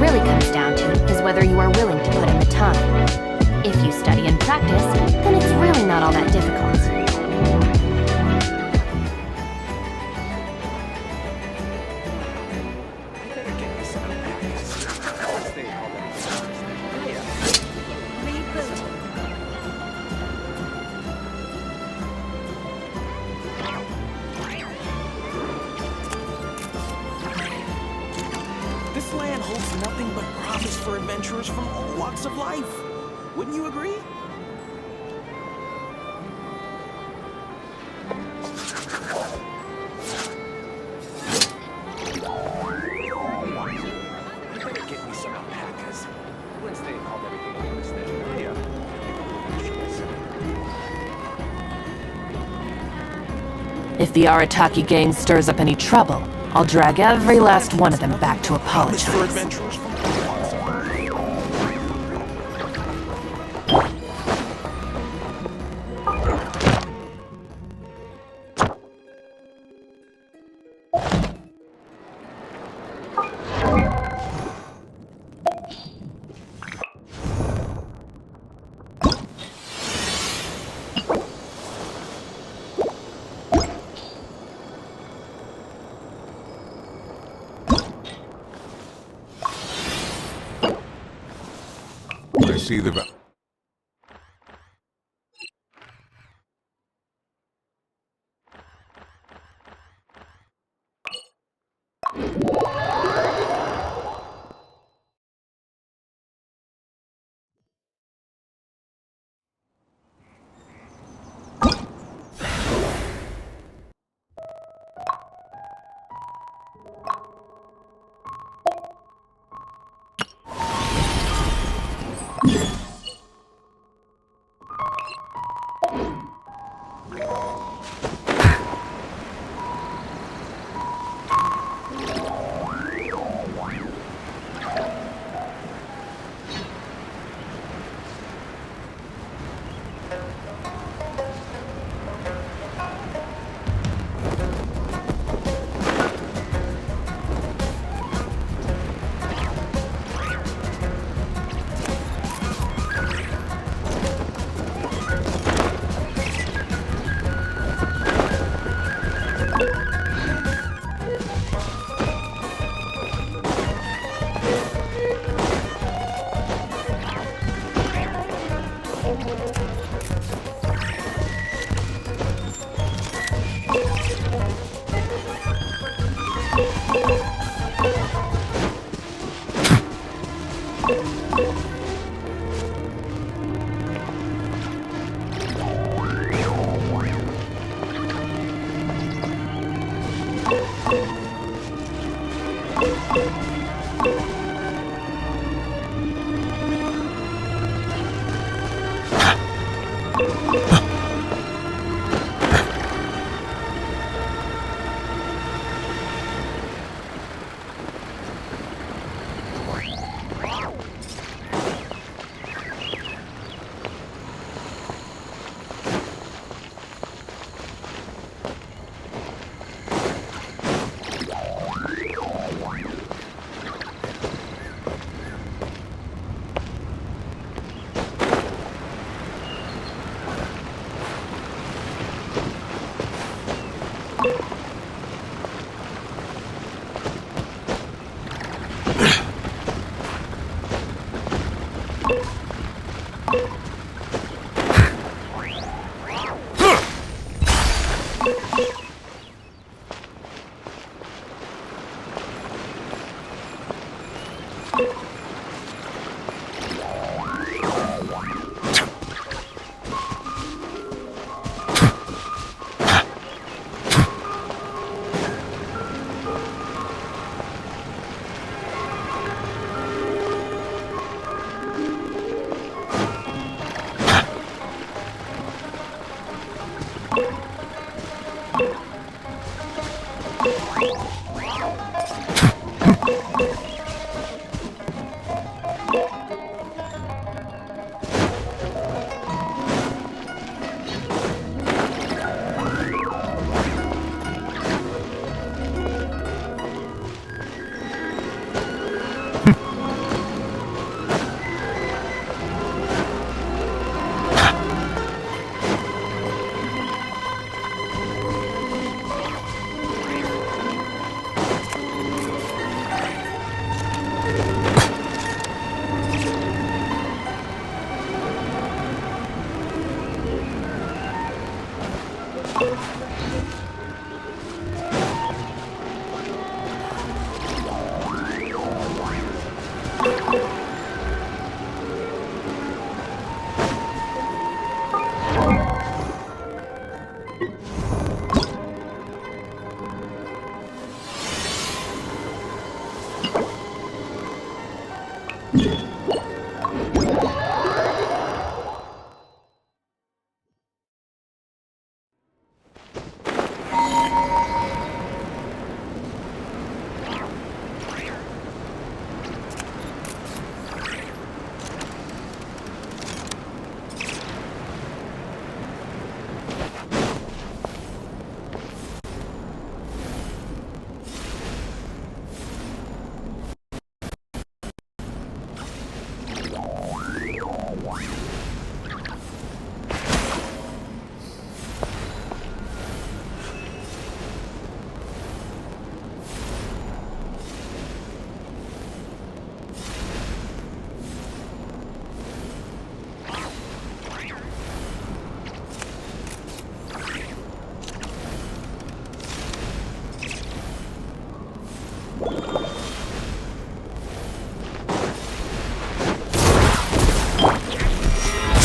really comes down to is whether you are willing to put in the time. If you study and practice, then it's really not all that difficult. This land holds nothing but promise for adventurers from all walks of life. Wouldn't you agree? Get me some alpacas. Once they called everything on this area. If the Arataki gang stirs up any trouble, I'll drag every last one of them back to Promise for apologize. adventurers from all walks of life. I see the...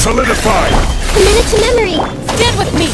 Solidify! Commit it to memory! Stand with me!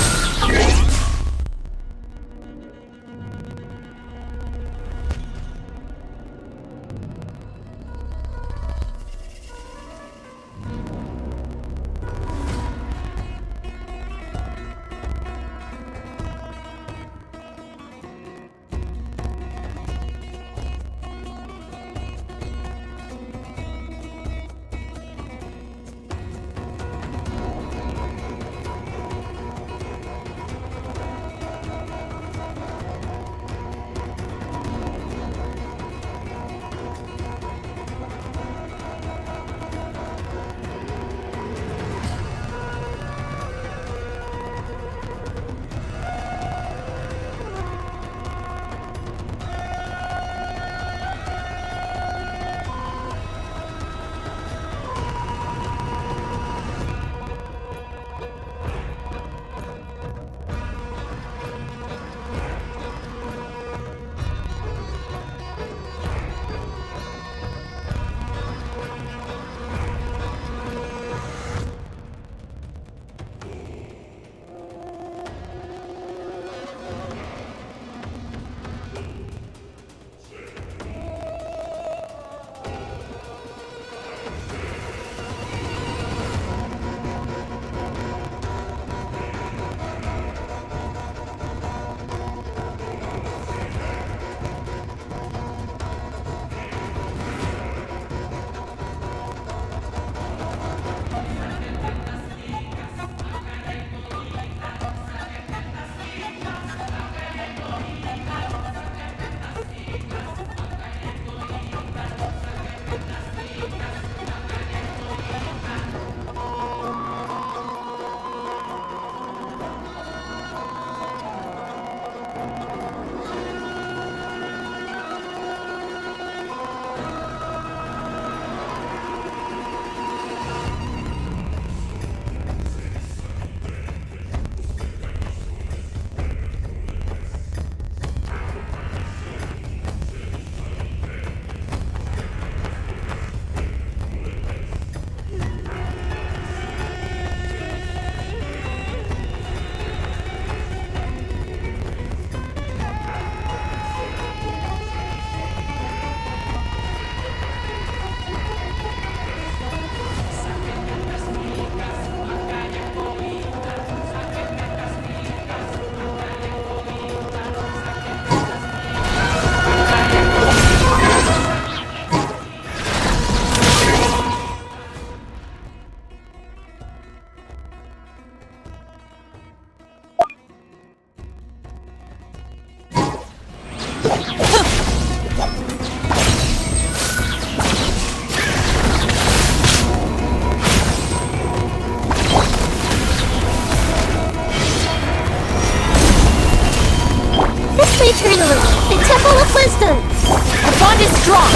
Eternally, the Temple of Wisdom! The bond is strong!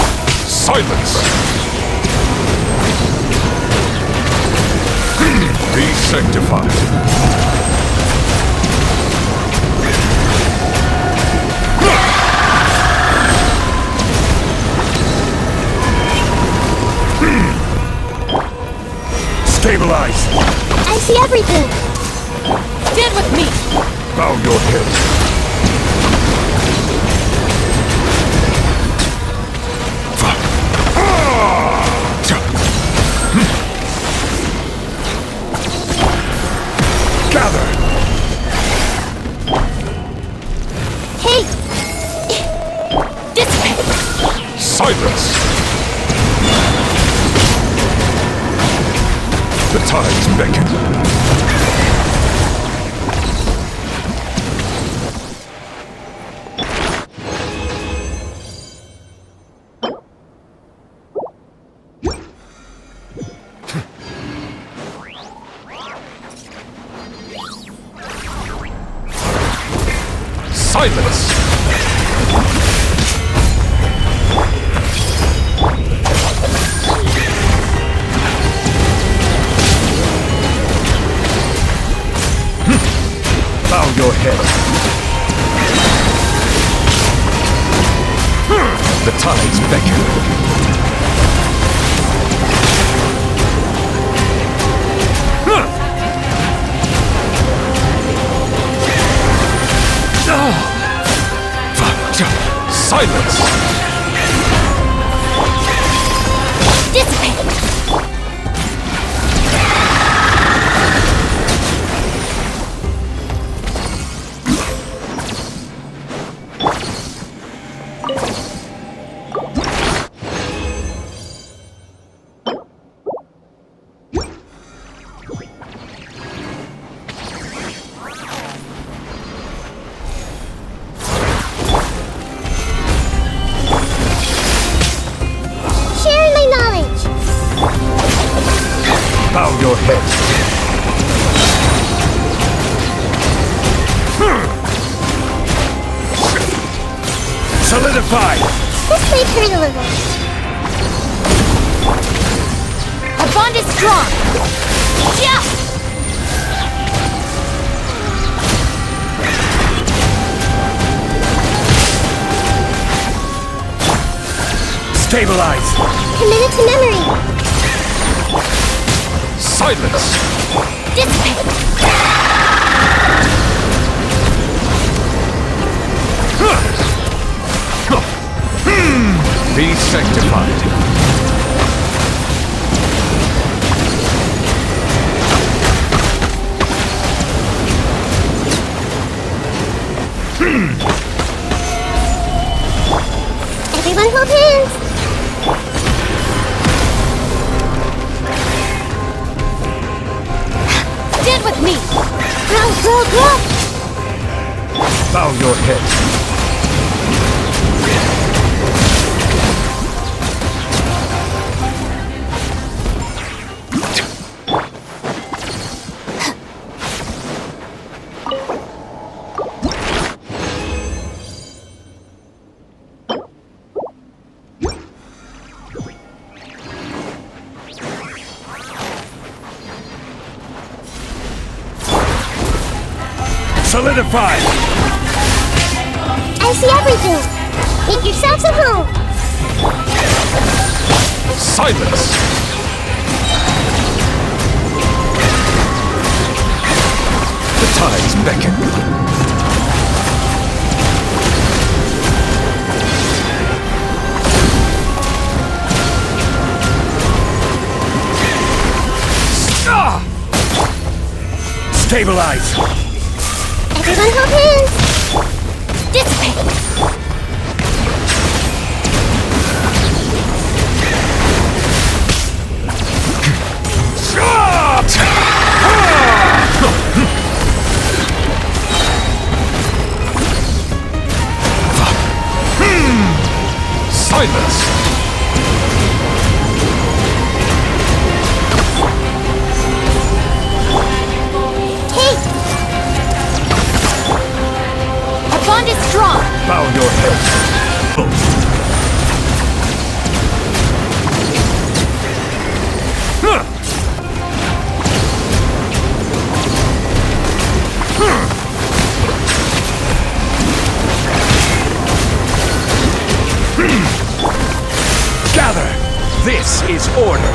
Silence! Be sanctified. Stabilize! I see everything! Stand with me! Bow your head. The tides beckon. Silence! Bow your head. The tides beckon. Silence! Dissipate! Bow your head. Solidify! This may hurt a little. Our bond is strong! Yeah! Stabilize! Committed to memory. Silence! Dissipate! Be sanctified. Everyone hold hands! Stand with me! Grow! Bow your head. Solidify! I see everything! Make yourselves at home! Silence! The tides beckon. Stabilize! Everyone hold hands! Dissipate! Silence! Bond is strong! Bow your head. Gather! This is order.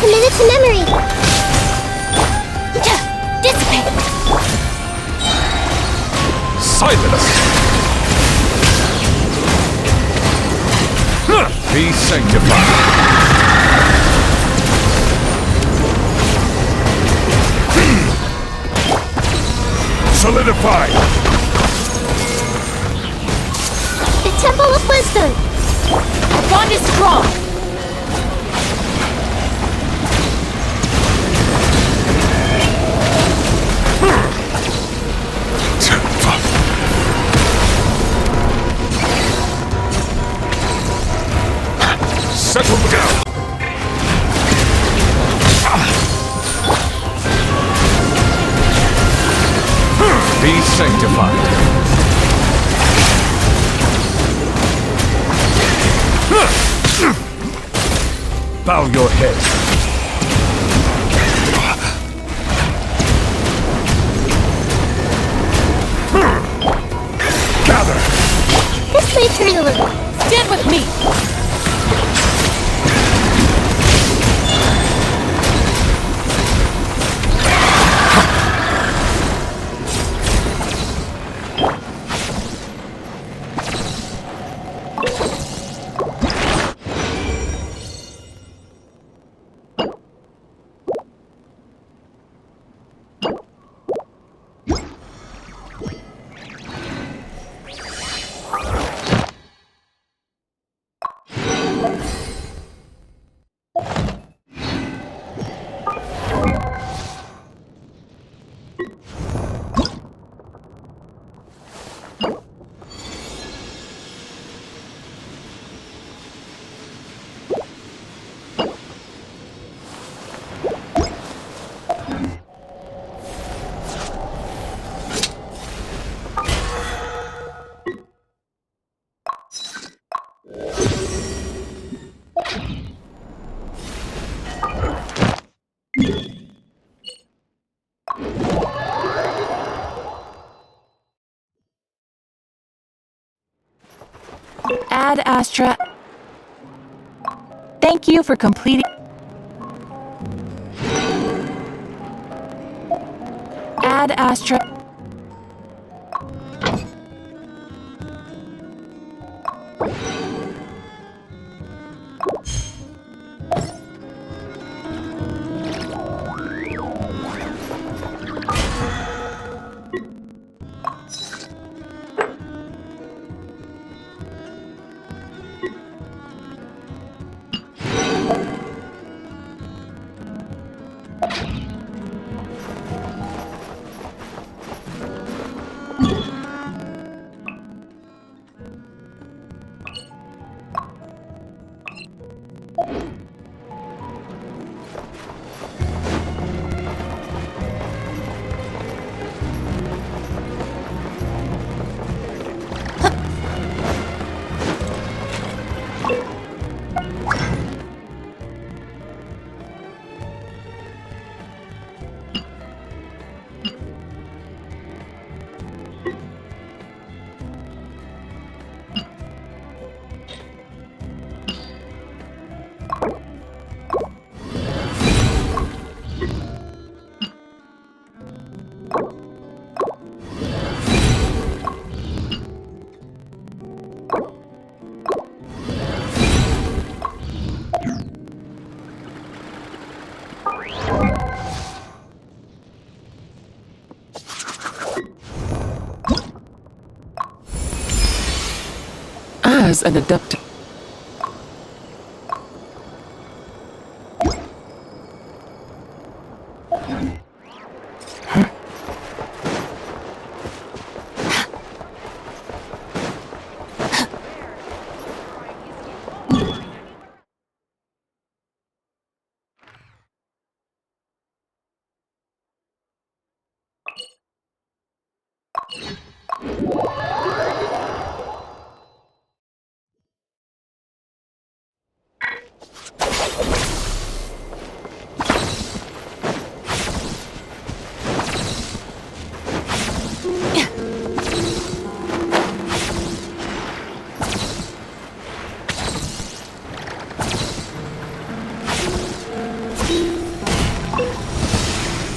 Committed to memory! Dissipate! Silence! Be sanctified. Solidify! The Temple of Wisdom! Our bond is strong! settle down! Be sanctified. Bow your head. Gather! This may turn a little. Stand with me! Ad Astra. Thank you for completing. Ad Astra. As an adapter.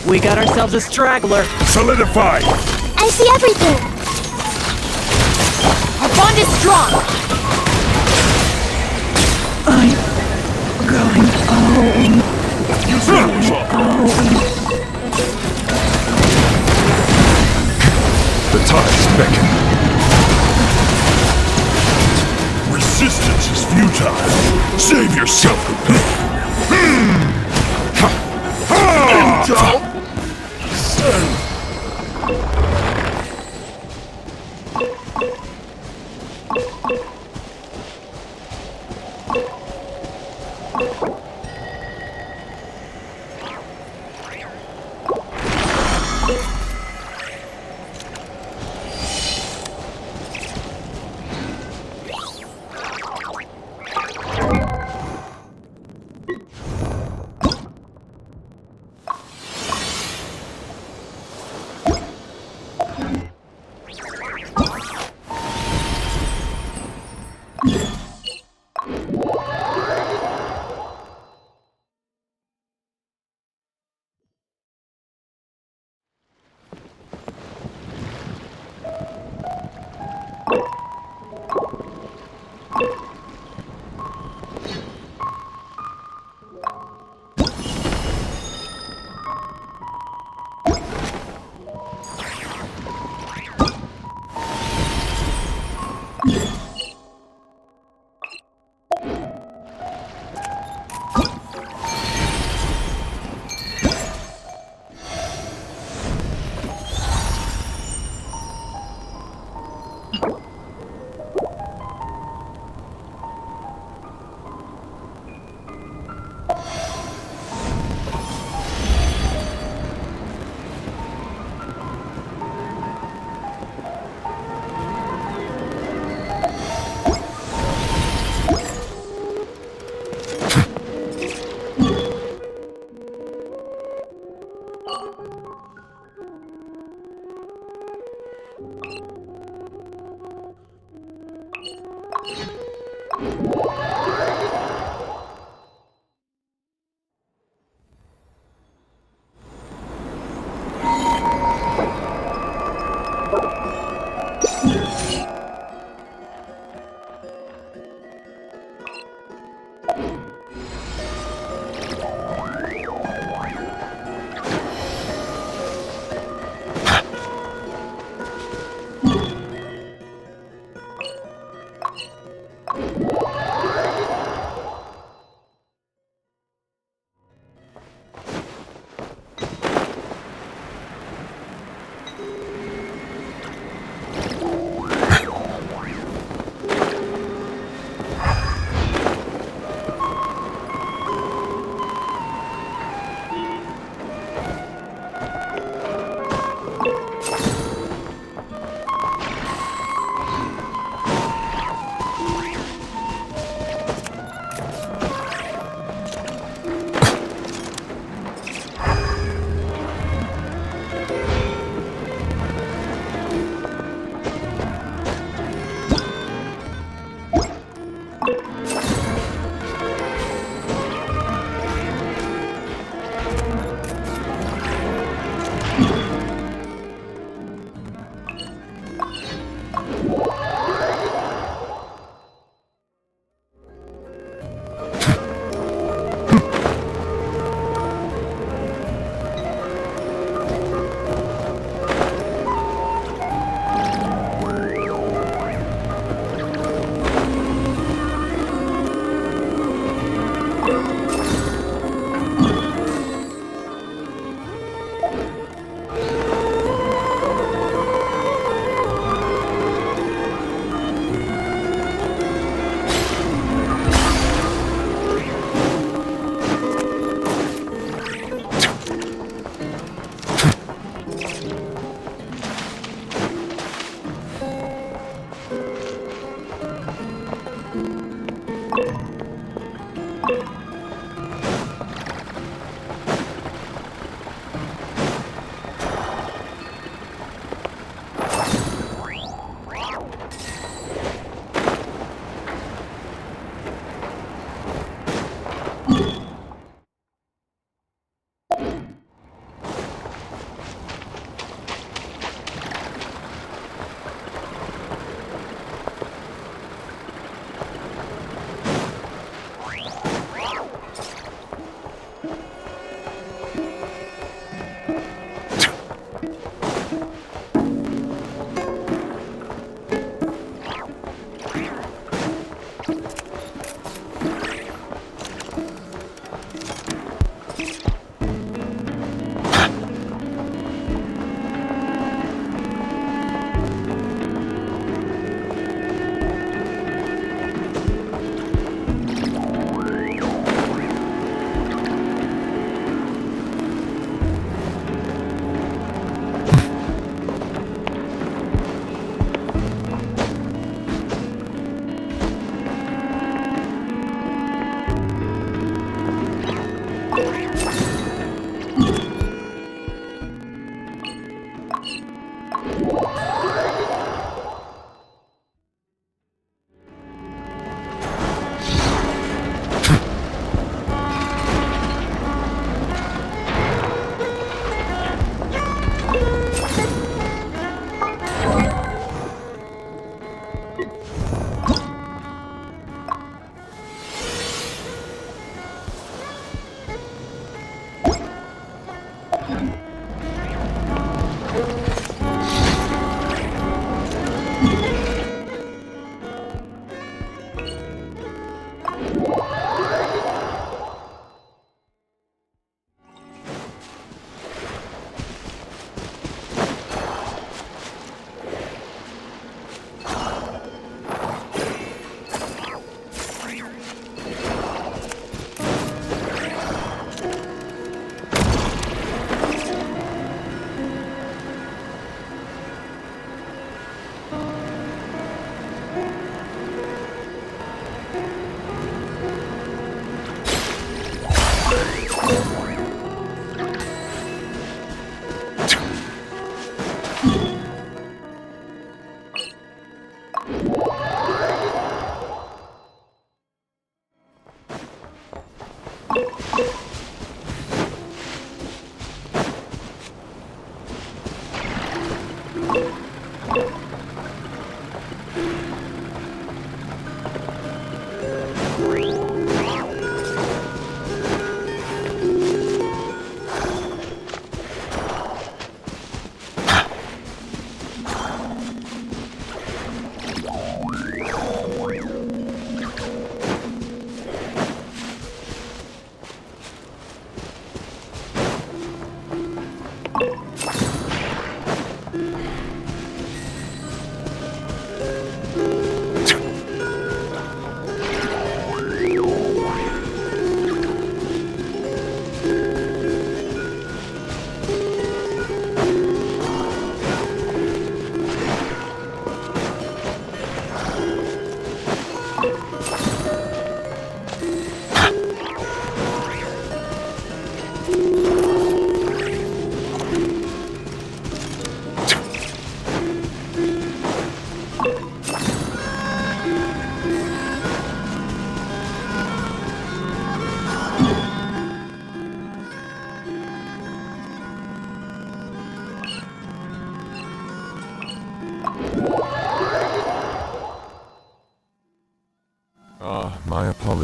We got ourselves a straggler. Solidify! I see everything. Our bond is strong! I'm going home. The tides beckon. Resistance is futile. Save yourself.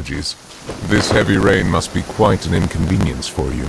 apologies. This heavy rain must be quite an inconvenience for you.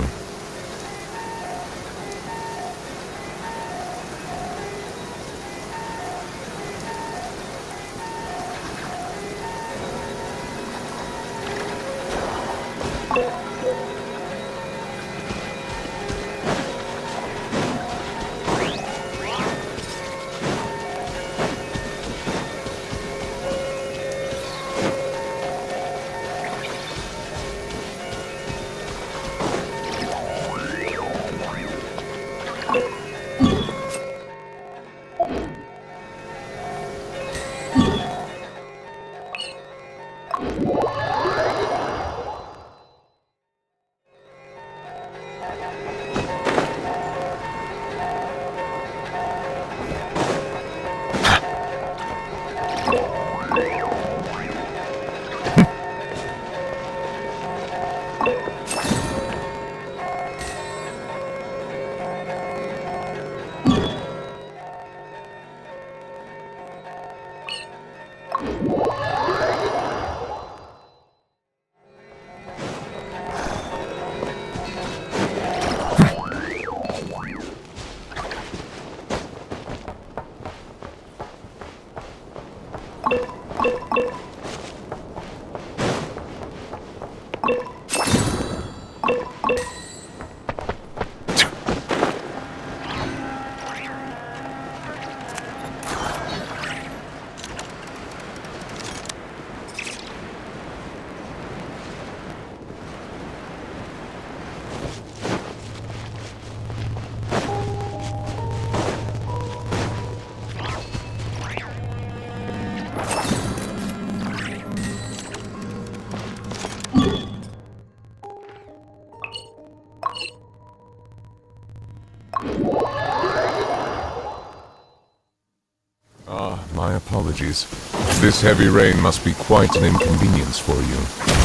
My apologies. This heavy rain must be quite an inconvenience for you.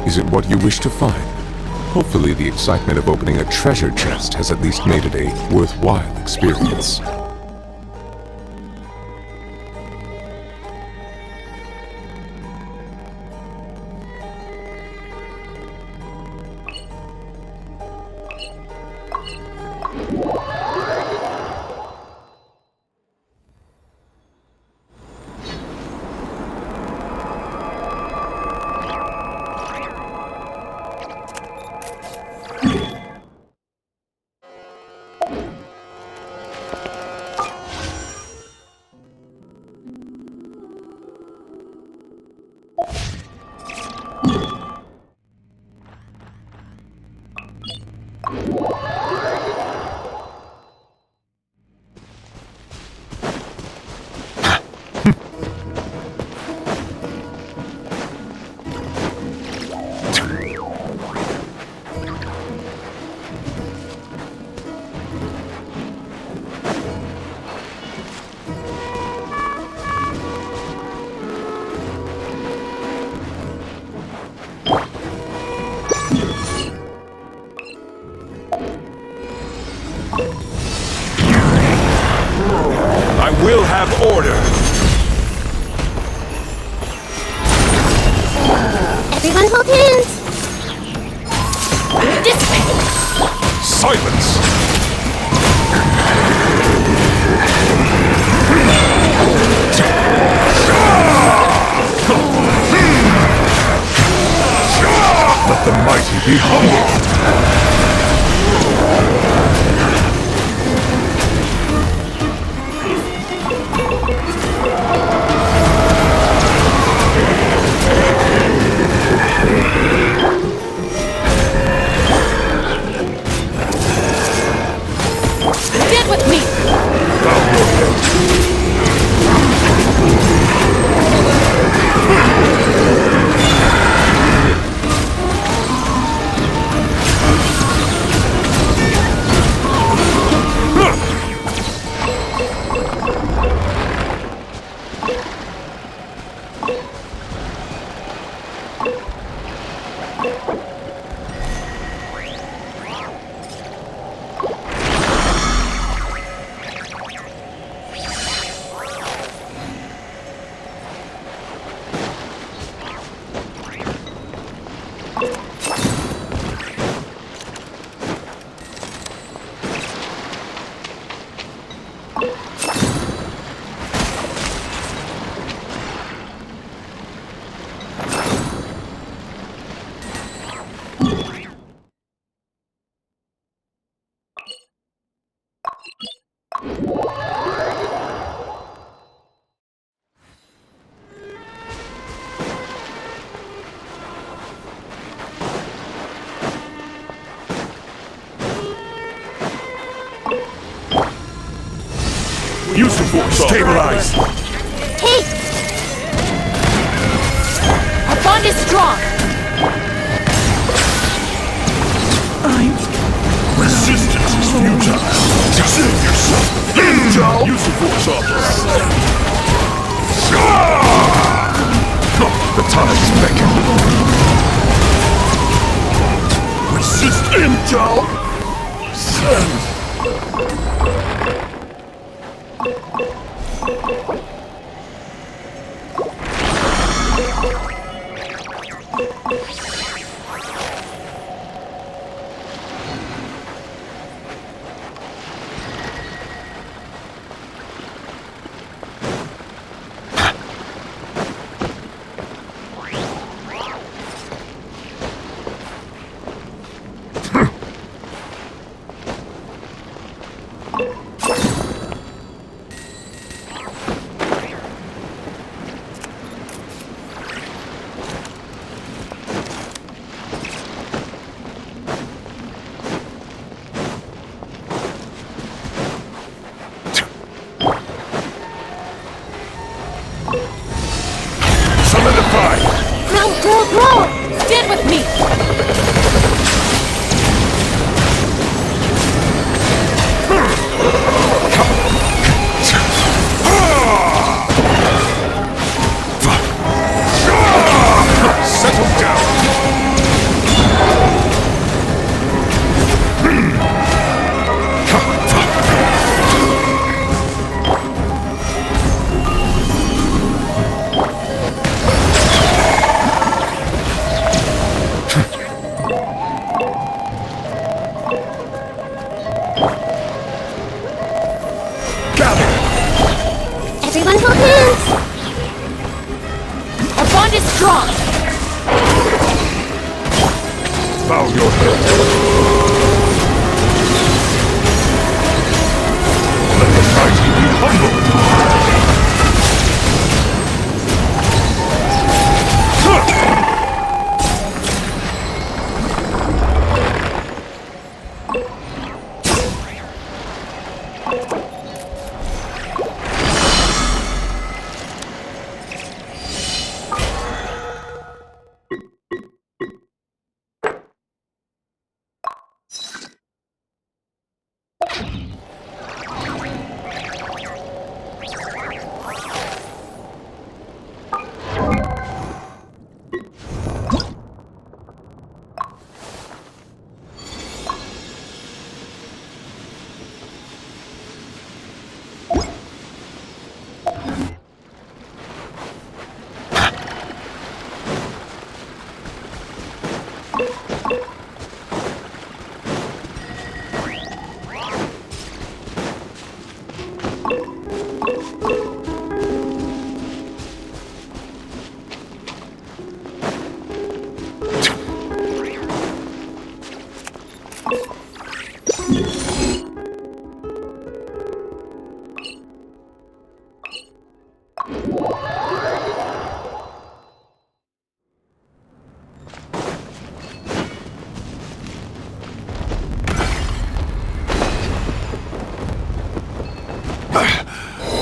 Is it what you wish to find? Hopefully the excitement of opening a treasure chest has at least made it a worthwhile experience. I will have order. Everyone hold hands. This way! Silence! Let the mighty be humbled! Get with me! Bow your head. Use the force. Stabilize. Hey, Our bond is strong! Resistance is futile. Save yourself. Use the force, Opera. The tides beckon. Resist intel. Send. grow! Stand with me! Settle down! Everyone hold hands! Our bond is strong! Bow your head. Let the mighty be humble.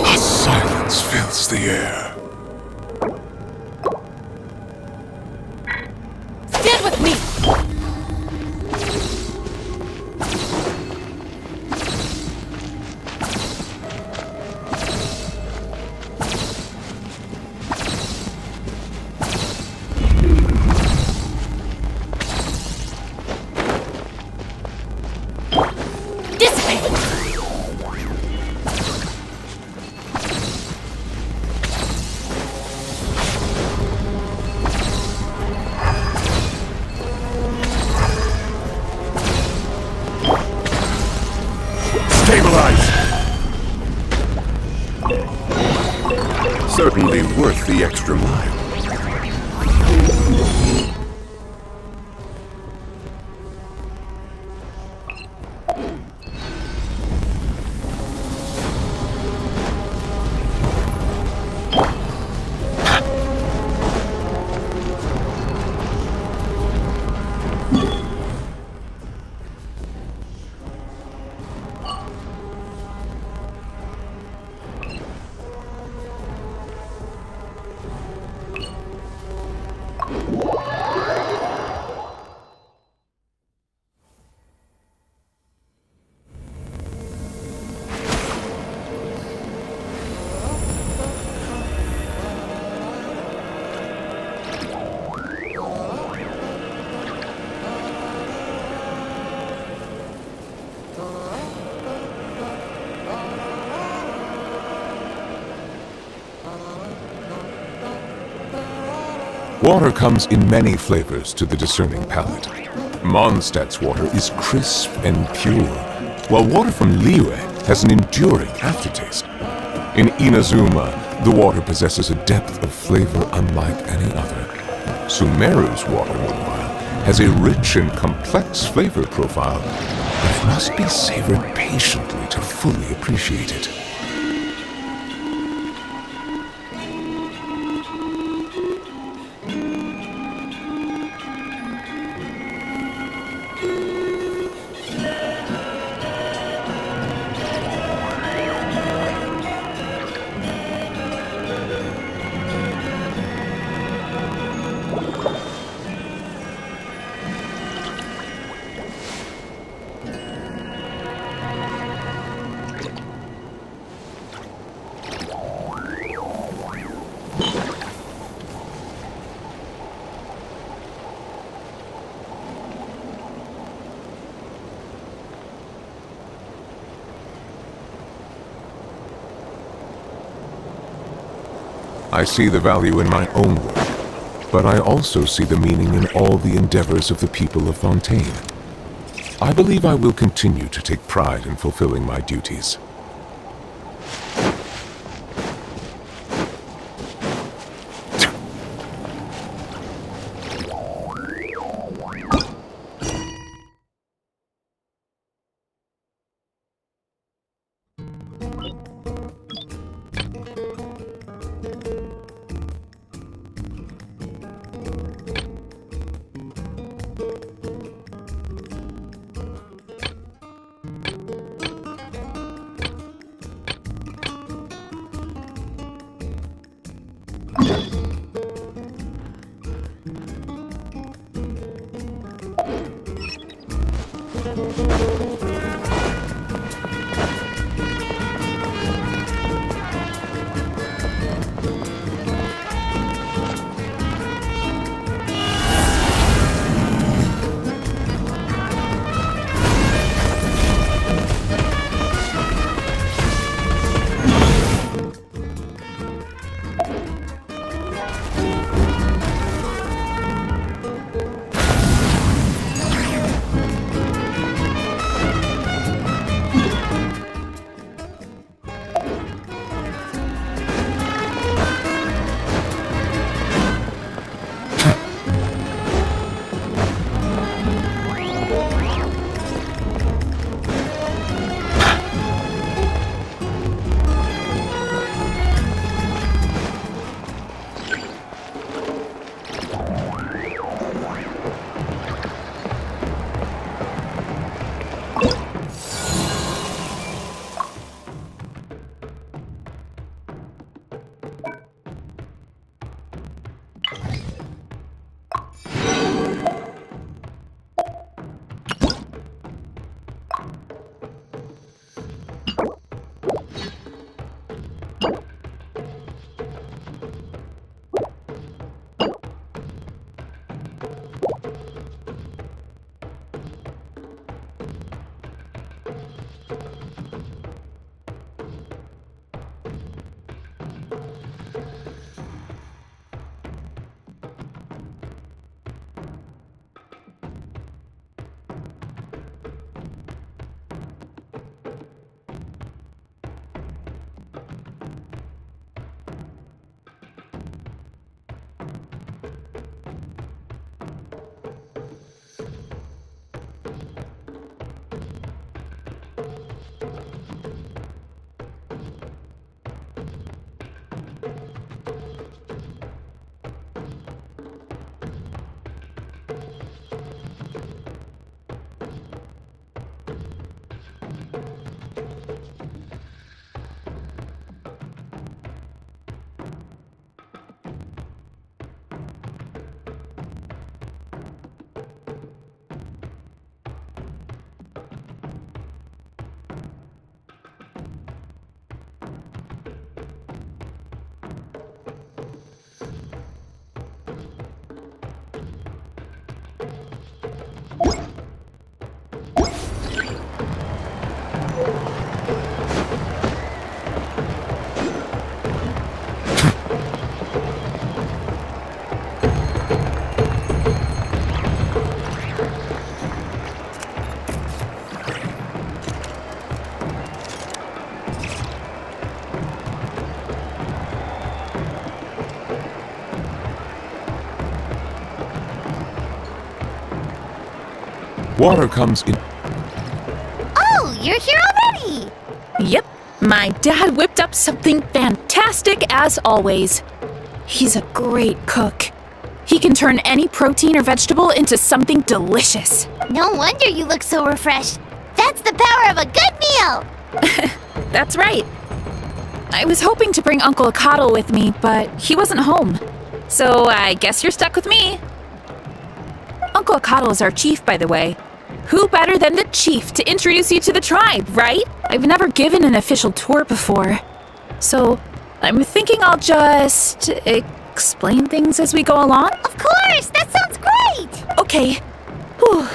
A silence fills the air. Stand with me! Stabilize! Certainly worth the extra mile. Water comes in many flavors to the discerning palate. Mondstadt's water is crisp and pure, while water from Liyue has an enduring aftertaste. In Inazuma, the water possesses a depth of flavor unlike any other. Sumeru's water, meanwhile, has a rich and complex flavor profile, but it must be savored patiently to fully appreciate it. I see the value in my own work, but I also see the meaning in all the endeavors of the people of Fontaine. I believe I will continue to take pride in fulfilling my duties. Water comes in. Oh, you're here already! Yep, my dad whipped up something fantastic as always. He's a great cook. He can turn any protein or vegetable into something delicious. No wonder you look so refreshed. That's the power of a good meal! That's right. I was hoping to bring Uncle Acatl with me, but he wasn't home. So I guess you're stuck with me. Uncle Acatl is our chief, by the way. Who better than the chief to introduce you to the tribe, right? I've never given an official tour before. So I'm thinking I'll just explain things as we go along. Of course! That sounds great! Okay. Whew.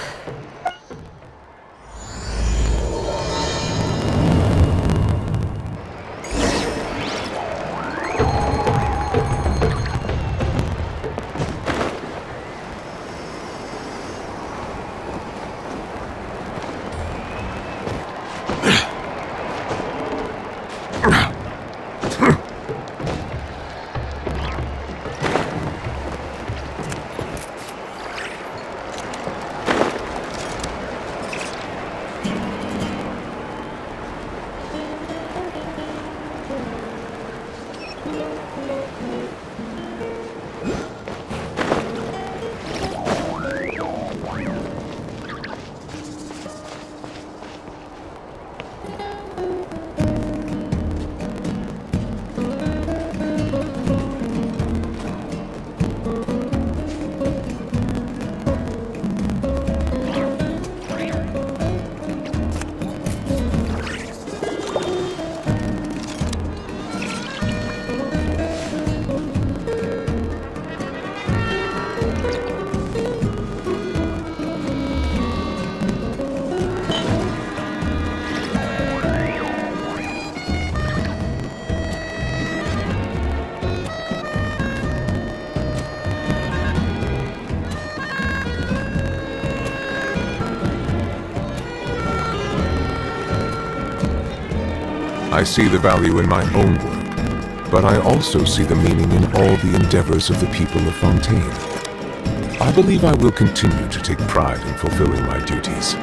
I see the value in my own work, but I also see the meaning in all the endeavors of the people of Fontaine. I believe I will continue to take pride in fulfilling my duties.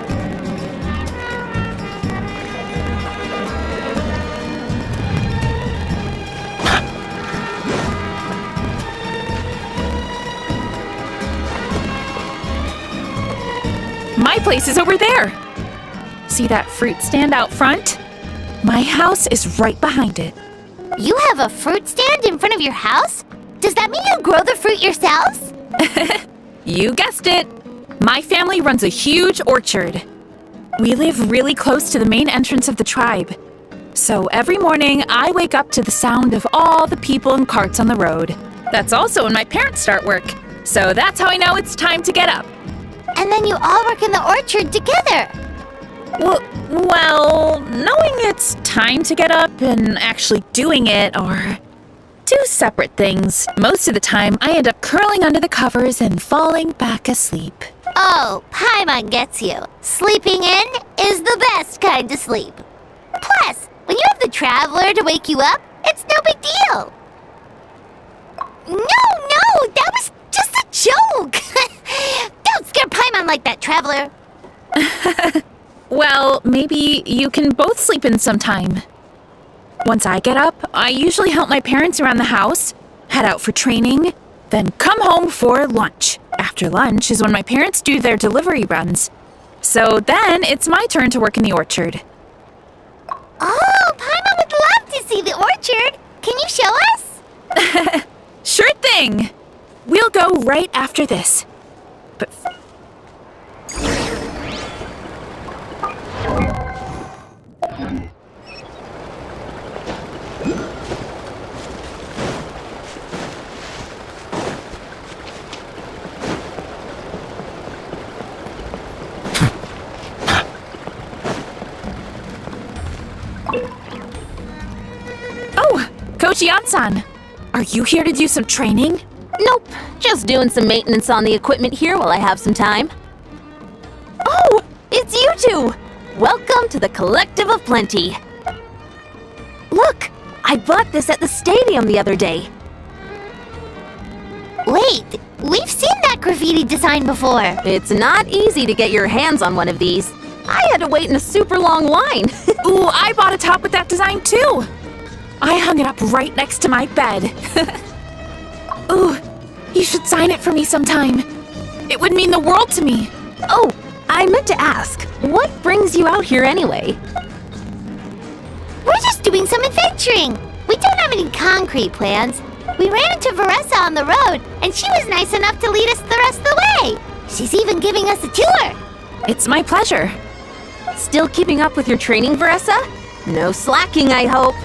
My place is over there. See that fruit stand out front? My house is right behind it. You have a fruit stand in front of your house? Does that mean you grow the fruit yourselves? You guessed it. My family runs a huge orchard. We live really close to the main entrance of the tribe. So every morning, I wake up to the sound of all the people and carts on the road. That's also when my parents start work. So that's how I know it's time to get up. And then you all work in the orchard together. Well, knowing it's time to get up and actually doing it are two separate things. Most of the time, I end up curling under the covers and falling back asleep. Oh, Paimon gets you. Sleeping in is the best kind of sleep. Plus, when you have the Traveler to wake you up, it's no big deal. No, that was just a joke. Don't scare Paimon like that, Traveler. Well, maybe you can both sleep in sometime. Once I get up, I usually help my parents around the house, head out for training, then come home for lunch. After lunch is when my parents do their delivery runs. So then it's my turn to work in the orchard. Oh, Paimon would love to see the orchard. Can you show us? Sure thing! We'll go right after this. But oh, Coach Yan-san, are you here to do some training? Nope, just doing some maintenance on the equipment here while I have some time. Oh, it's you two! Welcome to the Collective of Plenty. Look, I bought this at the stadium the other day. Wait, we've seen that graffiti design before. It's not easy to get your hands on one of these. I had to wait in a super long line. Ooh, I bought a top with that design too! I hung it up right next to my bed. Ooh, you should sign it for me sometime. It would mean the world to me. Oh, I meant to ask, what brings you out here anyway? We're just doing some adventuring. We don't have any concrete plans. We ran into Veressa on the road, and she was nice enough to lead us the rest of the way. She's even giving us a tour. It's my pleasure. Still keeping up with your training, Veressa? No slacking, I hope.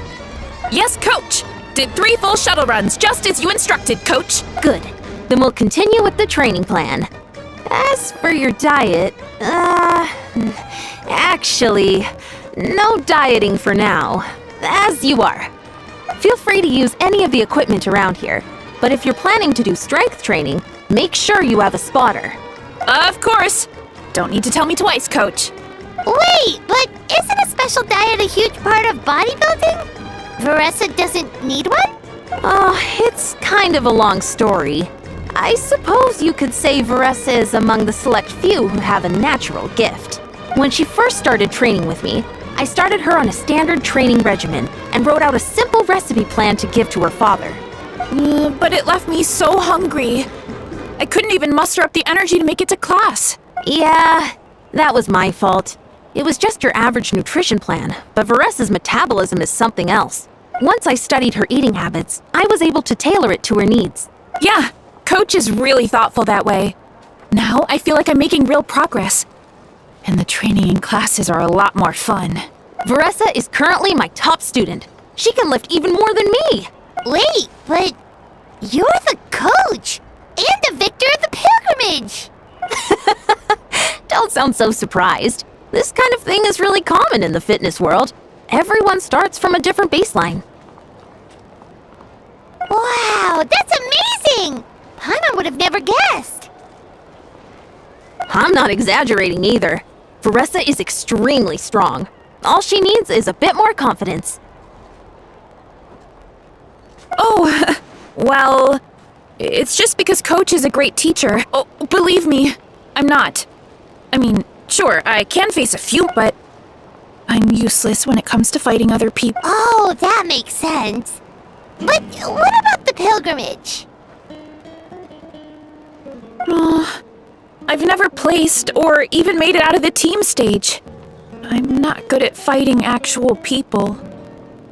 Yes, Coach! Did 3 full shuttle runs, just as you instructed, Coach. Good. Then we'll continue with the training plan. As for your diet, actually, no dieting for now. As you are. Feel free to use any of the equipment around here, but if you're planning to do strength training, make sure you have a spotter. Of course! Don't need to tell me twice, Coach. Wait, but isn't a special diet a huge part of bodybuilding? Veressa doesn't need one? Oh, it's kind of a long story. I suppose you could say Veressa is among the select few who have a natural gift. When she first started training with me, I started her on a standard training regimen and wrote out a simple recipe plan to give to her father. But it left me so hungry. I couldn't even muster up the energy to make it to class. Yeah, that was my fault. It was just your average nutrition plan, but Veressa's metabolism is something else. Once I studied her eating habits, I was able to tailor it to her needs. Yeah, Coach is really thoughtful that way. Now I feel like I'm making real progress. And the training and classes are a lot more fun. Veressa is currently my top student. She can lift even more than me. Wait, but you're the coach and the victor of the pilgrimage. Don't sound so surprised. This kind of thing is really common in the fitness world. Everyone starts from a different baseline. Wow, that's amazing! Paimon would have never guessed. I'm not exaggerating either. Veressa is extremely strong. All she needs is a bit more confidence. Oh, well, it's just because Coach is a great teacher. Oh, believe me, I'm not. I mean, sure, I can face a few, but I'm useless when it comes to fighting other people. Oh, that makes sense. But what about the pilgrimage? I've never placed or even made it out of the team stage. I'm not good at fighting actual people.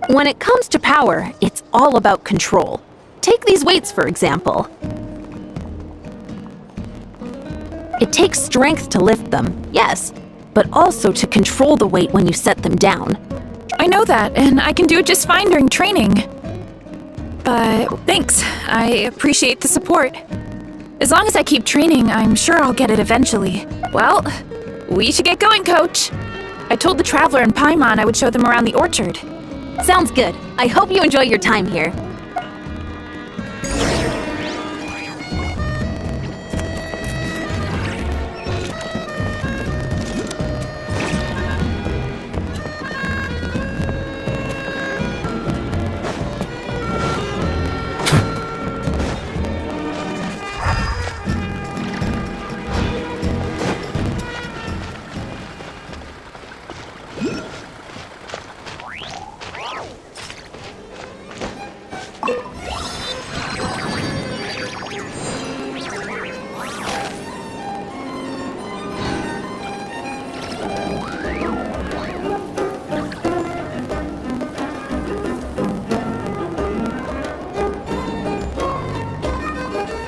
When it comes to power, it's all about control. Take these weights, for example. It takes strength to lift them, yes, but also to control the weight when you set them down. I know that, and I can do it just fine during training. But thanks, I appreciate the support. As long as I keep training, I'm sure I'll get it eventually. Well, we should get going, Coach. I told the Traveler and Paimon I would show them around the orchard. Sounds good. I hope you enjoy your time here.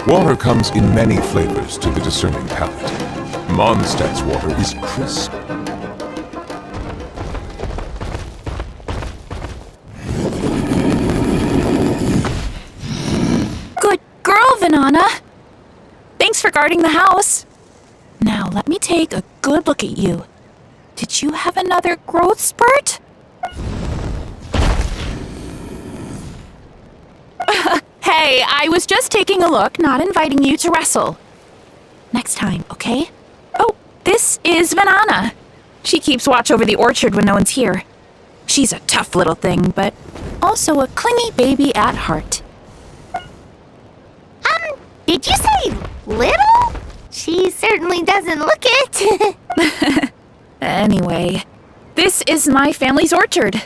Water comes in many flavors to the discerning palate. Mondstadt's water is crisp. Good girl, Vanana. Thanks for guarding the house. Now let me take a good look at you. Did you have another growth spurt? Hey, I was just taking a look, not inviting you to wrestle. Next time, okay? Oh, this is Vanana. She keeps watch over the orchard when no one's here. She's a tough little thing, but also a clingy baby at heart. Did you say little? She certainly doesn't look it. Anyway, this is my family's orchard.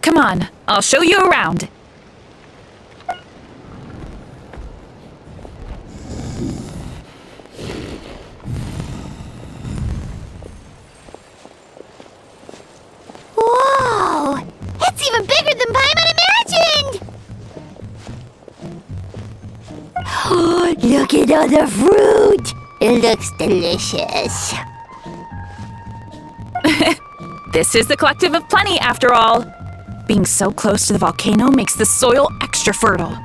Come on, I'll show you around. Whoa! It's even bigger than Paimon imagined! Oh, look at all the fruit! It looks delicious. This is the Collective of Plenty, after all. Being so close to the volcano makes the soil extra fertile.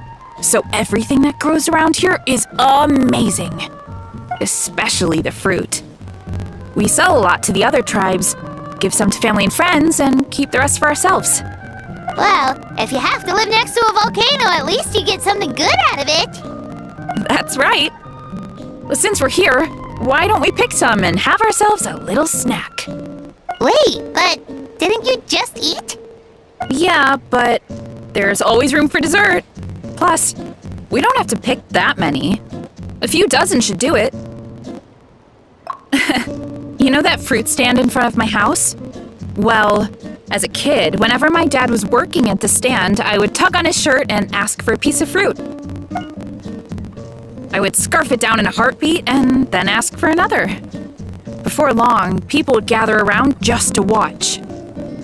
So everything that grows around here is amazing. Especially the fruit. We sell a lot to the other tribes, give some to family and friends, and keep the rest for ourselves. Well, if you have to live next to a volcano, at least you get something good out of it. That's right. Well, since we're here, why don't we pick some and have ourselves a little snack? Wait, but didn't you just eat? Yeah, but there's always room for dessert. Plus, we don't have to pick that many. A few dozen should do it. You know that fruit stand in front of my house? Well, as a kid, whenever my dad was working at the stand, I would tug on his shirt and ask for a piece of fruit. I would scarf it down in a heartbeat and then ask for another. Before long, people would gather around just to watch.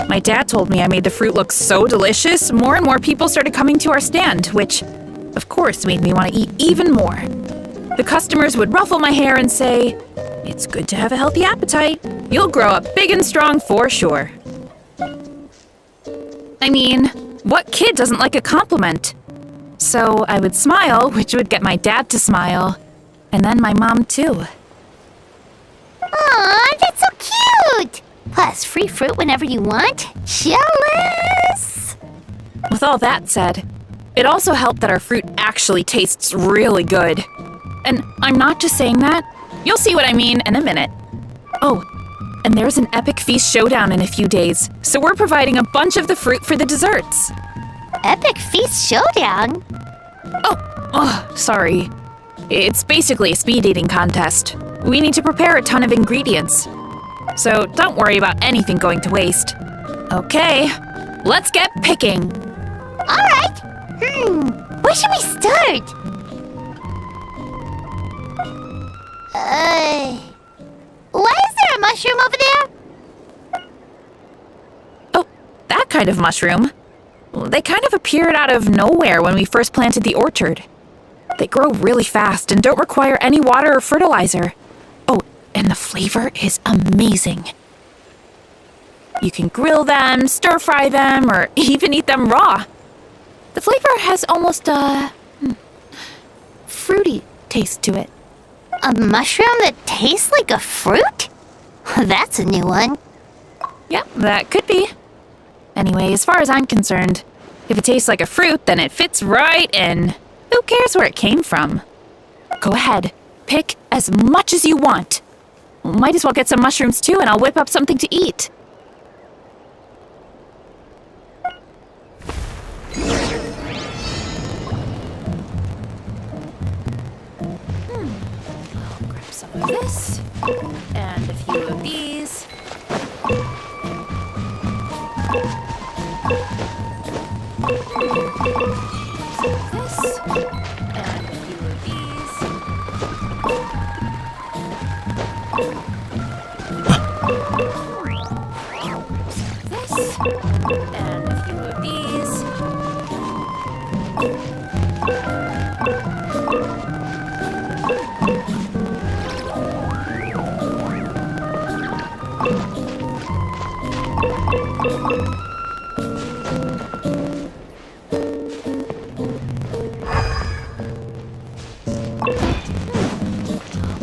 My dad told me I made the fruit look so delicious, more and more people started coming to our stand, which, of course, made me want to eat even more. The customers would ruffle my hair and say, "It's good to have a healthy appetite. You'll grow up big and strong for sure." I mean, what kid doesn't like a compliment? So I would smile, which would get my dad to smile, and then my mom too. Aw, that's so cute! Plus, free fruit whenever you want. Jealous! With all that said, it also helped that our fruit actually tastes really good. And I'm not just saying that. You'll see what I mean in a minute. Oh, and there's an epic feast showdown in a few days, so we're providing a bunch of the fruit for the desserts. Epic Feast Showdown? Oh, sorry. It's basically a speed eating contest. We need to prepare a ton of ingredients. So don't worry about anything going to waste. Okay, let's get picking. Alright. Where should we start? Why is there a mushroom over there? Oh, that kind of mushroom. They kind of appeared out of nowhere when we first planted the orchard. They grow really fast and don't require any water or fertilizer. Oh, and the flavor is amazing. You can grill them, stir-fry them, or even eat them raw. The flavor has almost a fruity taste to it. A mushroom that tastes like a fruit? That's a new one. Yep, that could be. Anyway, as far as I'm concerned, if it tastes like a fruit, then it fits right in. Who cares where it came from? Go ahead, pick as much as you want. Might as well get some mushrooms too, and I'll whip up something to eat. I'll grab some of this, and a few of these. This, and a few of these. This, and a few of these.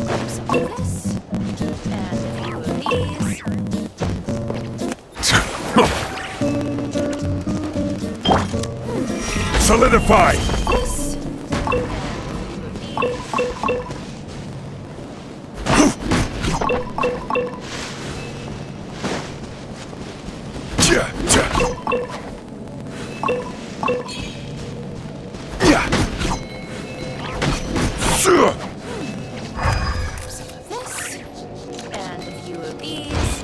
Grab some of this, and a few of these. Solidify! This, Ja, ja. Ja. Sure. some of this, and a few of these.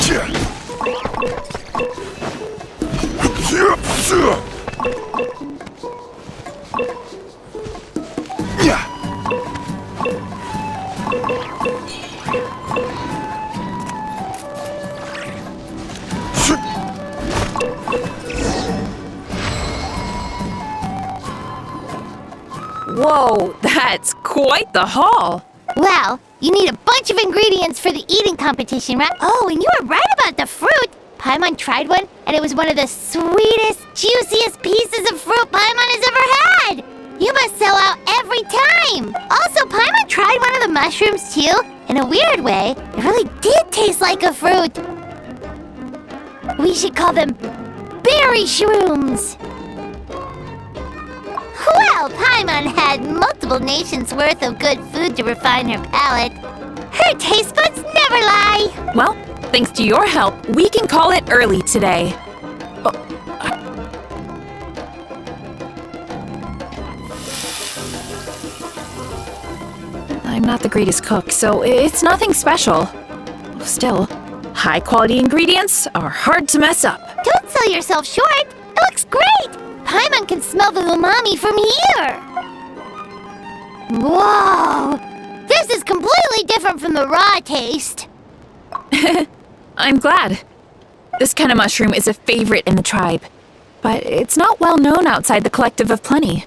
Ja. Ja, sure. Ja. Sure. Whoa, that's quite the haul. Well, you need a bunch of ingredients for the eating competition, right? Oh, and you were right about the fruit. Paimon tried one, and it was one of the sweetest, juiciest pieces of fruit Paimon has ever had. You must sell out every time. Also, Paimon tried one of the mushrooms too. In a weird way, it really did taste like a fruit. We should call them berry shrooms. Well, Paimon had multiple nations' worth of good food to refine her palate. Her taste buds never lie. Well, thanks to your help, we can call it early today. I'm not the greatest cook, so it's nothing special. Still, high-quality ingredients are hard to mess up. Don't sell yourself short. It looks great. Paimon can smell the umami from here. Whoa! This is completely different from the raw taste. I'm glad. This kind of mushroom is a favorite in the tribe, but it's not well known outside the Collective of Plenty.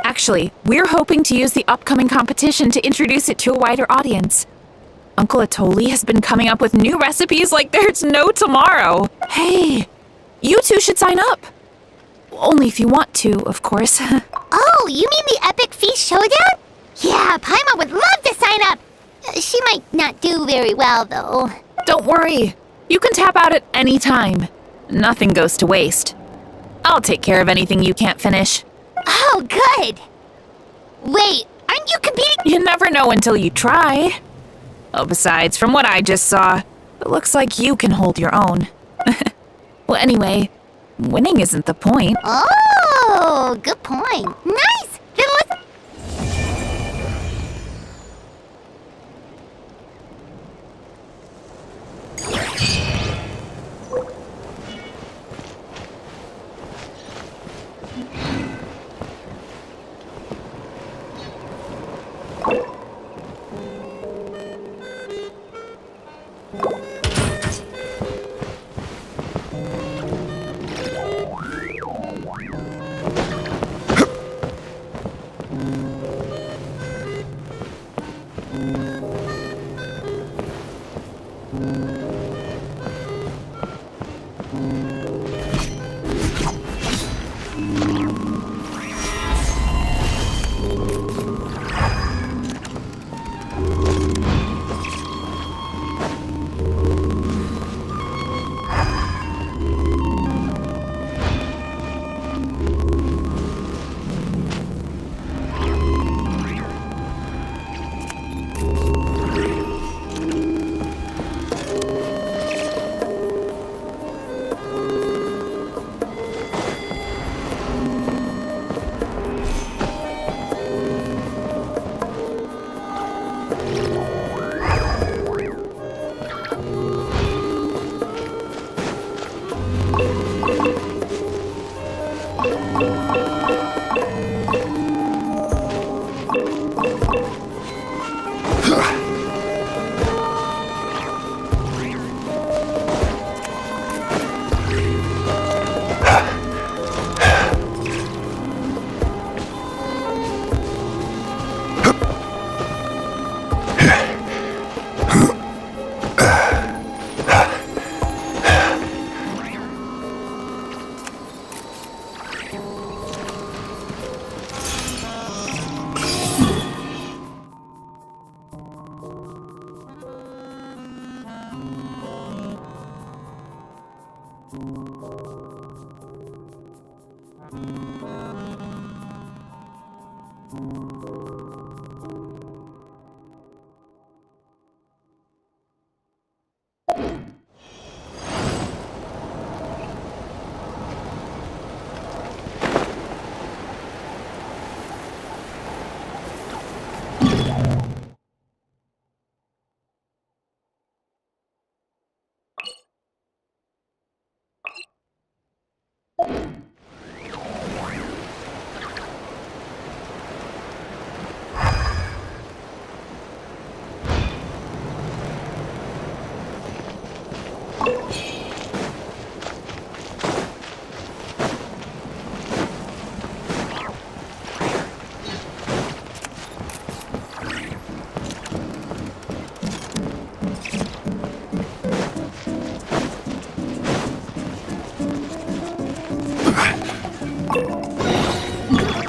Actually, we're hoping to use the upcoming competition to introduce it to a wider audience. Uncle Atoli has been coming up with new recipes like there's no tomorrow. Hey, you two should sign up. Only if you want to, of course. Oh, you mean the Epic Feast Showdown? Yeah, Paimon would love to sign up. She might not do very well, though. Don't worry. You can tap out at any time. Nothing goes to waste. I'll take care of anything you can't finish. Oh, good. Wait, aren't you competing? You never know until you try. Oh, besides, from what I just saw, it looks like you can hold your own. Well, anyway, winning isn't the point. Oh, good point. Nice. Then let's...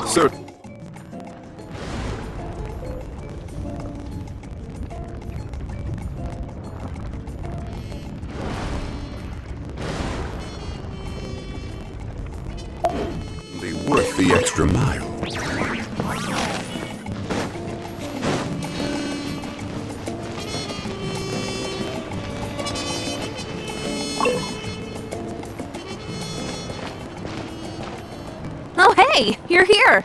Sir. Worth the extra mile. Oh, hey, you're here.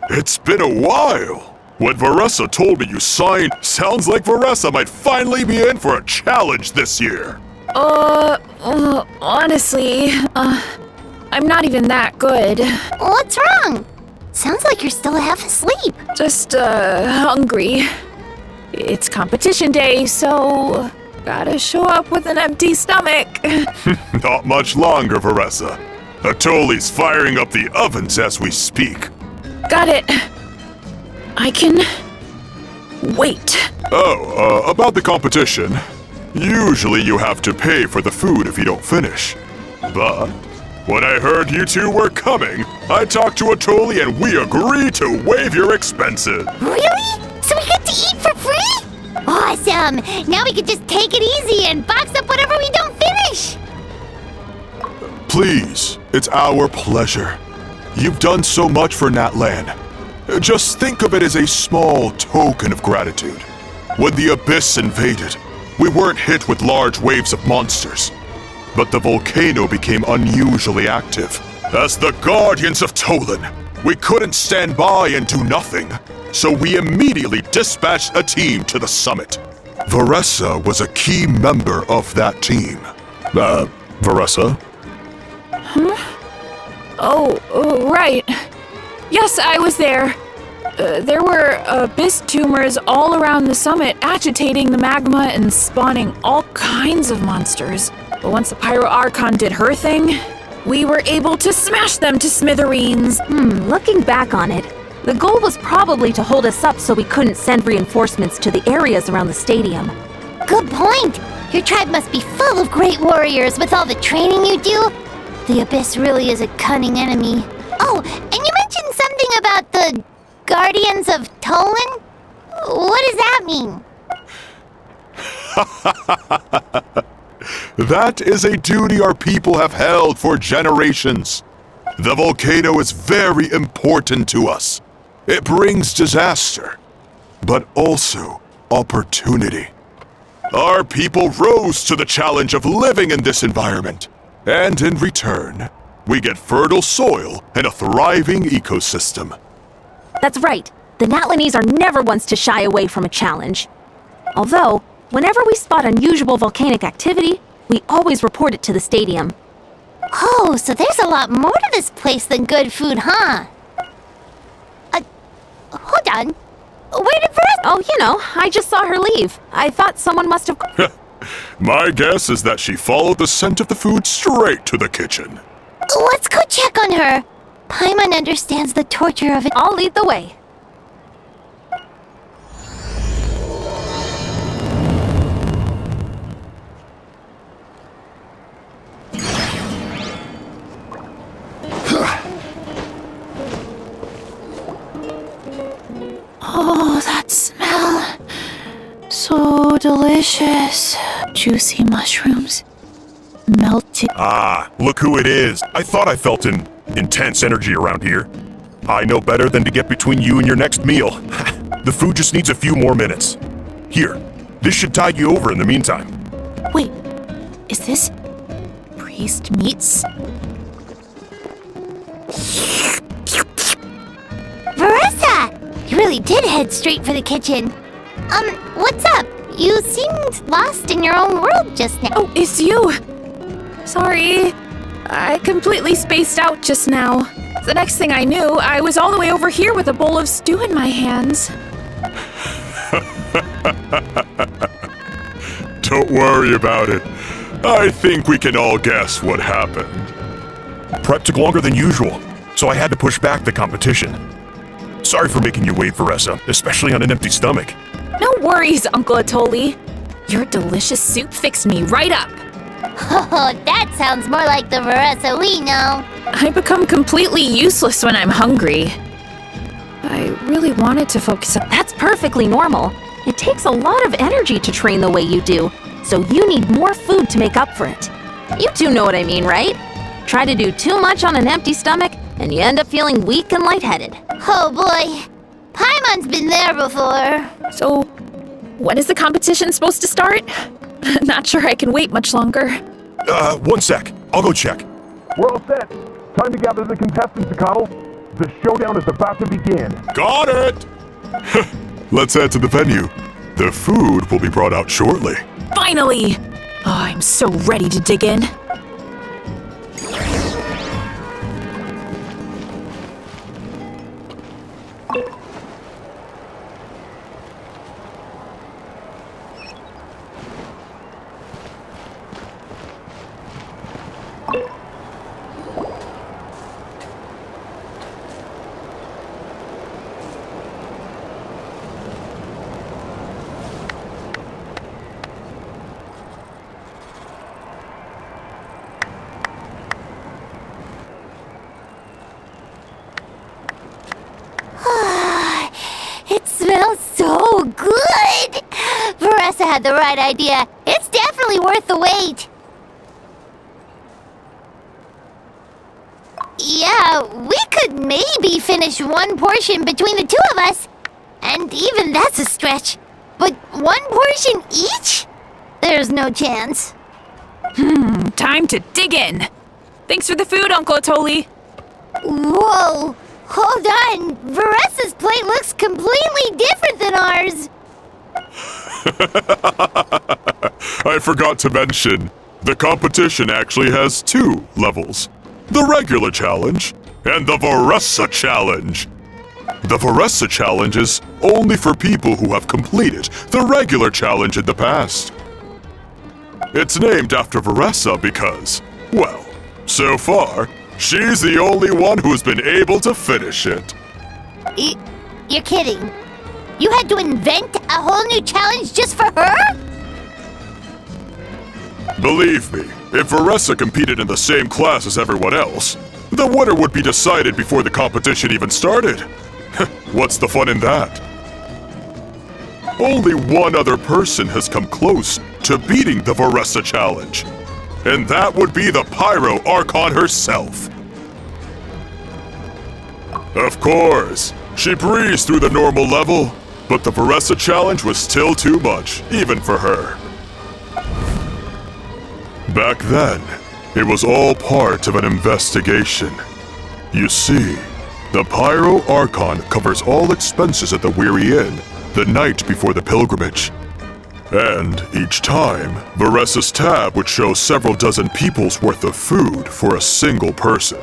It's been a while. When Varessa told me you signed, sounds like Varessa might finally be in for a challenge this year. Honestly, I'm not even that good. What's wrong? Sounds like you're still half asleep. Just, hungry. It's competition day, so gotta show up with an empty stomach. Not much longer, Varessa. Atoli's firing up the ovens as we speak. Got it. I can wait. Oh, about the competition. Usually you have to pay for the food if you don't finish. But when I heard you two were coming, I talked to Atoli and we agreed to waive your expenses. Really? So we get to eat for free? Awesome! Now we can just take it easy and box up whatever we don't finish! Please, it's our pleasure. You've done so much for Natlan. Just think of it as a small token of gratitude. When the Abyss invaded, we weren't hit with large waves of monsters. But the volcano became unusually active. As the Guardians of Tolan, we couldn't stand by and do nothing. So we immediately dispatched a team to the summit. Varessa was a key member of that team. Varessa? Oh, right. Yes, I was there. There were abyss tumors all around the summit, agitating the magma and spawning all kinds of monsters. But once the Pyro Archon did her thing, we were able to smash them to smithereens. Looking back on it, the goal was probably to hold us up so we couldn't send reinforcements to the areas around the stadium. Good point! Your tribe must be full of great warriors with all the training you do. The Abyss really is a cunning enemy. Oh, and you mentioned something about the Guardians of Tolan? What does that mean? That is a duty our people have held for generations. The volcano is very important to us. It brings disaster, but also opportunity. Our people rose to the challenge of living in this environment, and in return, we get fertile soil and a thriving ecosystem. That's right. The Natlanese are never ones to shy away from a challenge. Although, whenever we spot unusual volcanic activity, we always report it to the stadium. Oh, so there's a lot more to this place than good food, huh? Hold on. Where did Varessa? Oh, you know, I just saw her leave. I thought someone must have... My guess is that she followed the scent of the food straight to the kitchen. Let's go check on her. Paimon understands the torture of it. I'll lead the way. Oh, that smell. So delicious. Juicy mushrooms. Melted. Ah, look who it is. I thought I felt an intense energy around here. I know better than to get between you and your next meal. The food just needs a few more minutes. Here, this should tide you over in the meantime. Wait, is this priest meats? Veressa! You really did head straight for the kitchen. What's up? You seemed lost in your own world just now. Oh, it's you! Sorry. I completely spaced out just now. The next thing I knew, I was all the way over here with a bowl of stew in my hands. Don't worry about it. I think we can all guess what happened. Prep took longer than usual, so I had to push back the competition. Sorry for making you wait, Veressa, especially on an empty stomach. No worries, Uncle Atoli. Your delicious soup fixed me right up. Oh, that sounds more like the Veressa we know. I become completely useless when I'm hungry. I really wanted to focus on... That's perfectly normal. It takes a lot of energy to train the way you do, so you need more food to make up for it. You two know what I mean, right? Try to do too much on an empty stomach, and you end up feeling weak and lightheaded. Oh boy, Paimon's been there before. So, when is the competition supposed to start? Not sure I can wait much longer. 1 sec. I'll go check. We're all set. Time to gather the contestants, Cottle. The showdown is about to begin. Got it! Let's head to the venue. The food will be brought out shortly. Finally! Oh, I'm so ready to dig in. It smells so good! Veressa had the right idea. It's definitely worth the wait. Yeah, we could maybe finish one portion between the two of us. And even that's a stretch. But one portion each? There's no chance. Time to dig in. Thanks for the food, Uncle Atoli. Whoa! Hold on! Veressa's plate looks completely different than ours! I forgot to mention, the competition actually has 2 levels. The regular challenge and the Veressa challenge. The Veressa challenge is only for people who have completed the regular challenge in the past. It's named after Veressa because, well, so far, she's the only one who's been able to finish it. You're kidding. You had to invent a whole new challenge just for her? Believe me, if Veressa competed in the same class as everyone else, the winner would be decided before the competition even started. What's the fun in that? Only one other person has come close to beating the Veressa challenge, and that would be the Pyro Archon herself. Of course, she breezed through the normal level, but the Veressa challenge was still too much, even for her. Back then, it was all part of an investigation. You see, the Pyro Archon covers all expenses at the Weary Inn the night before the pilgrimage. And each time, Veressa's tab would show several dozen people's worth of food for a single person.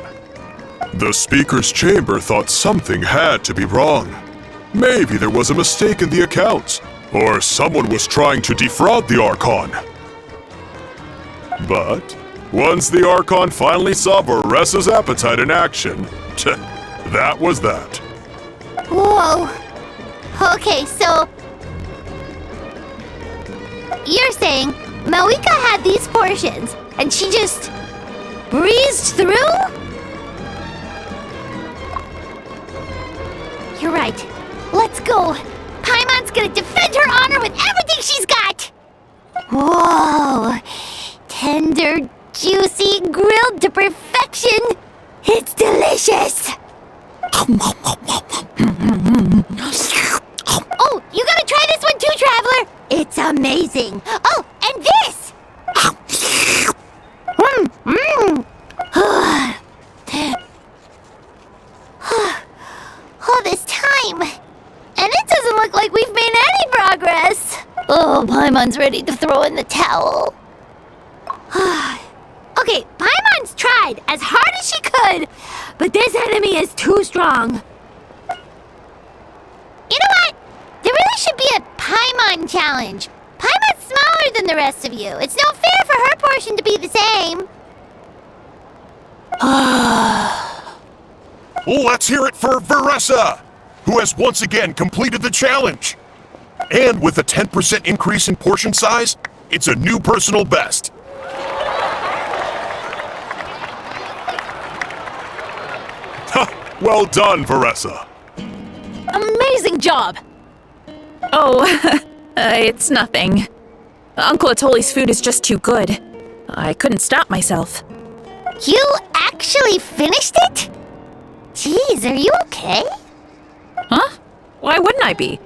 The speaker's chamber thought something had to be wrong. Maybe there was a mistake in the accounts, or someone was trying to defraud the Archon. But once the Archon finally saw Veressa's appetite in action, that was that. Whoa. Okay, so... You're saying Malika had these portions, and she just breezed through? You're right. Let's go. Paimon's gonna defend her honor with everything she's got. Whoa. Tender, juicy, grilled to perfection. It's delicious. Oh, you gotta try this one too, Traveler. It's amazing. Oh, and this. All this time. And it doesn't look like we've made any progress. Oh, Paimon's ready to throw in the towel. Okay, Paimon's tried as hard as she could, but this enemy is too strong. You know what? There really should be a Paimon challenge. Paimon's smaller than the rest of you. It's no fair for her portion to be the same. Let's hear it for Veressa, who has once again completed the challenge. And with a 10% increase in portion size, it's a new personal best. Well done, Veressa. Amazing job! Oh, it's nothing. Uncle Atoli's food is just too good. I couldn't stop myself. You actually finished it? Jeez, are you okay? Huh? Why wouldn't I be?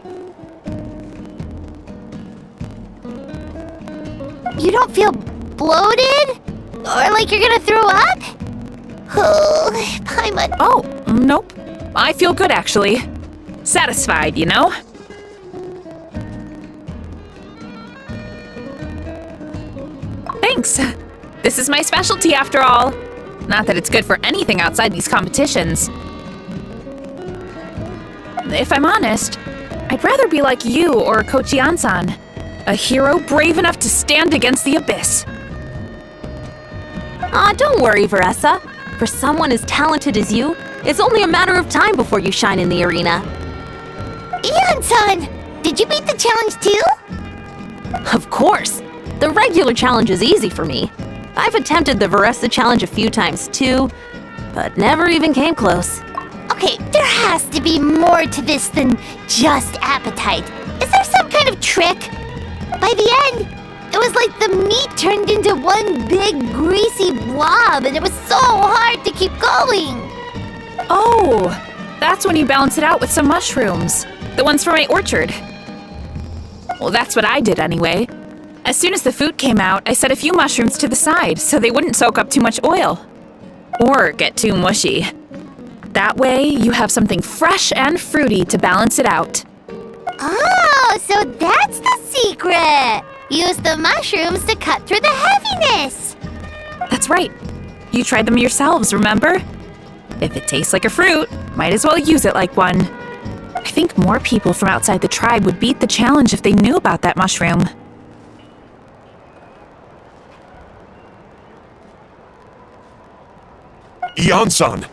You don't feel bloated? Or like you're gonna throw up? Oh, Paimon. Oh, nope. I feel good, actually. Satisfied, you know? Thanks. This is my specialty, after all. Not that it's good for anything outside these competitions. If I'm honest, I'd rather be like you or Kochi-san, a hero brave enough to stand against the abyss. Aw, don't worry, Veressa. For someone as talented as you, it's only a matter of time before you shine in the arena. Ian-san, did you beat the challenge too? Of course! The regular challenge is easy for me. I've attempted the Veressa challenge a few times too, but never even came close. Okay, there has to be more to this than just appetite. Is there some kind of trick? By the end, it was like the meat turned into one big greasy blob and it was so hard to keep going. Oh, that's when you balance it out with some mushrooms. The ones from my orchard. Well, that's what I did anyway. As soon as the food came out, I set a few mushrooms to the side so they wouldn't soak up too much oil. Or get too mushy. That way, you have something fresh and fruity to balance it out. Oh, so that's the secret! Use the mushrooms to cut through the heaviness! That's right. You tried them yourselves, remember? If it tastes like a fruit, might as well use it like one. I think more people from outside the tribe would beat the challenge if they knew about that mushroom. Ian-san,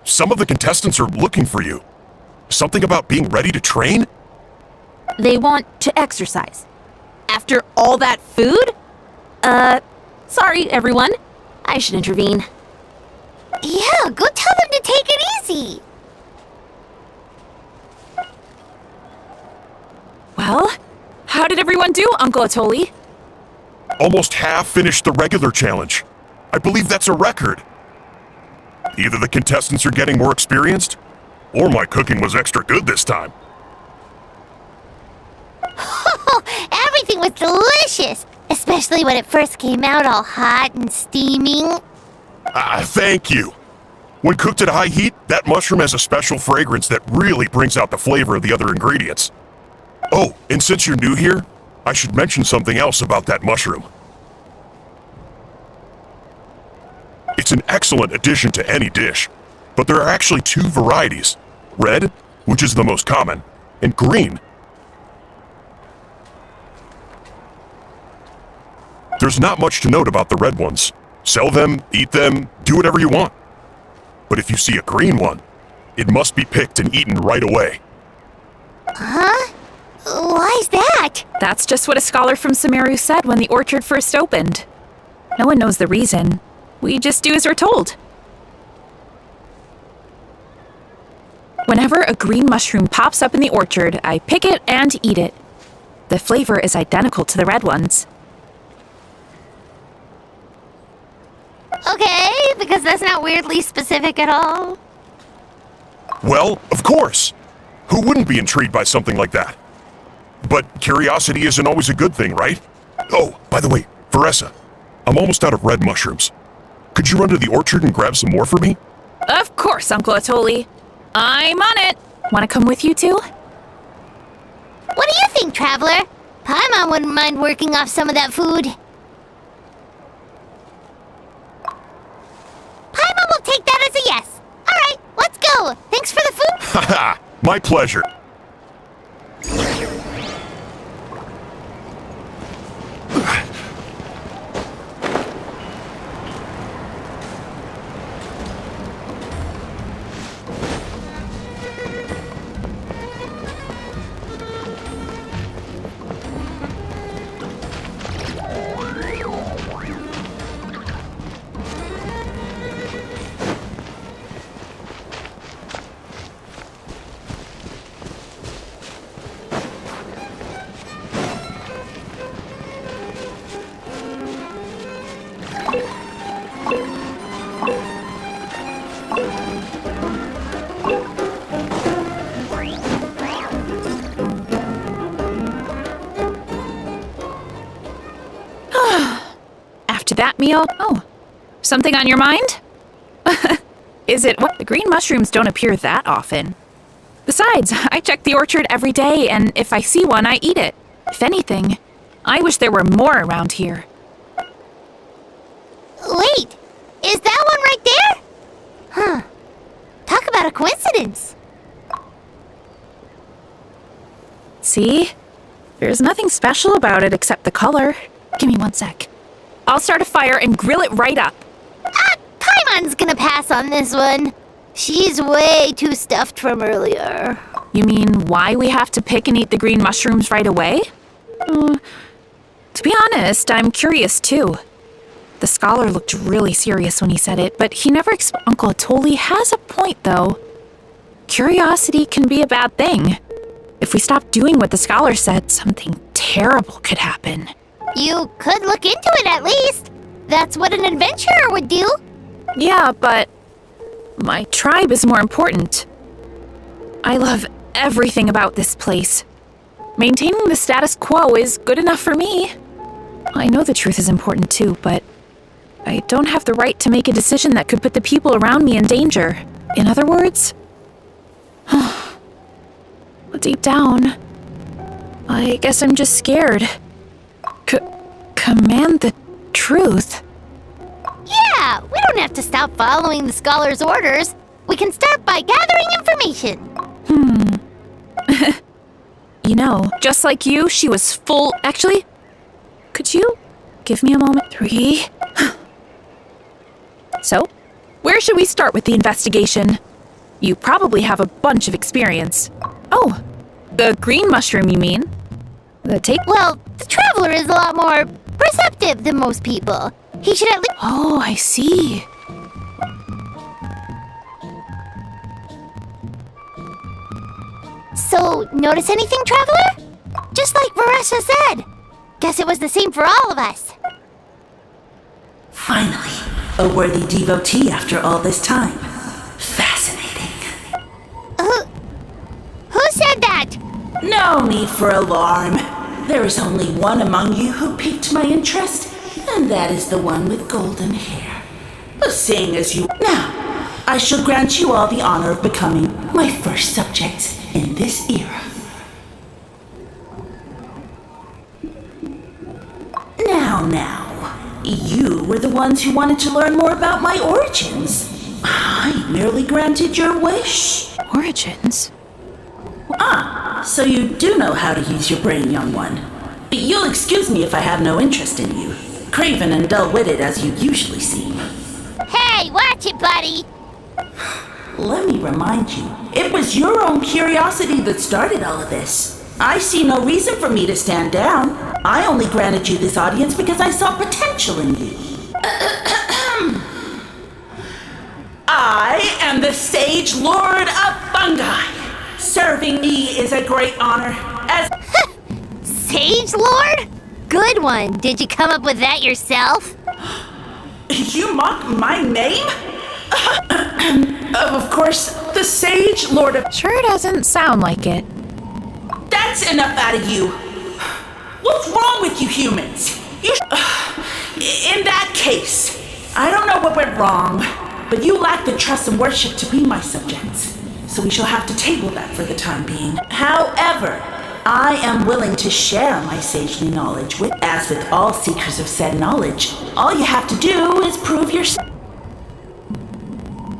some of the contestants are looking for you. Something about being ready to train? They want to exercise. After all that food? Sorry, everyone. I should intervene. Yeah, go tell them to take it easy! Well, how did everyone do, Uncle Atoli? Almost half finished the regular challenge. I believe that's a record. Either the contestants are getting more experienced, or my cooking was extra good this time. Everything was delicious! Especially when it first came out all hot and steaming. Thank you. When cooked at high heat, that mushroom has a special fragrance that really brings out the flavor of the other ingredients. Oh, and since you're new here, I should mention something else about that mushroom. It's an excellent addition to any dish, but there are actually two varieties. Red, which is the most common, and green. There's not much to note about the red ones. Sell them, eat them, do whatever you want. But if you see a green one, it must be picked and eaten right away. Huh? Why's that? That's just what a scholar from Sumeru said when the orchard first opened. No one knows the reason. We just do as we're told. Whenever a green mushroom pops up in the orchard, I pick it and eat it. The flavor is identical to the red ones. Okay, because that's not weirdly specific at all. Well, of course. Who wouldn't be intrigued by something like that? But curiosity isn't always a good thing, right? Oh, by the way, Veressa, I'm almost out of red mushrooms. Could you run to the orchard and grab some more for me? Of course, Uncle Atoli. I'm on it. Want to come with you too? What do you think, Traveler? Paimon wouldn't mind working off some of that food. Paimon will take that as a yes. All right, let's go. Thanks for the food. Haha, my pleasure. After that meal, something on your mind? Is it what? The green mushrooms don't appear that often. Besides, I check the orchard every day, and if I see one, I eat it. If anything, I wish there were more around here. Wait, is that one right there? Huh. Talk about a coincidence. See? There's nothing special about it except the color. Give me 1 sec. I'll start a fire and grill it right up. Paimon's gonna pass on this one. She's way too stuffed from earlier. You mean why we have to pick and eat the green mushrooms right away? To be honest, I'm curious too. The scholar looked really serious when he said it, but he never Uncle Atoli has a point though. Curiosity can be a bad thing. If we stop doing what the scholar said, something terrible could happen. You could look into it at least. That's what an adventurer would do. Yeah, but my tribe is more important. I love everything about this place. Maintaining the status quo is good enough for me. I know the truth is important too, but I don't have the right to make a decision that could put the people around me in danger. In other words, deep down, I guess I'm just scared. Command the truth? Yeah, we don't have to stop following the scholar's orders. We can start by gathering information. You know, just like you, she was full... Actually, could you give me a moment? 3... So, where should we start with the investigation? You probably have a bunch of experience. Oh, the green mushroom, you mean? The tape? Well, the Traveler is a lot more perceptive than most people. He should at least... Oh, I see. So, notice anything, Traveler? Just like Veressa said. Guess it was the same for all of us. Finally, a worthy devotee after all this time. Fascinating. Who said that? No need for alarm. There is only one among you who piqued my interest, and that is the one with golden hair. Seeing as you... Now, I shall grant you all the honor of becoming my first subjects in this era. Now, you were the ones who wanted to learn more about my origins. I merely granted your wish. Origins? So you do know how to use your brain, young one. You'll excuse me if I have no interest in you, craven and dull-witted as you usually seem. Hey, watch it, buddy. Let me remind you, it was your own curiosity that started all of this. I see no reason for me to stand down. I only granted you this audience because I saw potential in you. I am the Sage Lord of Fungi. Serving me is a great honor, as Sage Lord? Good one. Did you come up with that yourself? you mock my name? Of course, the Sage Lord of... Sure doesn't sound like it. That's enough out of you. What's wrong with you humans? In that case, I don't know what went wrong, but you lack the trust and worship to be my subjects. So we shall have to table that for the time being. However, I am willing to share my sagely knowledge with, as with all seekers of said knowledge. All you have to do is prove yourself.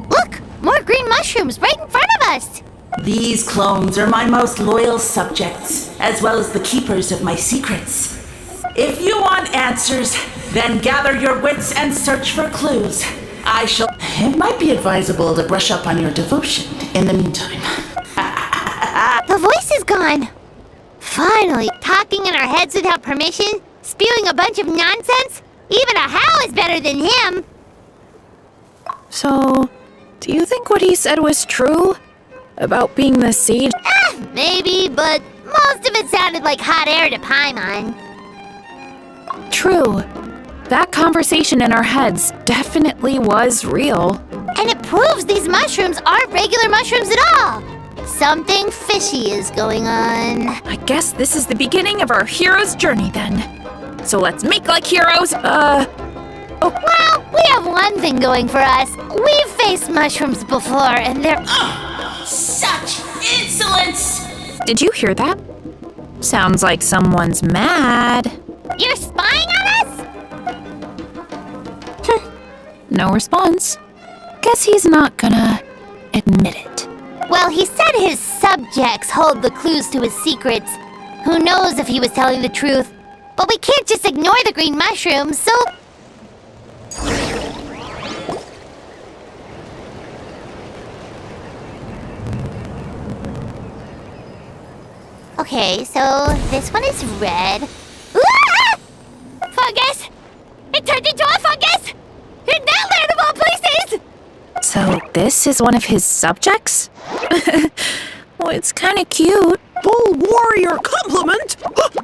Look! More green mushrooms right in front of us! These clones are my most loyal subjects, as well as the keepers of my secrets. If you want answers, then gather your wits and search for clues. I shall... It might be advisable to brush up on your devotion in the meantime. The voice is gone. Finally, talking in our heads without permission, spewing a bunch of nonsense. Even a How is better than him. So, do you think what he said was true? About being the sage? Maybe, but most of it sounded like hot air to Paimon. True. That conversation in our heads definitely was real. And it proves these mushrooms aren't regular mushrooms at all. Something fishy is going on. I guess this is the beginning of our hero's journey then. So let's make like heroes. Well, we have one thing going for us. We've faced mushrooms before, and they're... Such insolence! Did you hear that? Sounds like someone's mad. You're spying on us? No response. Guess he's not gonna admit it. Well, he said his subjects hold the clues to his secrets. Who knows if he was telling the truth? But we can't just ignore the green mushrooms, so... Okay, so this one is red. Ah! Fungus! It turned into a fungus! In that land of all places! So this is one of his subjects? Well, it's kind of cute. Bull Warrior compliment!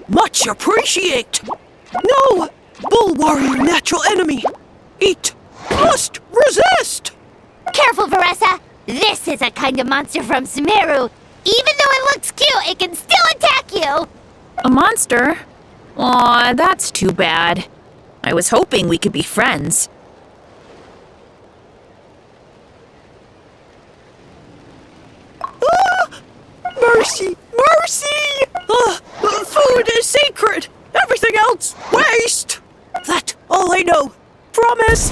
Much appreciate! No! Bull Warrior natural enemy! Eat! Must resist! Careful, Veressa! This is a kind of monster from Sumeru. Even though it looks cute, it can still attack you! A monster? Aw, that's too bad. I was hoping we could be friends. Mercy! Mercy! Food is sacred! Everything else, waste! That all I know. Promise!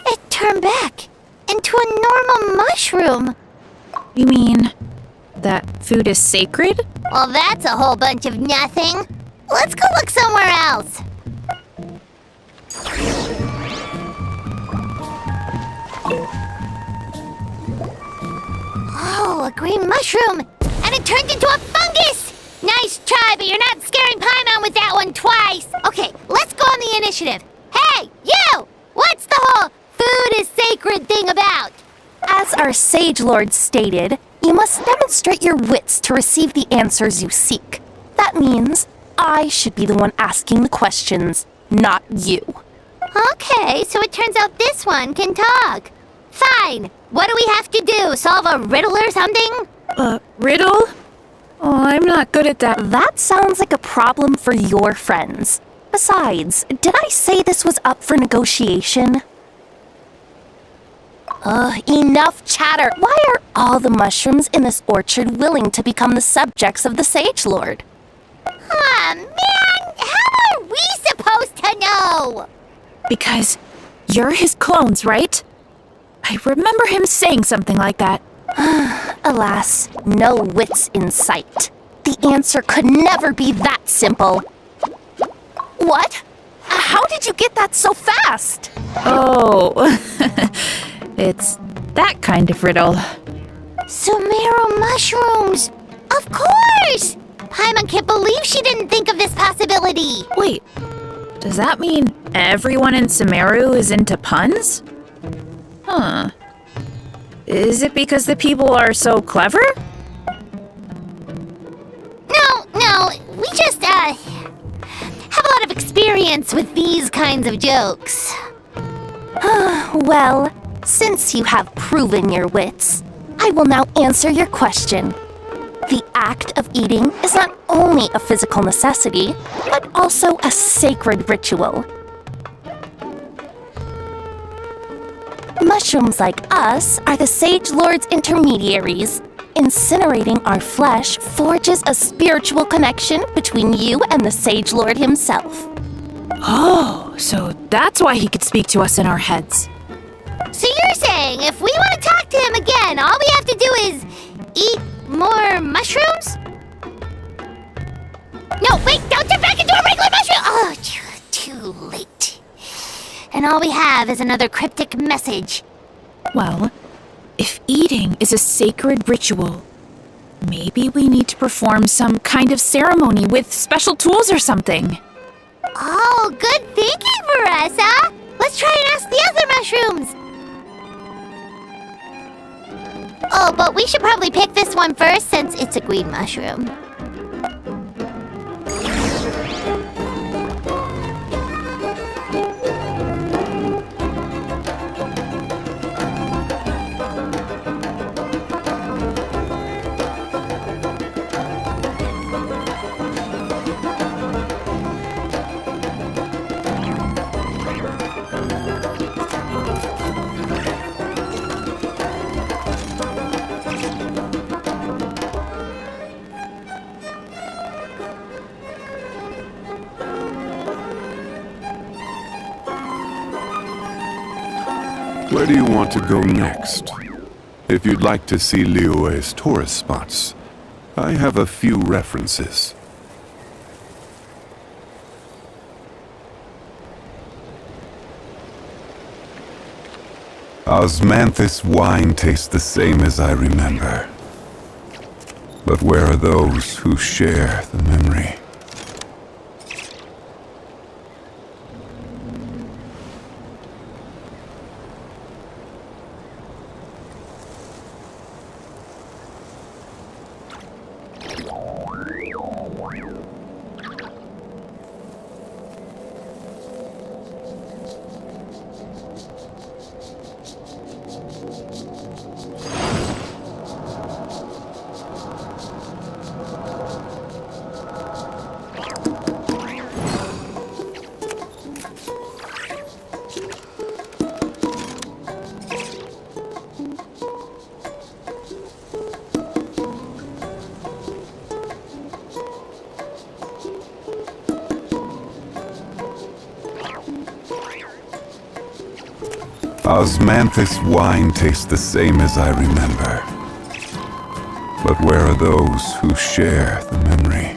It turned back into a normal mushroom. You mean that food is sacred? Well, that's a whole bunch of nothing. Let's go look somewhere else. Oh, a green mushroom! And it turned into a fungus! Nice try, but you're not scaring Paimon with that one twice! Okay, let's go on the initiative. Hey, you! What's the whole food is sacred thing about? As our Sage Lord stated, you must demonstrate your wits to receive the answers you seek. That means I should be the one asking the questions, not you. Okay, so it turns out this one can talk. Fine. What do we have to do? Solve a riddle or something? Riddle? Oh, I'm not good at that. That sounds like a problem for your friends. Besides, did I say this was up for negotiation? Enough chatter. Why are all the mushrooms in this orchard willing to become the subjects of the Sage Lord? Man, how are we supposed to know? Because you're his clones, right? I remember him saying something like that. Alas, no wits in sight. The answer could never be that simple. What? How did you get that so fast? Oh, it's that kind of riddle. Sumeru mushrooms! Of course! Paimon can't believe she didn't think of this possibility. Wait, Does that mean everyone in Sumeru is into puns? Huh. Is it because the people are so clever? No, we just, have a lot of experience with these kinds of jokes. Well, since you have proven your wits, I will now answer your question. The act of eating is not only a physical necessity, but also a sacred ritual. Mushrooms like us are the Sage Lord's intermediaries. Incinerating our flesh forges a spiritual connection between you and the Sage Lord himself. Oh, so that's why he could speak to us in our heads. So you're saying if we want to talk to him again, all we have to do is eat more mushrooms? No, wait, don't turn back into a regular mushroom! Oh, too late. And all we have is another cryptic message. Well, if eating is a sacred ritual, maybe we need to perform some kind of ceremony with special tools or something. Oh, good thinking, Veressa! Let's try and ask the other mushrooms! Oh, but we should probably pick this one first since it's a green mushroom. Where do you want to go next? If you'd like to see Liyue's tourist spots, I have a few references. Osmanthus wine tastes the same as I remember. But where are those who share the memory? Osmanthus wine tastes the same as I remember. But where are those who share the memory?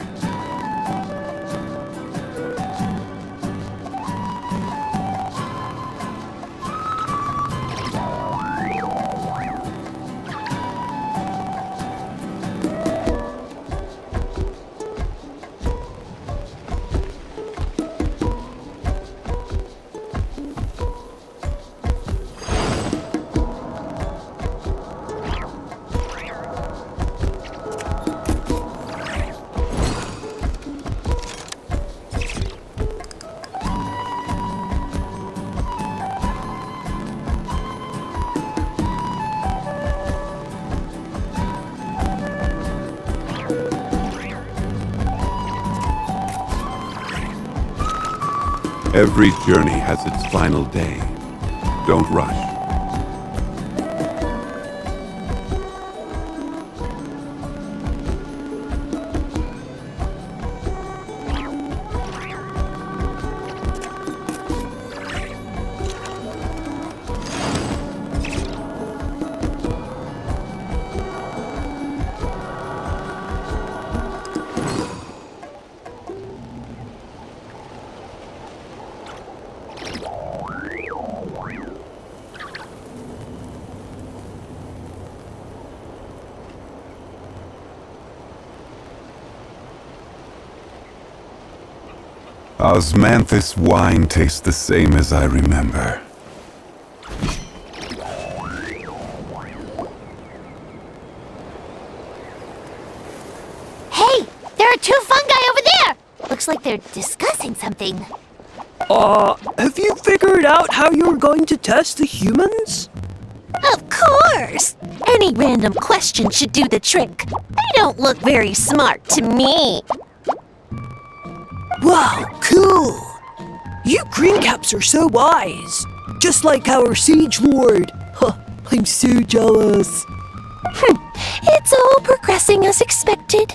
Every journey has its final day. Don't rush. Osmanthus wine tastes the same as I remember. Hey, there are two fungi over there! Looks like they're discussing something. Have you figured out how you're going to test the humans? Of course! Any random question should do the trick. They don't look very smart to me. Wow, cool! You greencaps are so wise! Just like our Siege Lord! Huh, I'm so jealous. It's all progressing as expected.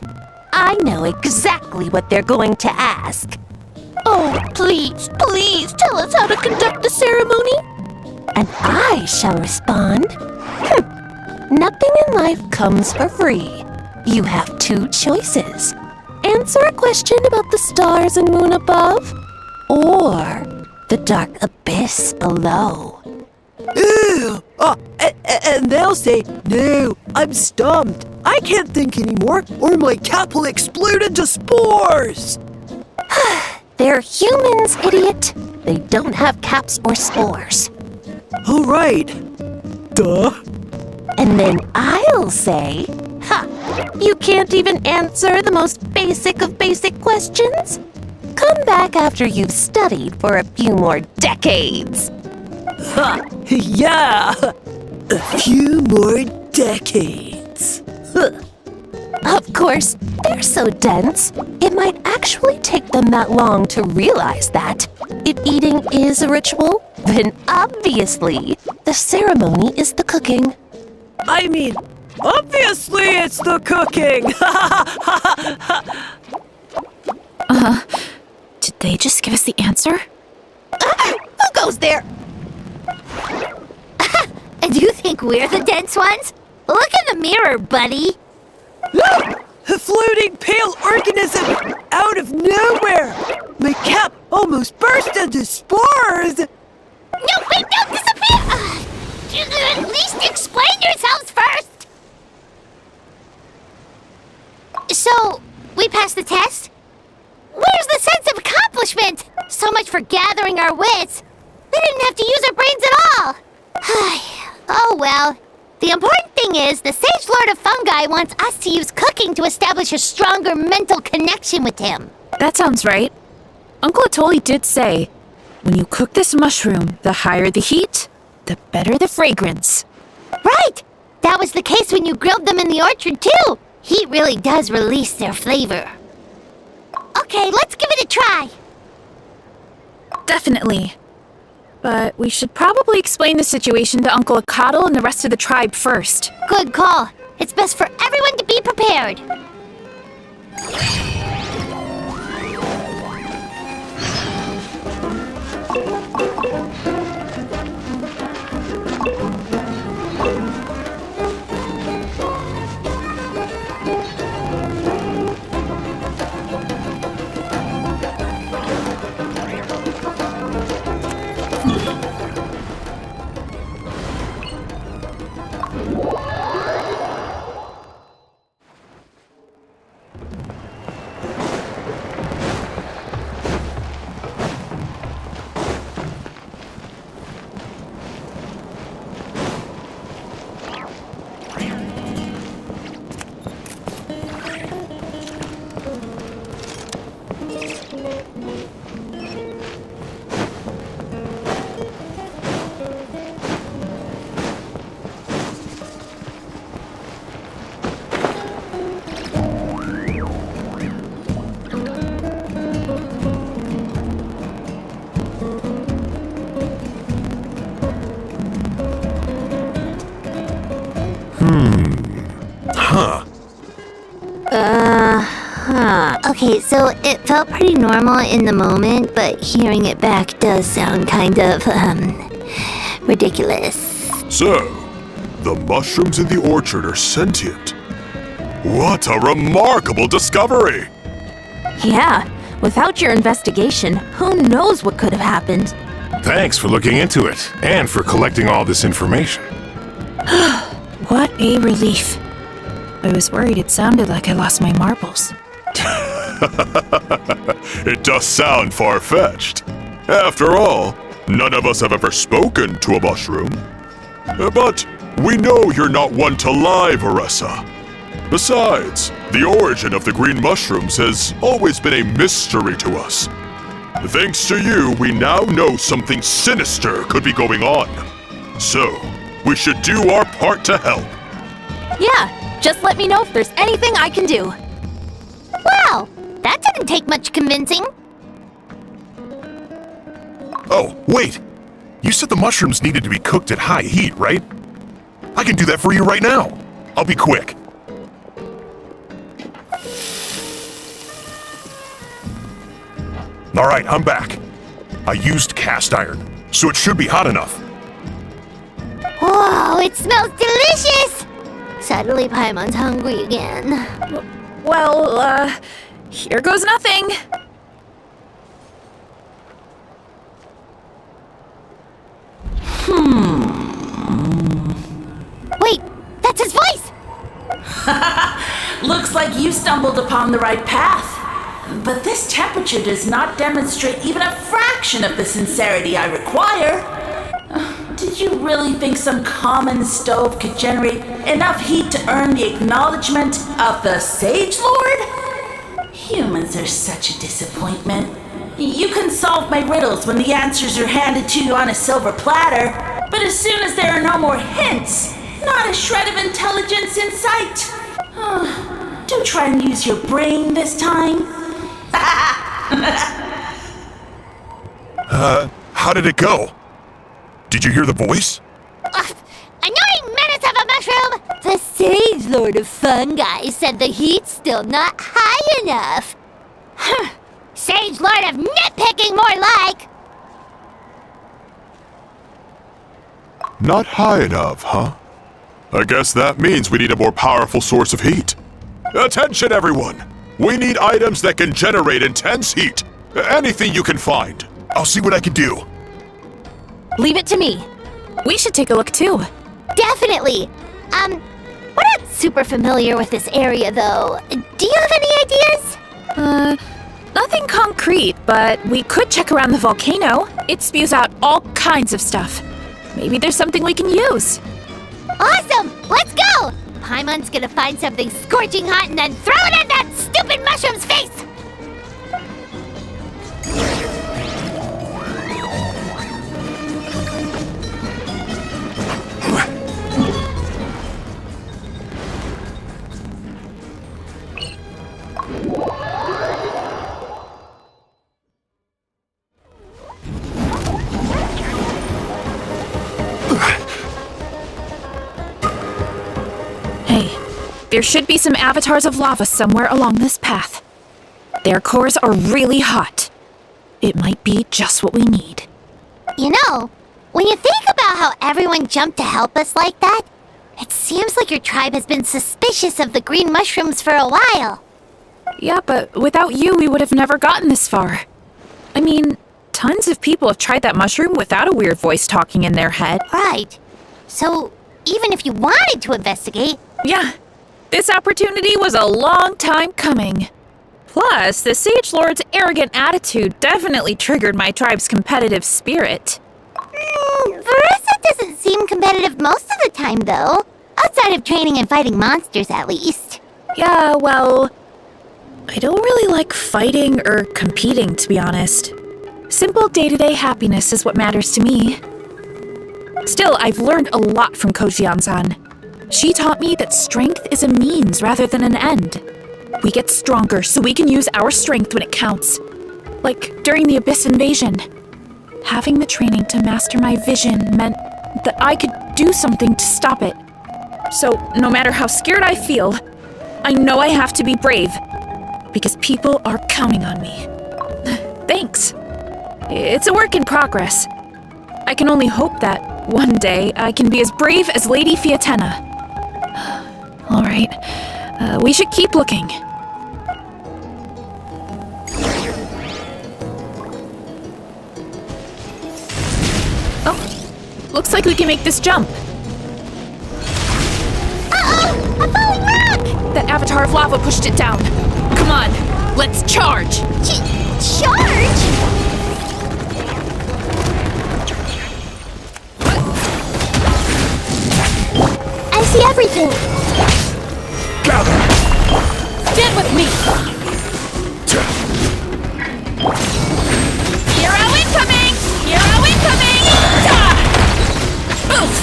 I know exactly what they're going to ask. Oh, please, please tell us how to conduct the ceremony. And I shall respond. Nothing in life comes for free. You have two choices. Answer a question about the stars and moon above, or the dark abyss below. Ew! And they'll say, no, I'm stumped. I can't think anymore, or my cap will explode into spores! They're humans, idiot. They don't have caps or spores. All right. Duh. And then I'll say, you can't even answer the most basic of basic questions? Come back after you've studied for a few more decades. Ha! Yeah! A few more decades. Of course, they're so dense, it might actually take them that long to realize that. If eating is a ritual, then obviously the ceremony is the cooking. I mean, obviously it's the cooking! Did they just give us the answer? Who goes there? And you think we're the dense ones? Look in the mirror, buddy. A floating pale organism out of nowhere! My cap almost burst into spores! No, wait, don't disappear! At least explain yourselves first! So, we passed the test? Where's the sense of accomplishment? So much for gathering our wits. We didn't have to use our brains at all. Oh well. The important thing is, the Sage Lord of Fungi wants us to use cooking to establish a stronger mental connection with him. That sounds right. Uncle Atoli did say, when you cook this mushroom, the higher the heat, the better the fragrance. Right! That was the case when you grilled them in the orchard too. Heat really does release their flavor. Okay, let's give it a try. Definitely. But we should probably explain the situation to Uncle Akadal and the rest of the tribe first. Good call. It's best for everyone to be prepared. Okay, so it felt pretty normal in the moment, but hearing it back does sound kind of, ridiculous. So, the mushrooms in the orchard are sentient. What a remarkable discovery! Yeah, without your investigation, who knows what could have happened? Thanks for looking into it, and for collecting all this information. What a relief. I was worried it sounded like I lost my marbles. It does sound far-fetched. After all, none of us have ever spoken to a mushroom. But we know you're not one to lie, Veressa. Besides, the origin of the green mushrooms has always been a mystery to us. Thanks to you, we now know something sinister could be going on. So, we should do our part to help. Yeah, just let me know if there's anything I can do. Wow, that didn't take much convincing. Oh, wait! You said the mushrooms needed to be cooked at high heat, right? I can do that for you right now. I'll be quick. Alright, I'm back. I used cast iron, so it should be hot enough. Whoa, it smells delicious! Suddenly Paimon's hungry again. Well, here goes nothing. Wait, that's his voice! Looks like you stumbled upon the right path. But this temperature does not demonstrate even a fraction of the sincerity I require. Did you really think some common stove could generate enough heat to earn the acknowledgement of the Sage Lord? Humans are such a disappointment. You can solve my riddles when the answers are handed to you on a silver platter, but as soon as there are no more hints, not a shred of intelligence in sight. Do try and use your brain this time. How did it go? Did you hear the voice? Annoying menace of a mushroom! The Sage Lord of Fungi said the heat's still not high enough. Sage Lord of Nitpicking, more like! Not high enough, huh? I guess that means we need a more powerful source of heat. Attention, everyone! We need items that can generate intense heat. Anything you can find. I'll see what I can do. Leave it to me. We should take a look too. Definitely! We're not super familiar with this area, though. Do you have any ideas? Nothing concrete, but we could check around the volcano. It spews out all kinds of stuff. Maybe there's something we can use. Awesome! Let's go! Paimon's gonna find something scorching hot and then throw it in that stupid mushroom's face! Hey, there should be some avatars of lava somewhere along this path. Their cores are really hot. It might be just what we need. You know, when you think about how everyone jumped to help us like that, it seems like your tribe has been suspicious of the green mushrooms for a while. Yeah, but without you, we would have never gotten this far. I mean, tons of people have tried that mushroom without a weird voice talking in their head. Right. So, even if you wanted to investigate... Yeah, this opportunity was a long time coming. Plus, the Sage Lord's arrogant attitude definitely triggered my tribe's competitive spirit. Veressa doesn't seem competitive most of the time, though. Outside of training and fighting monsters, at least. Yeah, well... I don't really like fighting or competing, to be honest. Simple day-to-day happiness is what matters to me. Still, I've learned a lot from Kojian-san. She taught me that strength is a means rather than an end. We get stronger so we can use our strength when it counts. Like during the Abyss invasion. Having the training to master my vision meant that I could do something to stop it. So, no matter how scared I feel, I know I have to be brave. Because people are counting on me. Thanks. It's a work in progress. I can only hope that one day I can be as brave as Lady Fiatena. All right, we should keep looking. Oh, looks like we can make this jump. Uh-oh! A falling rock! That avatar of lava pushed it down. Come on, Let's charge! Charge? I see everything. Gather! Stand with me! Hero incoming! Hero incoming! Oof!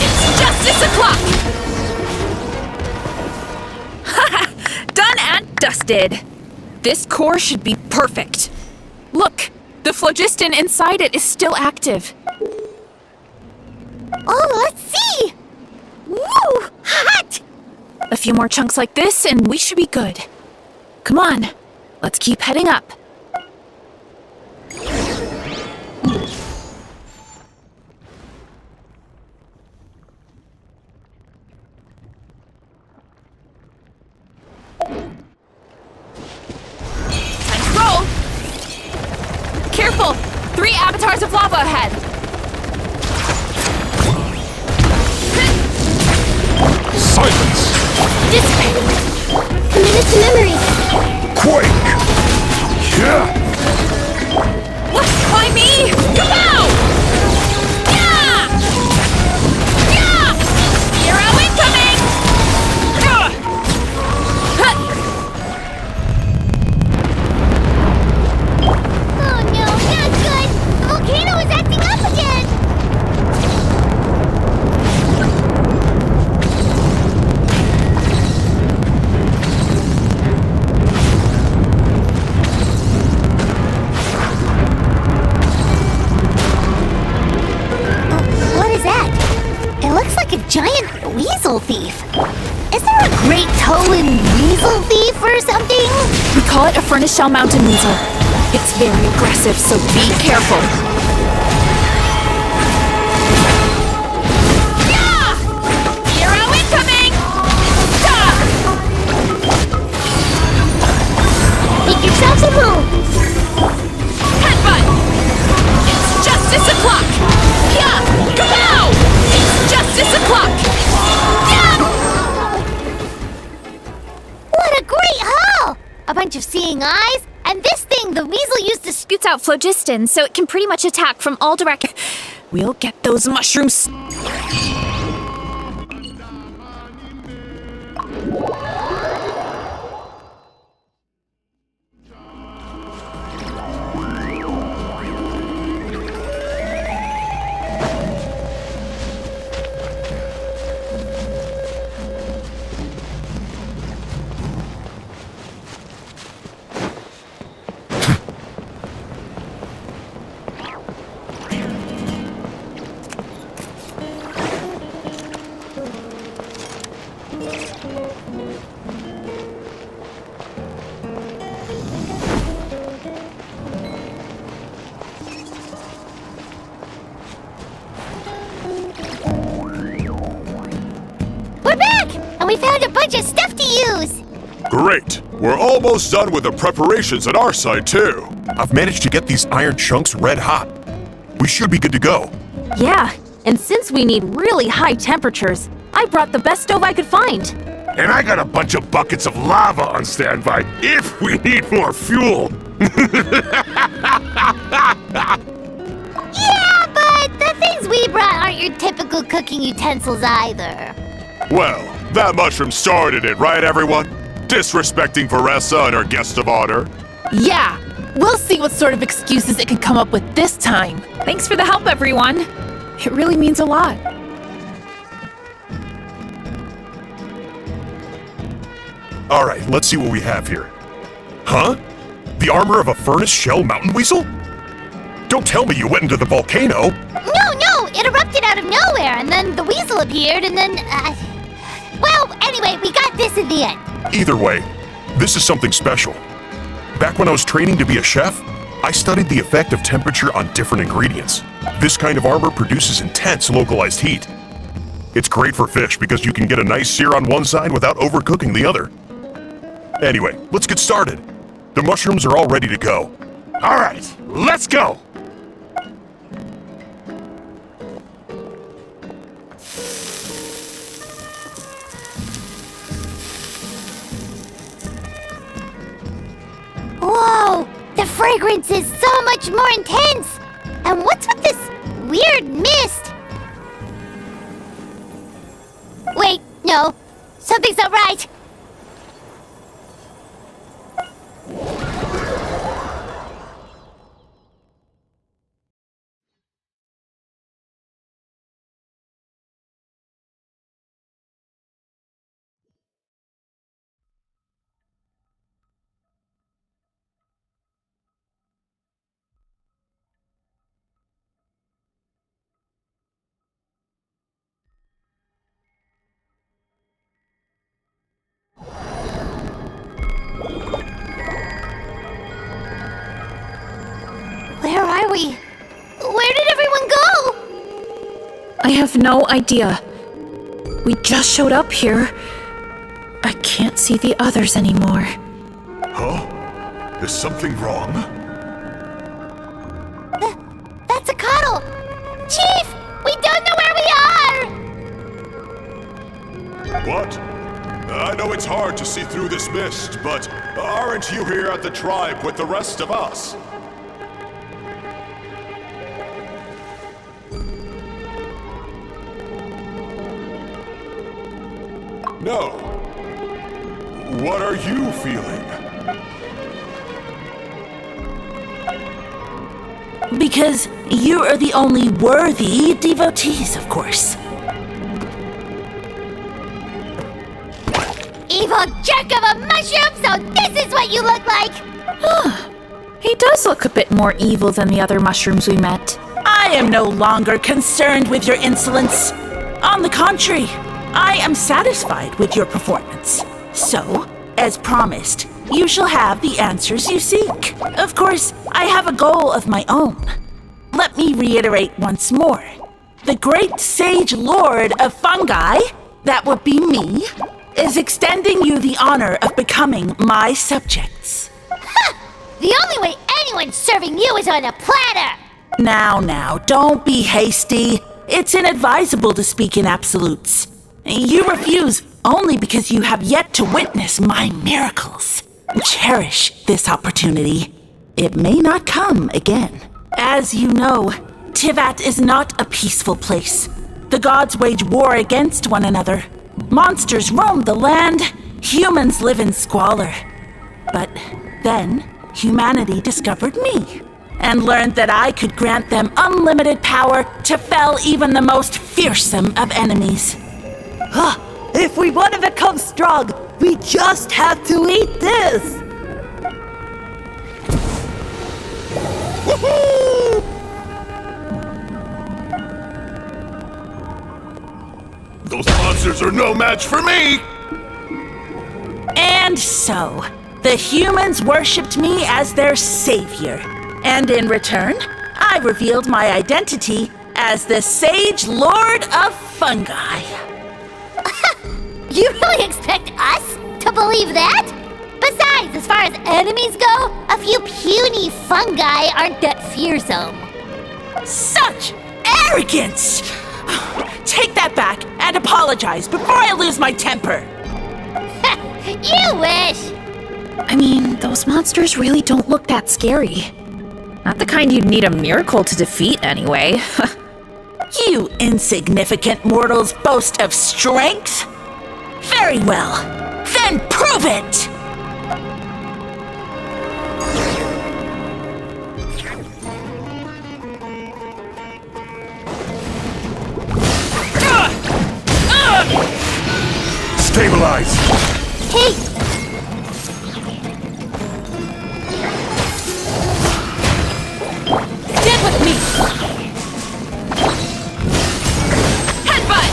It's justice o'clock! Haha! Done and dusted! This core should be perfect. Look! The phlogiston inside it is still active. Oh, let's see! Woo! Hot! A few more chunks like this and we should be good. Come on, let's keep heading up. Time to roll! Careful! 3 avatars of lava ahead! Silence! Dissipating. Committed to memory. Quake! Yeah! Look, why me? Kabow! Yeah! Yeah! Hero incoming! Huh. Oh no, not good! The volcano is acting up again! What is that? It looks like a giant weasel thief. Is there a great toe-in weasel thief or something? We call it a furnace shell mountain weasel. It's very aggressive, so be careful. Yeah! Hero incoming! Stop! Make yourselves at home. Headbutt! It's justice o'clock! Yeah! Kabow! It's justice o'clock! Yeah! What a great haul! A bunch of seeing eyes, and this thing the weasel used to Spoots out phlogiston, so it can pretty much attack from all directions. We'll get those mushrooms. We're back! And we found a bunch of stuff to use! Great! We're almost done with the preparations at our side, too. I've managed to get these iron chunks red hot. We should be good to go. Yeah, and since we need really high temperatures, I brought the best stove I could find. And I got a bunch of buckets of lava on standby if we need more fuel. Yeah, but the things we brought aren't your typical cooking utensils either. Well, that mushroom started it, right, everyone? Disrespecting Varessa and her guest of honor. Yeah, we'll see what sort of excuses it can come up with this time. Thanks for the help, everyone. It really means a lot. All right, let's see what we have here. Huh? The armor of a furnace shell mountain weasel? Don't tell me you went into the volcano. No, it erupted out of nowhere, and then the weasel appeared, and then, well, anyway, we got this in the end. Either way, this is something special. Back when I was training to be a chef, I studied the effect of temperature on different ingredients. This kind of armor produces intense localized heat. It's great for fish because you can get a nice sear on one side without overcooking the other. Anyway, let's get started. The mushrooms are all ready to go. All right, let's go! fragrance is so much more intense. And what's with this weird mist? Wait, no. Something's not right. Where are we? Where did everyone go? I have no idea. We just showed up here. I can't see the others anymore. Huh? Is something wrong? That's a cuddle! Chief! We don't know where we are! What? I know it's hard to see through this mist, but aren't you here at the tribe with the rest of us? No. What are you feeling? Because you are the only worthy devotees, of course. Evil jerk of a mushroom, so this is what you look like! He does look a bit more evil than the other mushrooms we met. I am no longer concerned with your insolence. On the contrary, I am satisfied with your performance. So, as promised, you shall have the answers you seek. Of course, I have a goal of my own. Let me reiterate once more. The great sage lord of fungi, that would be me, is extending you the honor of becoming my subjects. Ha! The only way anyone's serving you is on a platter! Now, don't be hasty. It's inadvisable to speak in absolutes. You refuse only because you have yet to witness my miracles. Cherish this opportunity. It may not come again. As you know, Tivat is not a peaceful place. The gods wage war against one another. Monsters roam the land. Humans live in squalor. But then, humanity discovered me and learned that I could grant them unlimited power to fell even the most fearsome of enemies. If we want to become strong, we just have to eat this! Woohoo! Those monsters are no match for me! And so, the humans worshipped me as their savior. And in return, I revealed my identity as the Sage Lord of Fungi. You really expect us to believe that? Besides, as far as enemies go, a few puny fungi aren't that fearsome. Such arrogance! Take that back and apologize before I lose my temper. You wish! I mean, those monsters really don't look that scary. Not the kind you'd need a miracle to defeat, anyway. You insignificant mortals boast of strength? Very well. Then prove it! Stabilize! Hey! Get with me! Headbutt!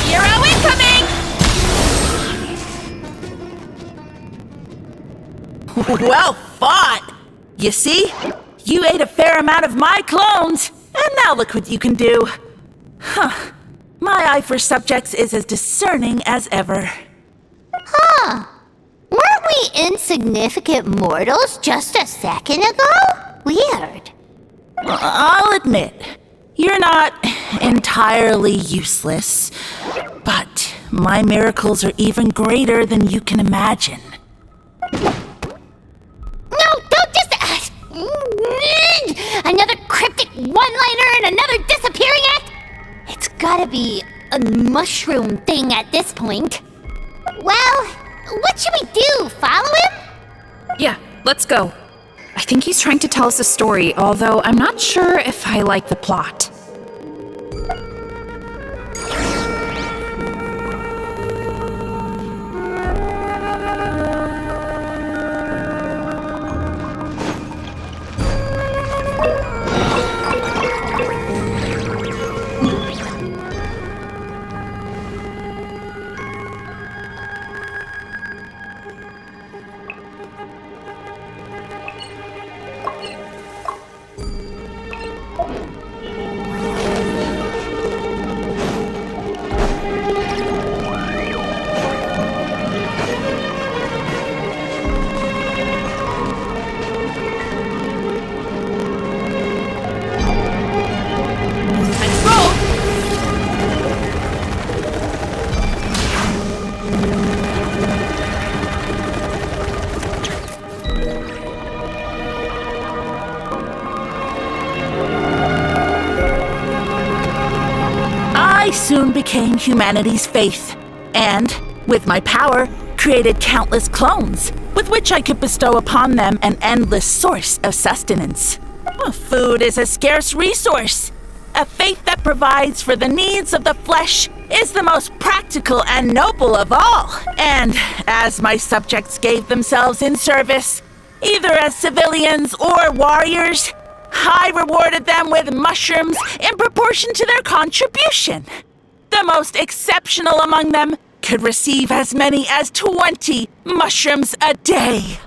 Hero incoming! Well fought! You see? You ate a fair amount of my clones, and now look what you can do. Huh. My eye for subjects is as discerning as ever. Huh. Weren't we insignificant mortals just a second ago? Weird. I'll admit, you're not entirely useless, but my miracles are even greater than you can imagine. gotta be a mushroom thing at this point. Well, what should we do? Follow him? Yeah, let's go. I think he's trying to tell us a story, although I'm not sure if I like the plot. I soon became humanity's faith, and, with my power, created countless clones, with which I could bestow upon them an endless source of sustenance. Food is a scarce resource. A faith that provides for the needs of the flesh is the most practical and noble of all. And as my subjects gave themselves in service, either as civilians or warriors, I rewarded them with mushrooms in proportion to their contribution. The most exceptional among them could receive as many as 20 mushrooms a day.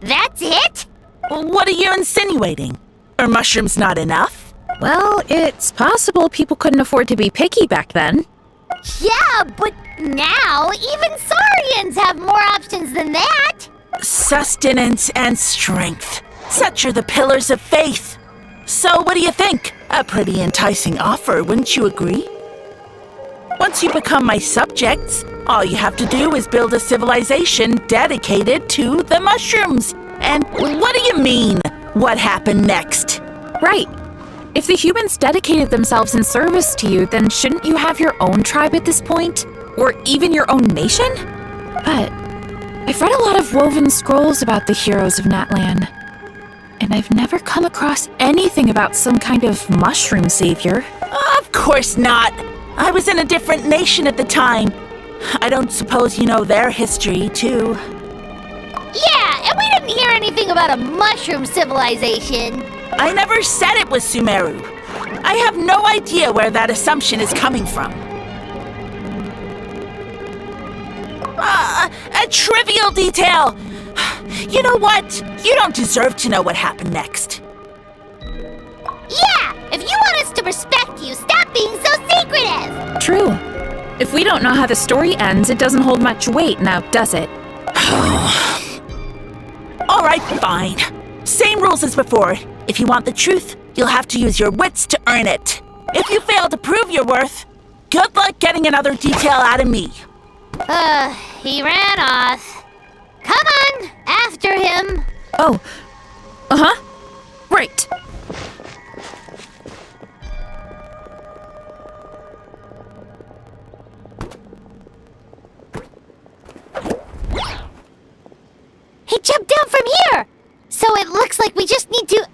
That's it? What are you insinuating? Are mushrooms not enough? Well, it's possible people couldn't afford to be picky back then. Yeah, but now even Saurians have more options than that. Sustenance and strength. Such are the pillars of faith. So what do you think? A pretty enticing offer, wouldn't you agree? Once you become my subjects, all you have to do is build a civilization dedicated to the mushrooms. And what do you mean, what happened next? Right. If the humans dedicated themselves in service to you, then shouldn't you have your own tribe at this point? Or even your own nation? But I've read a lot of woven scrolls about the heroes of Natlan, and I've never come across anything about some kind of mushroom savior. Of course not. I was in a different nation at the time. I don't suppose you know their history, too. Yeah, and we didn't hear anything about a mushroom civilization. I never said it was Sumeru. I have no idea where that assumption is coming from. A trivial detail! You know what? You don't deserve to know what happened next. Yeah, if you want us to respect you, stop being so secretive! True. If we don't know how the story ends, it doesn't hold much weight now, does it? All right, fine. Same rules as before. If you want the truth, you'll have to use your wits to earn it. If you fail to prove your worth, good luck getting another detail out of me. He ran off. Come on, after him. Oh. Uh-huh. Right. He jumped down from here! So it looks like we just need to...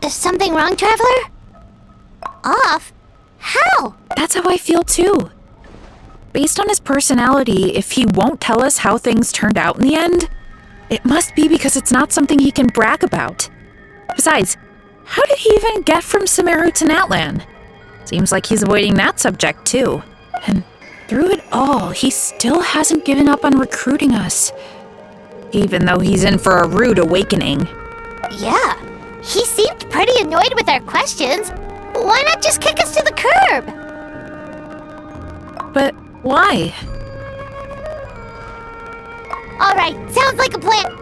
Is something wrong, Traveler? Off? How? That's how I feel too. Based on his personality, if he won't tell us how things turned out in the end, it must be because it's not something he can brag about. Besides, how did he even get from Sumeru to Natlan? Seems like he's avoiding that subject too. And through it all, he still hasn't given up on recruiting us. Even though he's in for a rude awakening. Yeah, he seemed pretty annoyed with our questions. Why not just kick us to the curb? But why? All right, sounds like a plan.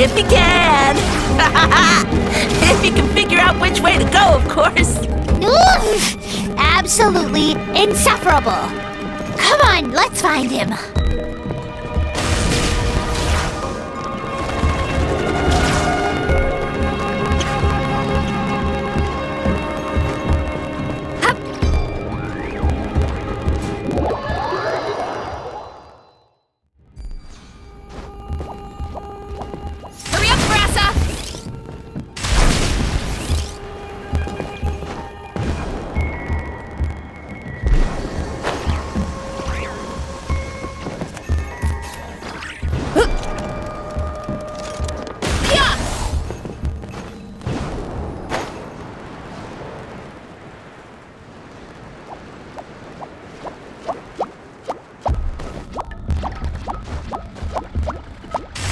if you can. If you can figure out which way to go, of course. Oof, absolutely insufferable. Come on, let's find him. Hurry up, Brassa!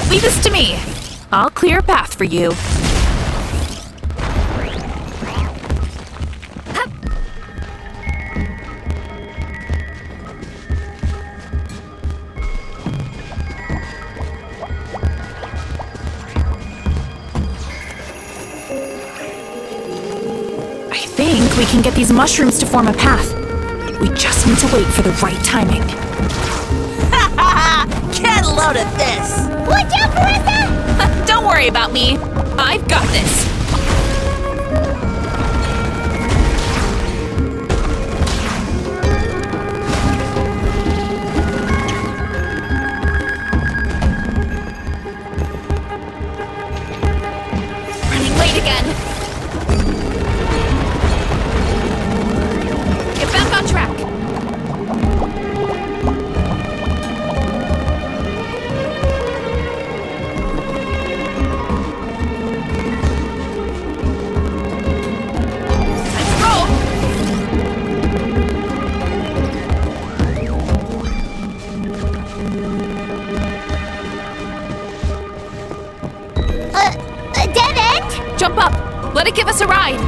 Leave this to me. I'll clear a path for you. I think we can get these mushrooms to form a path. We just need to wait for the right timing. Get a load of this. Watch out, Marissa! Don't worry about me. I've got this. Running late again. Get back on track. A dead end? Jump up. Let it give us a ride.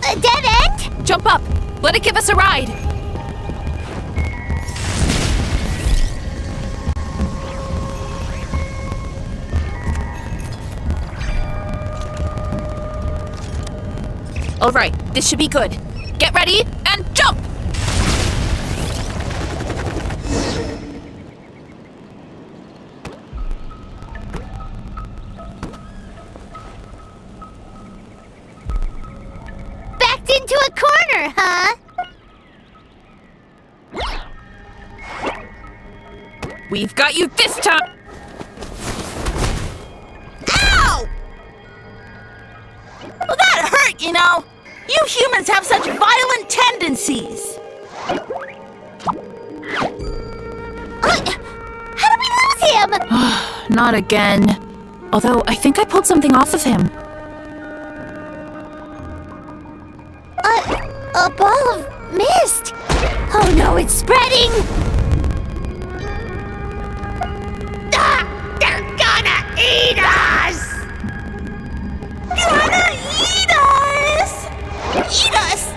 A dead end? Jump up. Let it give us a ride. All right, this should be good. Get ready and jump! Backed into a corner, huh? We've got you this time! Ow! Well, that hurt, you know. You humans have such violent tendencies. How did we lose him? Not again. Although, I think I pulled something off of him. A ball of mist. Oh no, it's spreading. They're gonna eat us. Gonna eat us! Eat us!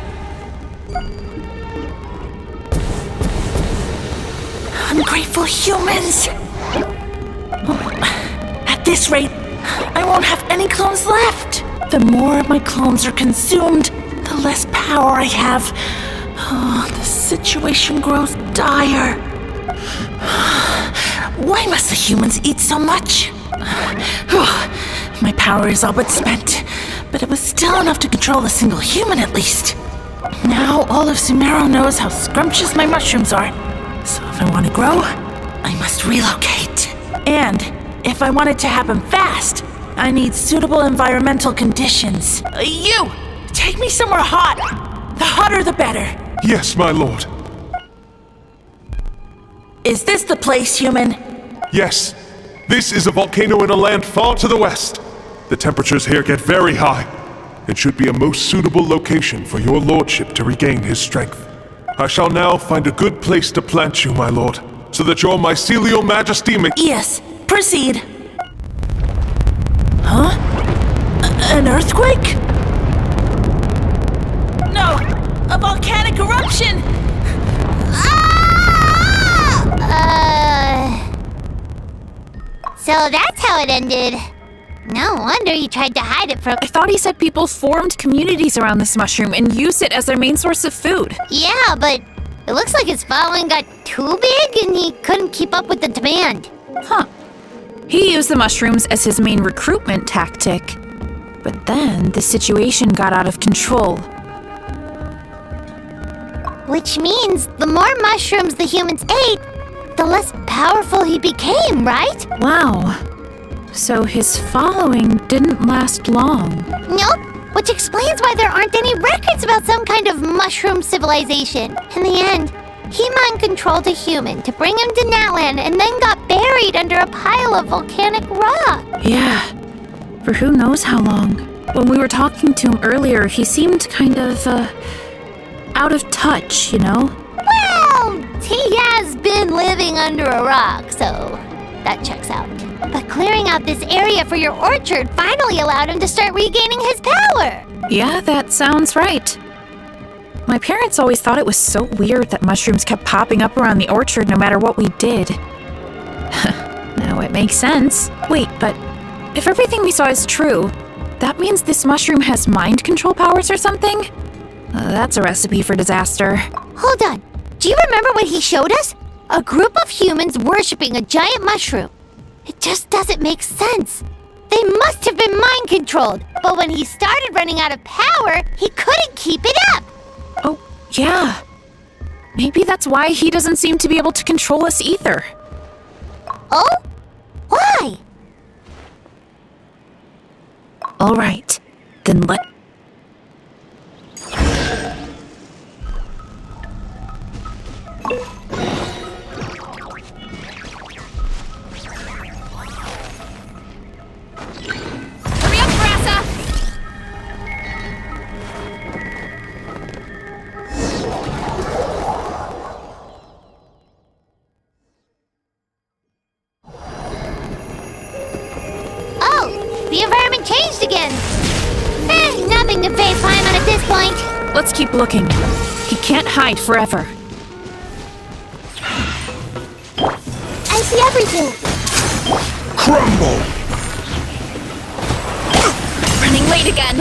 Ungrateful humans! At this rate, I won't have any clones left. The more my clones are consumed, the less power I have. Oh, the situation grows dire. Why must the humans eat so much? My power is all but spent, but it was still enough to control a single human at least. Now all of Sumero knows how scrumptious my mushrooms are. So if I want to grow, I must relocate. And if I want it to happen fast, I need suitable environmental conditions. You! Take me somewhere hot! The hotter the better. Yes, my lord. Is this the place, human? Yes. This is a volcano in a land far to the west. The temperatures here get very high. It should be a most suitable location for your lordship to regain his strength. I shall now find a good place to plant you, my lord, so that your mycelial majesty may— Yes, proceed. Huh? An earthquake? No! A volcanic eruption! So that's how it ended. No wonder he tried to hide it from... I thought he said people formed communities around this mushroom and used it as their main source of food. Yeah, but it looks like his following got too big and he couldn't keep up with the demand. Huh. He used the mushrooms as his main recruitment tactic. But then the situation got out of control. Which means the more mushrooms the humans ate, the less powerful he became, right? Wow. So his following didn't last long. Nope. Which explains why there aren't any records about some kind of mushroom civilization. In the end, he mind-controlled a human to bring him to Natlan and then got buried under a pile of volcanic rock. Yeah. For who knows how long. When we were talking to him earlier, he seemed kind of, out of touch, you know? Well, he has been living under a rock, so that checks out. But clearing out this area for your orchard finally allowed him to start regaining his power. Yeah, that sounds right. My parents always thought it was so weird that mushrooms kept popping up around the orchard no matter what we did. Now it makes sense. Wait, but if everything we saw is true, that means this mushroom has mind control powers or something? That's a recipe for disaster. Hold on. Do you remember what he showed us? A group of humans worshipping a giant mushroom. It just doesn't make sense. They must have been mind-controlled, but when he started running out of power, he couldn't keep it up. Oh, yeah. Maybe that's why he doesn't seem to be able to control us either. Oh? Why? All right, then let... Hurry up, Brassa! Oh, the environment changed again. Nothing to face Paimon at this point. Let's keep looking. He can't hide forever. I see everything. Crumble! Running late again.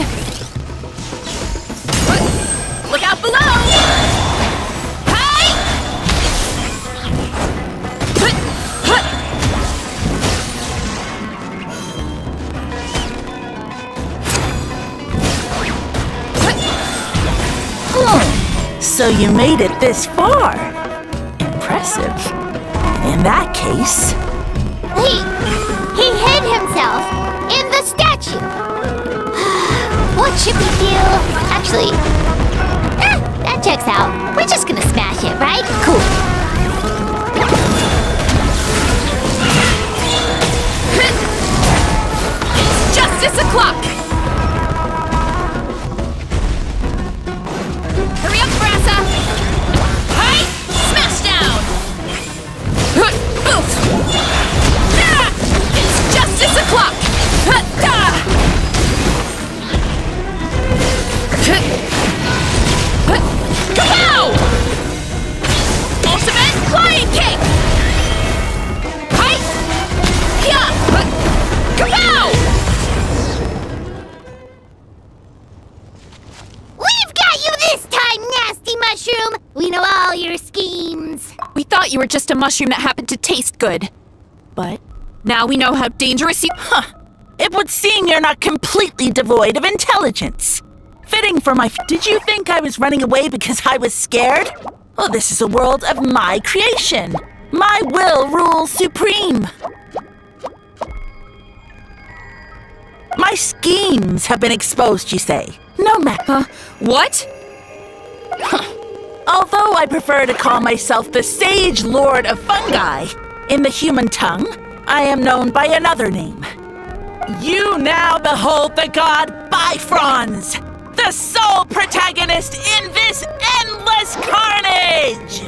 Look out below! Hi! So you made it this far. Impressive. In that case... He hid himself in the statue. What should we do? Actually, that checks out. We're just gonna smash it, right? Cool. It's justice o'clock! Hurry up, Brassa! Hi! Smash down! It's justice o'clock! Kapow! Ultimate flying kick! Hi! Yeah! Kapow! We've got you this time, nasty mushroom! We know all your schemes. We thought you were just a mushroom that happened to taste good. But now we know how dangerous you... It would seem you're not completely devoid of intelligence. Fitting for my... Did you think I was running away because I was scared? Well, this is a world of my creation. My will rules supreme. My schemes have been exposed, you say. No matter. What? Although I prefer to call myself the Sage Lord of Fungi, in the human tongue, I am known by another name. You now behold the god Bifrons, the sole protagonist in this endless carnage!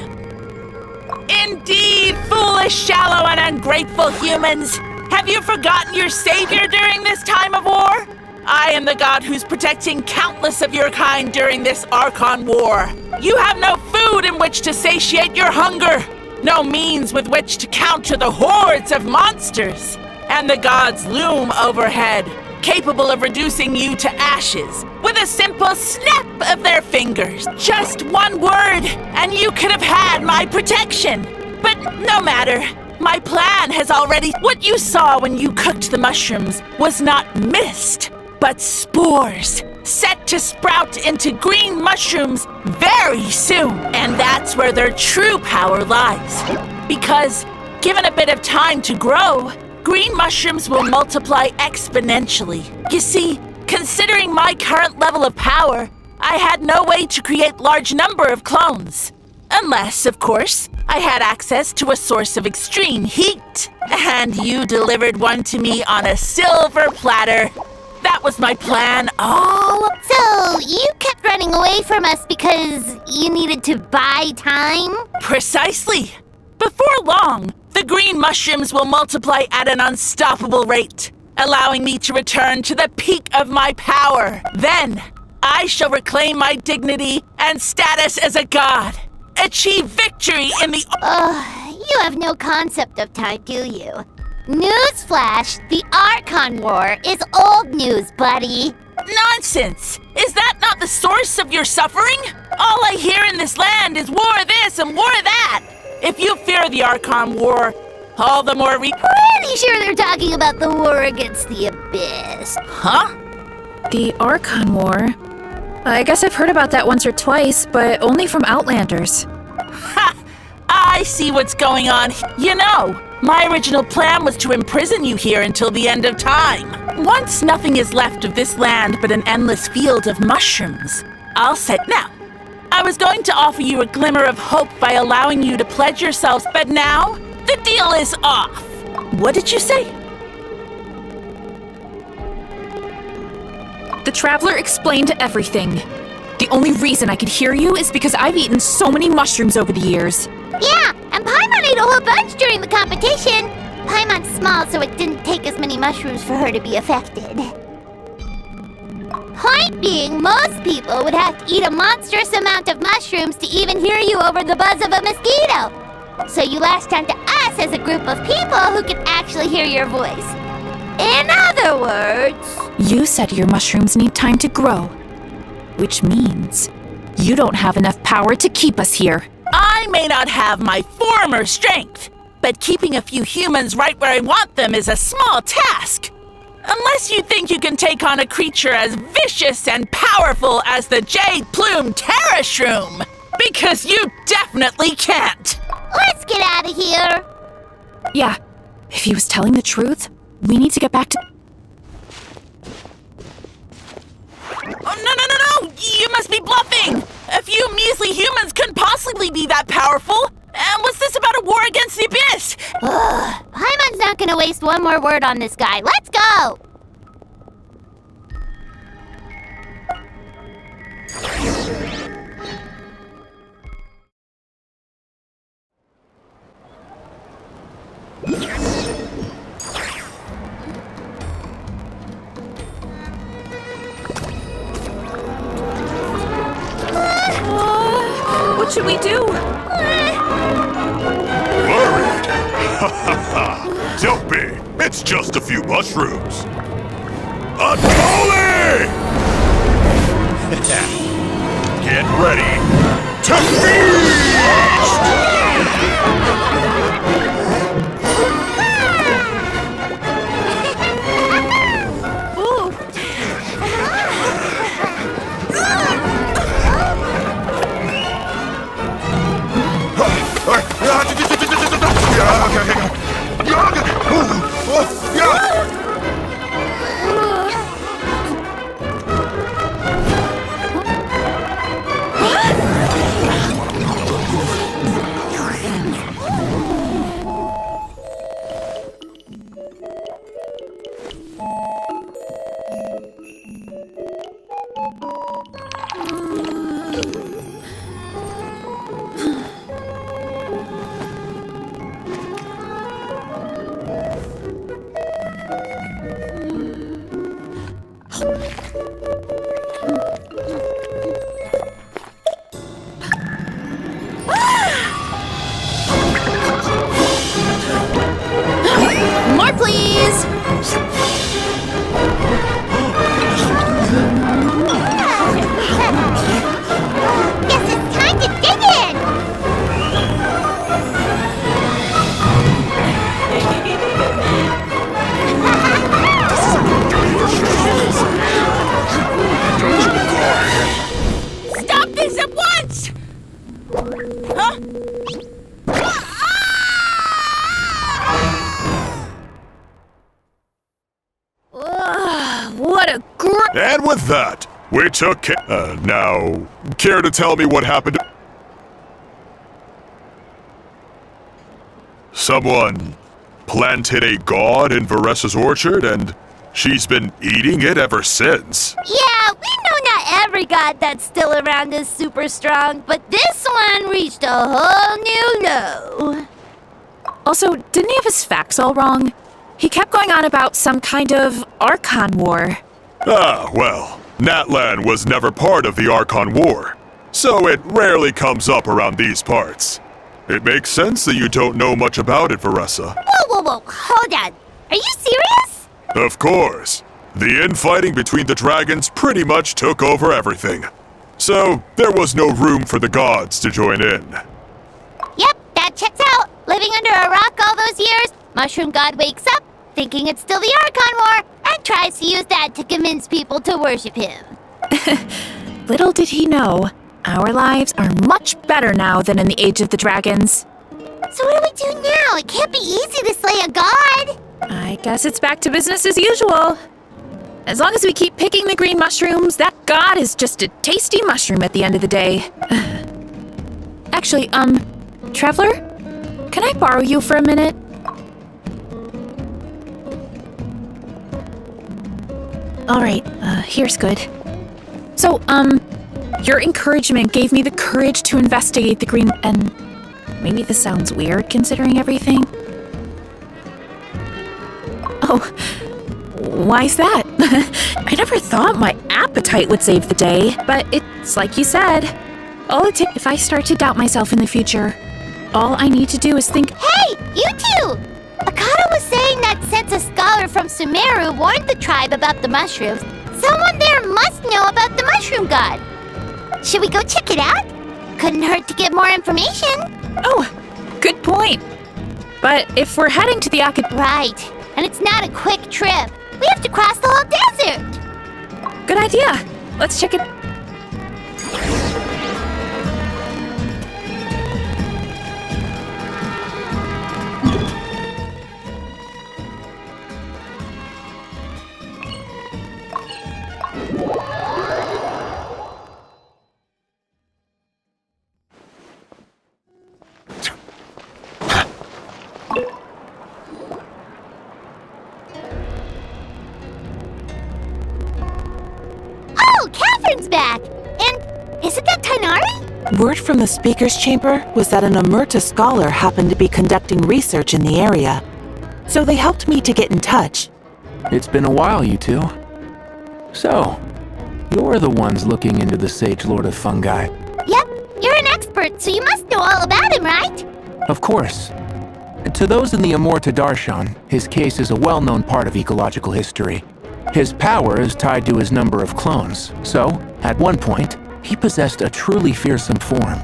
Indeed, foolish, shallow, and ungrateful humans, Have you forgotten your savior during this time of war? I am the god who's protecting countless of your kind during this Archon war. You have no food in which to satiate your hunger, no means with which to counter the hordes of monsters, and the gods loom overhead, capable of reducing you to ashes with a simple snap of their fingers. Just one word, and you could have had my protection. But no matter. My plan has already... What you saw when you cooked the mushrooms was not mist, but spores, set to sprout into green mushrooms very soon. And that's where their true power lies. Because, given a bit of time to grow, green mushrooms will multiply exponentially. You see, considering my current level of power, I had no way to create large number of clones. Unless, of course, I had access to a source of extreme heat. And you delivered one to me on a silver platter. That was my plan all... So, you kept running away from us because you needed to buy time? Precisely. Before long, the green mushrooms will multiply at an unstoppable rate, allowing me to return to the peak of my power. Then, I shall reclaim my dignity and status as a god. Achieve victory in the... You have no concept of time, do you? Newsflash, the Archon War is old news, buddy. Nonsense! Is that not the source of your suffering? All I hear in this land is war this and war that. If you fear the Archon War, all the more Pretty sure they're talking about the war against the Abyss. Huh? The Archon War? I guess I've heard about that once or twice, but only from Outlanders. Ha! I see what's going on. You know, my original plan was to imprison you here until the end of time. Once nothing is left of this land but an endless field of mushrooms, I'll set now. I was going to offer you a glimmer of hope by allowing you to pledge yourselves, but now the deal is off. What did you say? The Traveler explained everything. The only reason I could hear you is because I've eaten so many mushrooms over the years. Yeah, and Paimon ate a whole bunch during the competition. Paimon's small, so it didn't take as many mushrooms for her to be affected. Point being, most people would have to eat a monstrous amount of mushrooms to even hear you over the buzz of a mosquito. So you latched onto us as a group of people who can actually hear your voice. In other words... You said your mushrooms need time to grow, which means you don't have enough power to keep us here. I may not have my former strength, but keeping a few humans right where I want them is a small task. Unless you think you can take on a creature as vicious and powerful as the Jade Plume Terra Shroom. Because you definitely can't. Let's get out of here. Yeah, if he was telling the truth, we need to get back to... Oh, no! You must be bluffing! A few measly humans couldn't possibly be that powerful! And what's this about a war against the Abyss? Paimon's not gonna waste one more word on this guy. Let's go! What should we do? Worried? Ha ha ha! Don't be! It's just a few mushrooms! Atoli! Get ready to feast! And with that, we took now, care to tell me what happened? Someone planted a god in Varessa's orchard, and she's been eating it ever since. Yeah, we know not every god that's still around is super strong, but this one reached a whole new low. Also, didn't he have his facts all wrong? He kept going on about some kind of Archon War. Ah, well, Natlan was never part of the Archon War, so it rarely comes up around these parts. It makes sense that you don't know much about it, Varessa. Whoa, hold on. Are you serious? Of course. The infighting between the dragons pretty much took over everything. So, there was no room for the gods to join in. Yep, that checks out. Living under a rock all those years, Mushroom God wakes up, thinking it's still the Archon War, and tries to use that to convince people to worship him. Little did he know, our lives are much better now than in the Age of the Dragons. So what do we do now? It can't be easy to slay a god. I guess it's back to business as usual. As long as we keep picking the green mushrooms, that god is just a tasty mushroom at the end of the day. Actually, Traveler? Can I borrow you for a minute? Alright, here's good. So, your encouragement gave me the courage to investigate the green... And maybe this sounds weird considering everything. Oh, why's that? I never thought my appetite would save the day, but it's like you said. If I start to doubt myself in the future, all I need to do is think... Hey, you two! Akata was saying that since a scholar from Sumeru warned the tribe about the mushrooms, someone there must know about the mushroom god. Should we go check it out? Couldn't hurt to get more information. Oh, good point. But if we're heading to the Right, and it's not a quick trip. We have to cross the whole desert. Good idea. Let's check it... Oh, Catherine's back! And isn't that Tainari? Word from the speaker's chamber was that an Omerta scholar happened to be conducting research in the area. So they helped me to get in touch. It's been a while, you two. So, you're the ones looking into the Sage Lord of Fungi. Yep, you're an expert, so you must know all about him, right? Of course. To those in the Amorta Darshan, his case is a well-known part of ecological history. His power is tied to his number of clones, so, at one point, he possessed a truly fearsome form.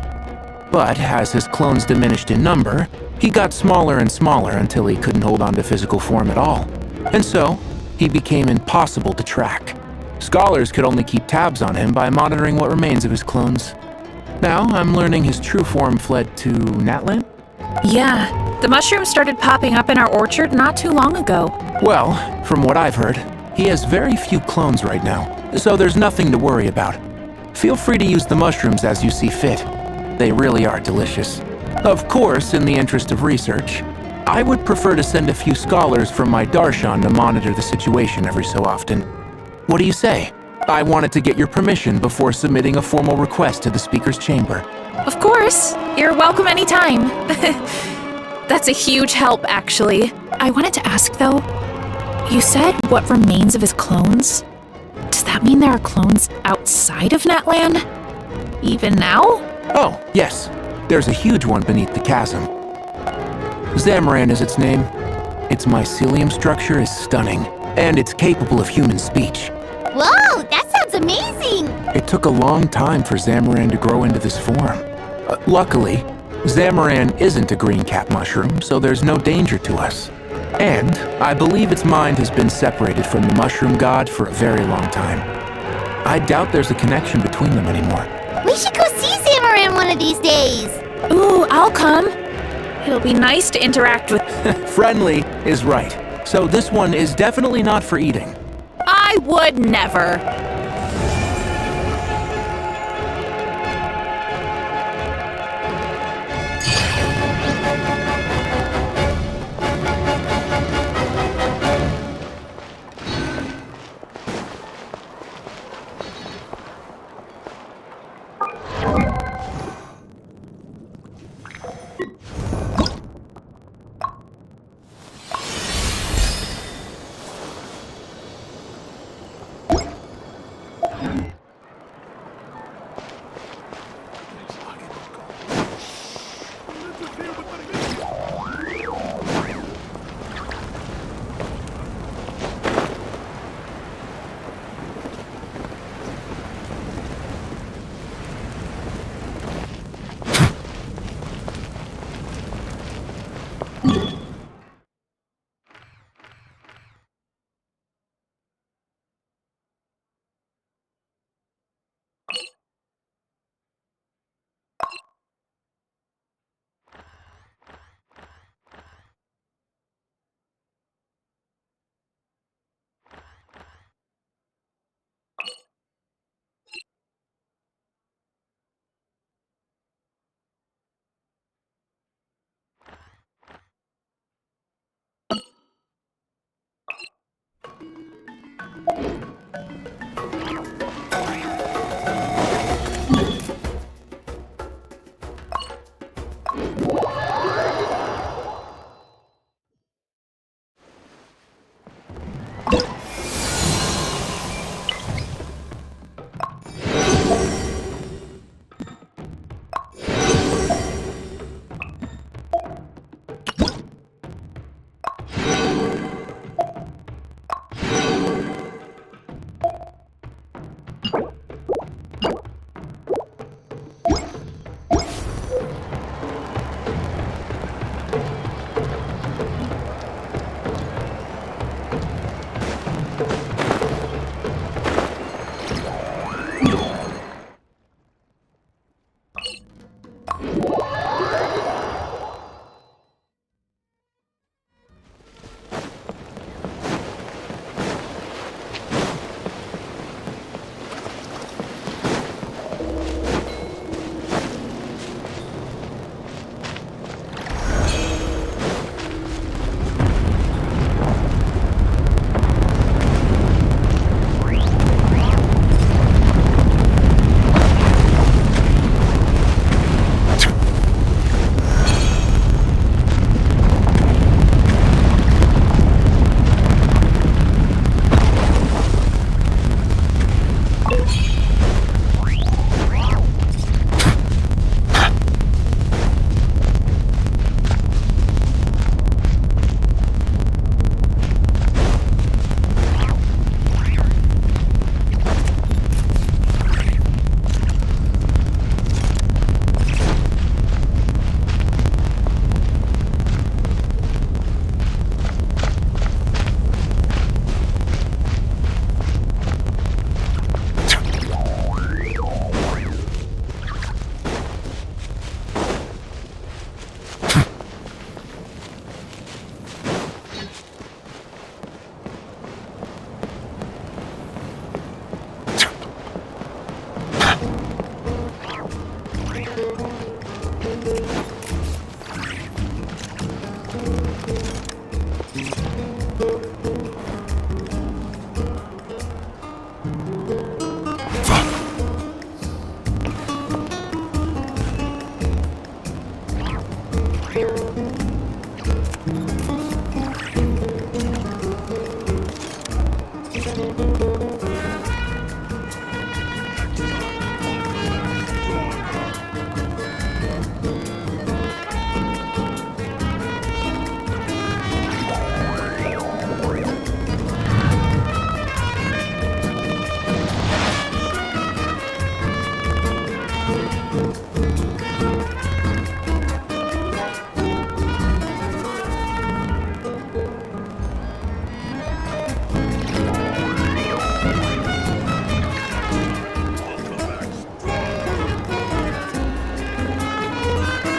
But as his clones diminished in number, he got smaller and smaller until he couldn't hold on to physical form at all. And so, he became impossible to track. Scholars could only keep tabs on him by monitoring what remains of his clones. Now, I'm learning his true form fled to Natlan? Yeah, the mushrooms started popping up in our orchard not too long ago. Well, from what I've heard, he has very few clones right now, so there's nothing to worry about. Feel free to use the mushrooms as you see fit. They really are delicious. Of course, in the interest of research, I would prefer to send a few scholars from my Darshan to monitor the situation every so often. What do you say? I wanted to get your permission before submitting a formal request to the Speaker's Chamber. Of course. You're welcome anytime. That's a huge help, actually. I wanted to ask, though, you said what remains of his clones? Does that mean there are clones outside of Natlan? Even now? Oh, yes. There's a huge one beneath the chasm. Zamaran is its name. Its mycelium structure is stunning, and it's capable of human speech. Whoa, that sounds amazing! It took a long time for Zamaran to grow into this form. Luckily, Zamaran isn't a green cap mushroom, so there's no danger to us. And I believe its mind has been separated from the mushroom god for a very long time. I doubt there's a connection between them anymore. We should go see Zamaran one of these days! Ooh, I'll come. It'll be nice to interact with... Friendly is right. So this one is definitely not for eating. I I would never.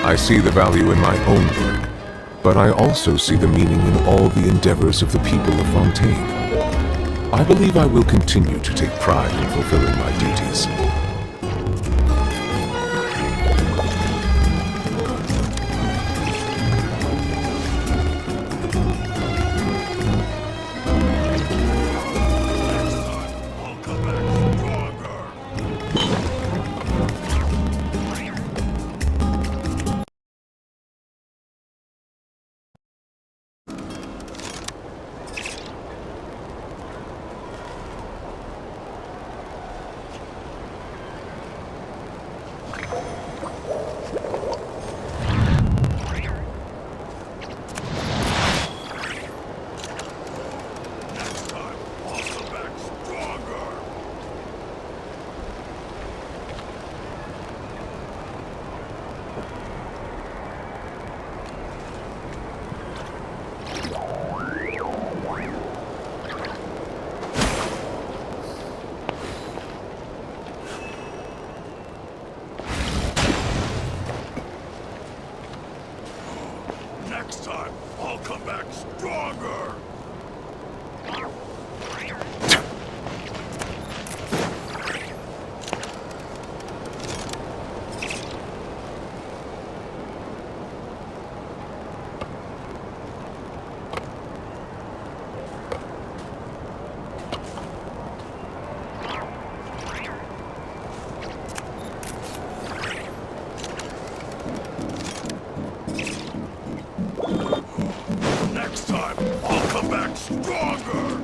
I see the value in my own work, but I also see the meaning in all the endeavors of the people of Fontaine. I believe I will continue to take pride in fulfilling my duties. Next time, I'll come back stronger! Next time, I'll come back stronger!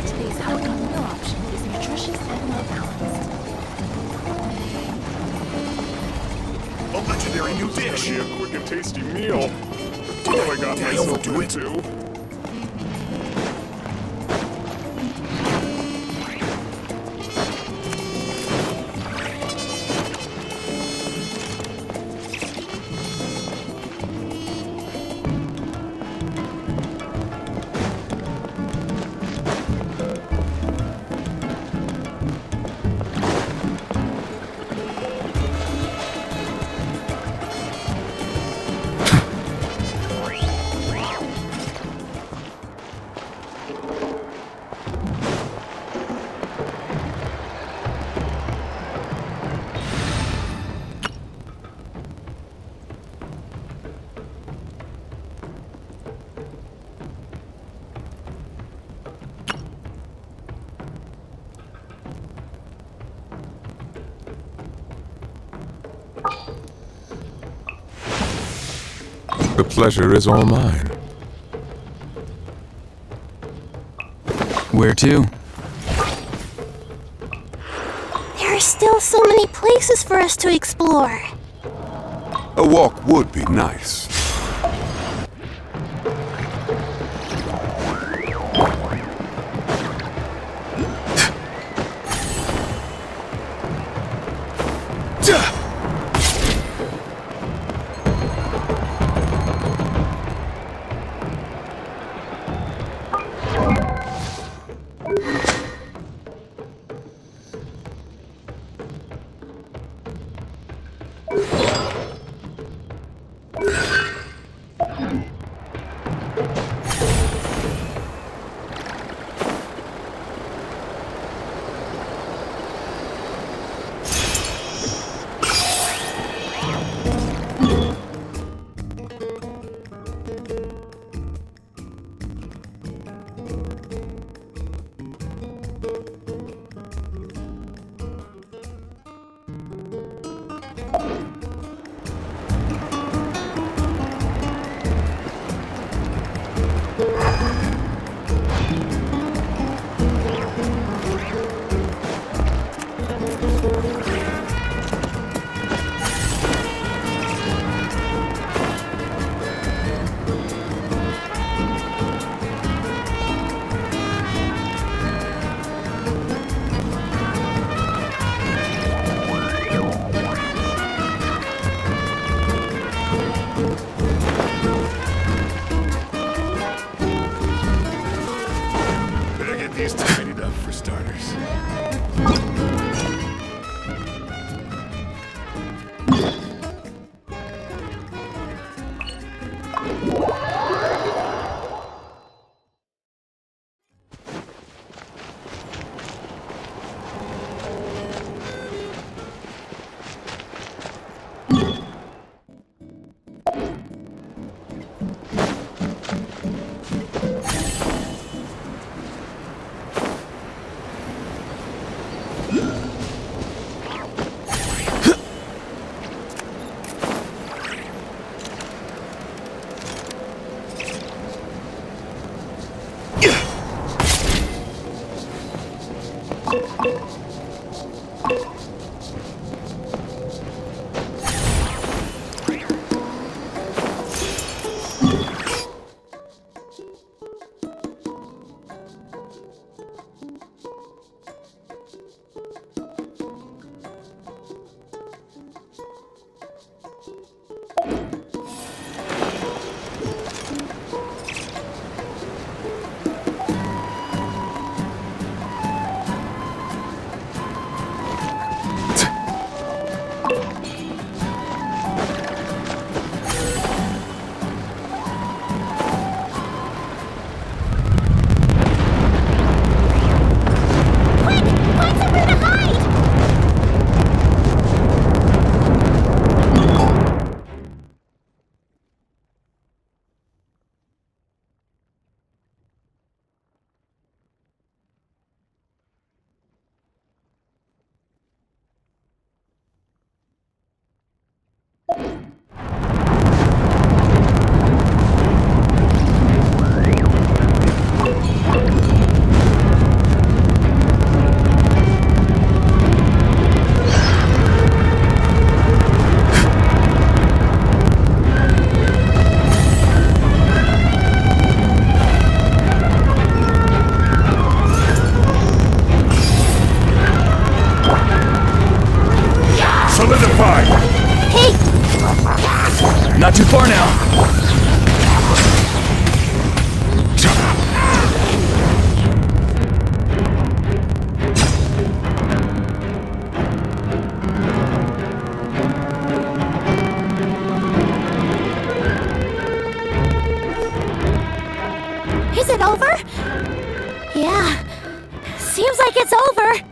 Today's outcome meal option is nutritious and well balanced. A legendary new dish! A quick and tasty meal. Oh, I got myself into. The pleasure is all mine. Where to? There are still so many places for us to explore. A walk would be nice. Not too far now. Is it over? Yeah. Seems like it's over.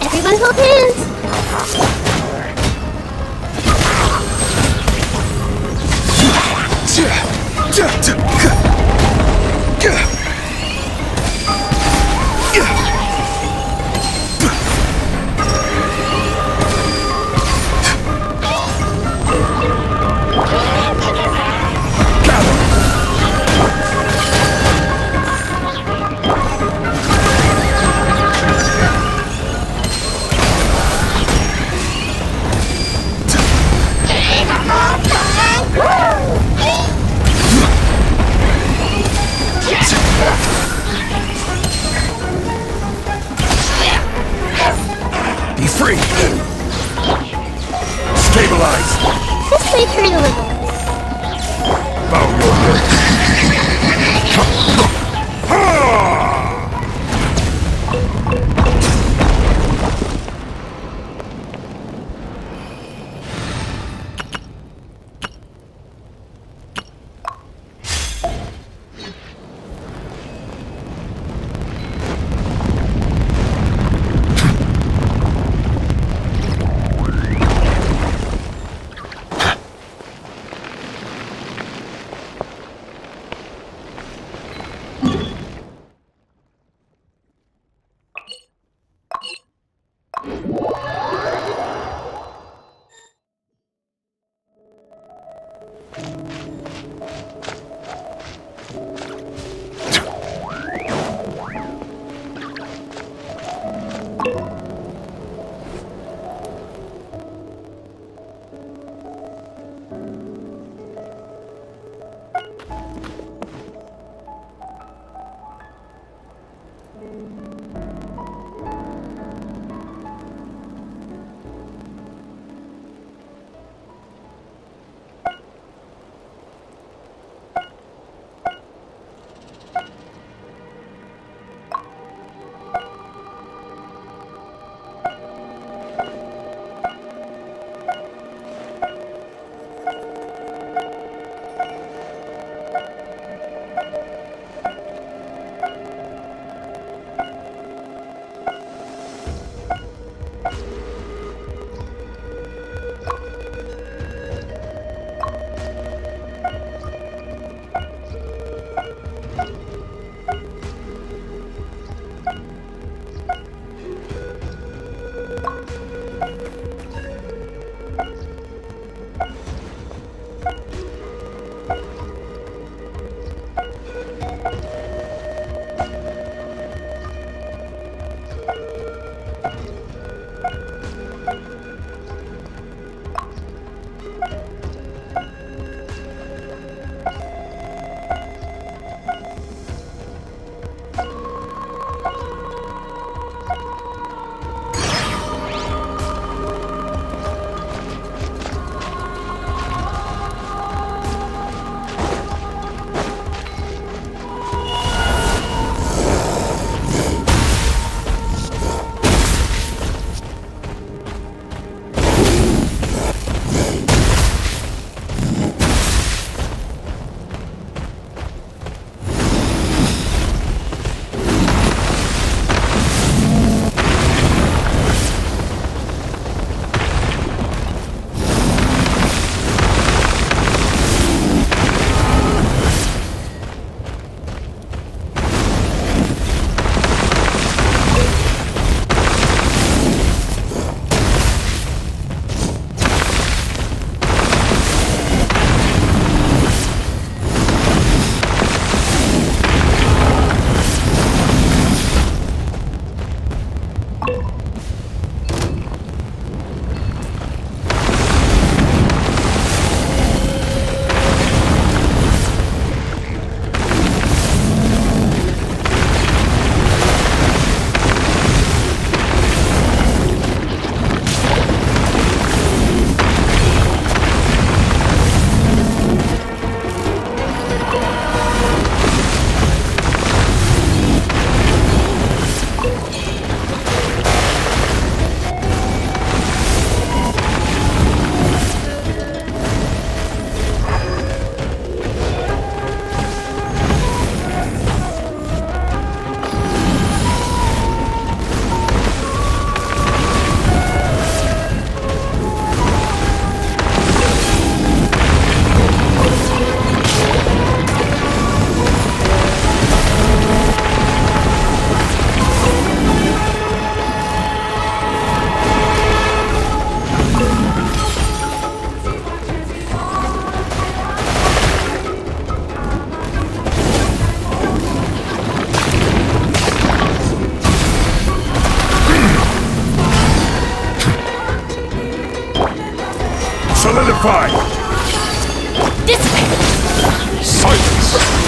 Everyone hold hands! This may hurt a little. Solidify! Dissipate! Silence!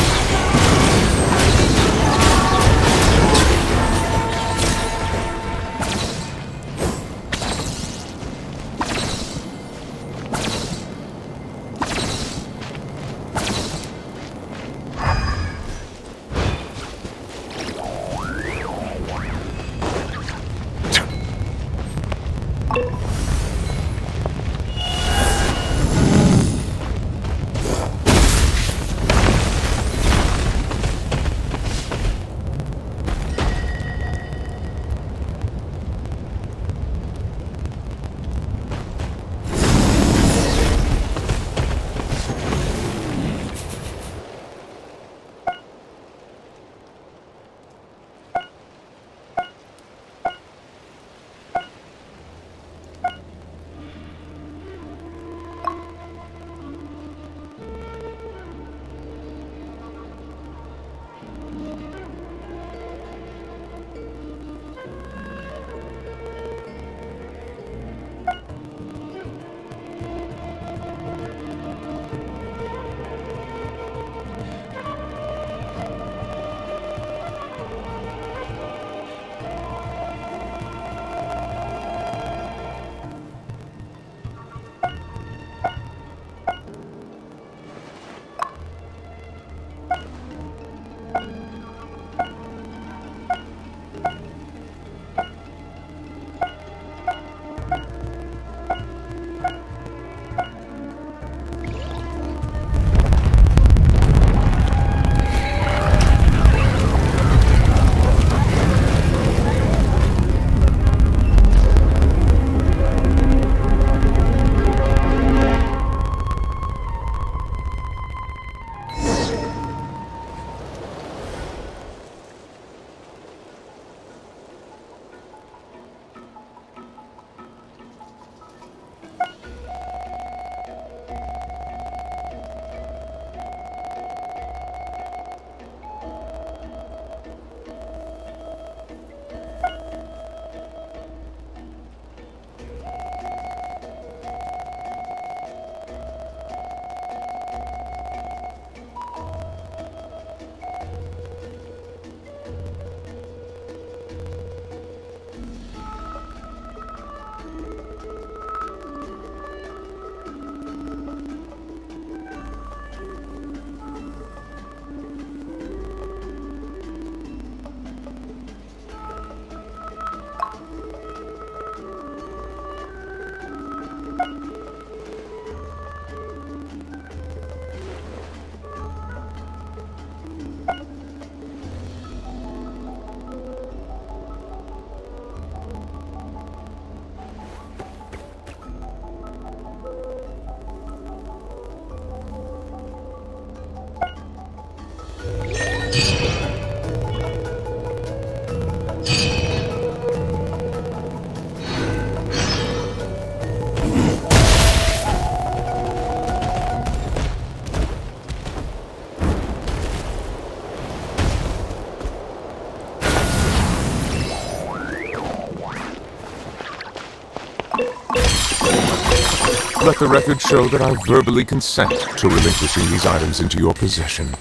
Let the record show that I verbally consent to relinquishing these items into your possession.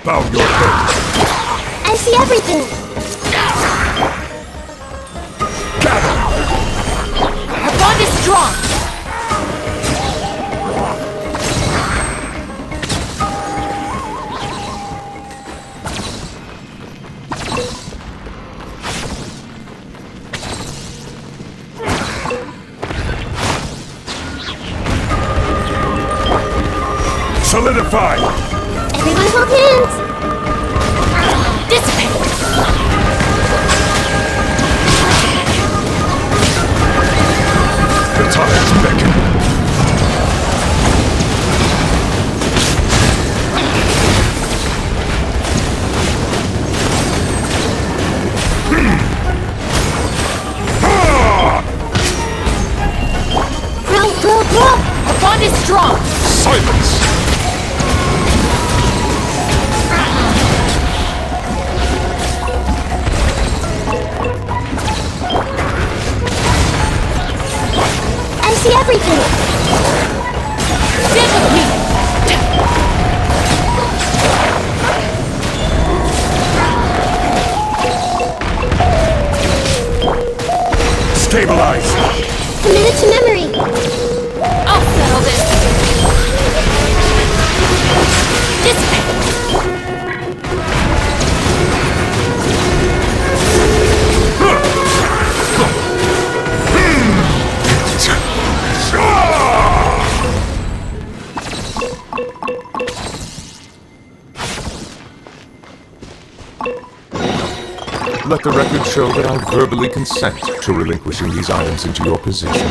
Bow your head. I see everything. Our bond is strong. Solidify! Everyone hold hands. Dissipate. The tides beckon. Row. Our bond is strong. Silence! I see everything. Stand with me. Stabilize! Commit it to memory. I'll settle this. Dissipate. Let the record show that I verbally consent to relinquishing these items into your possession.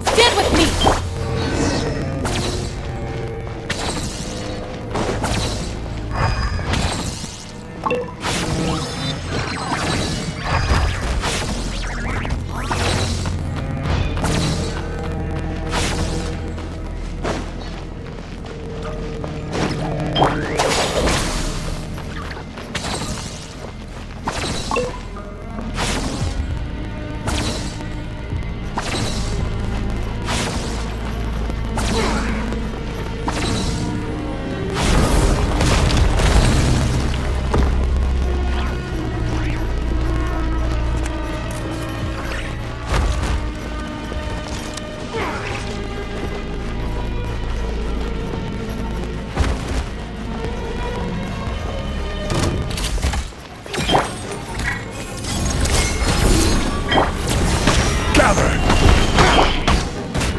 Stand with me!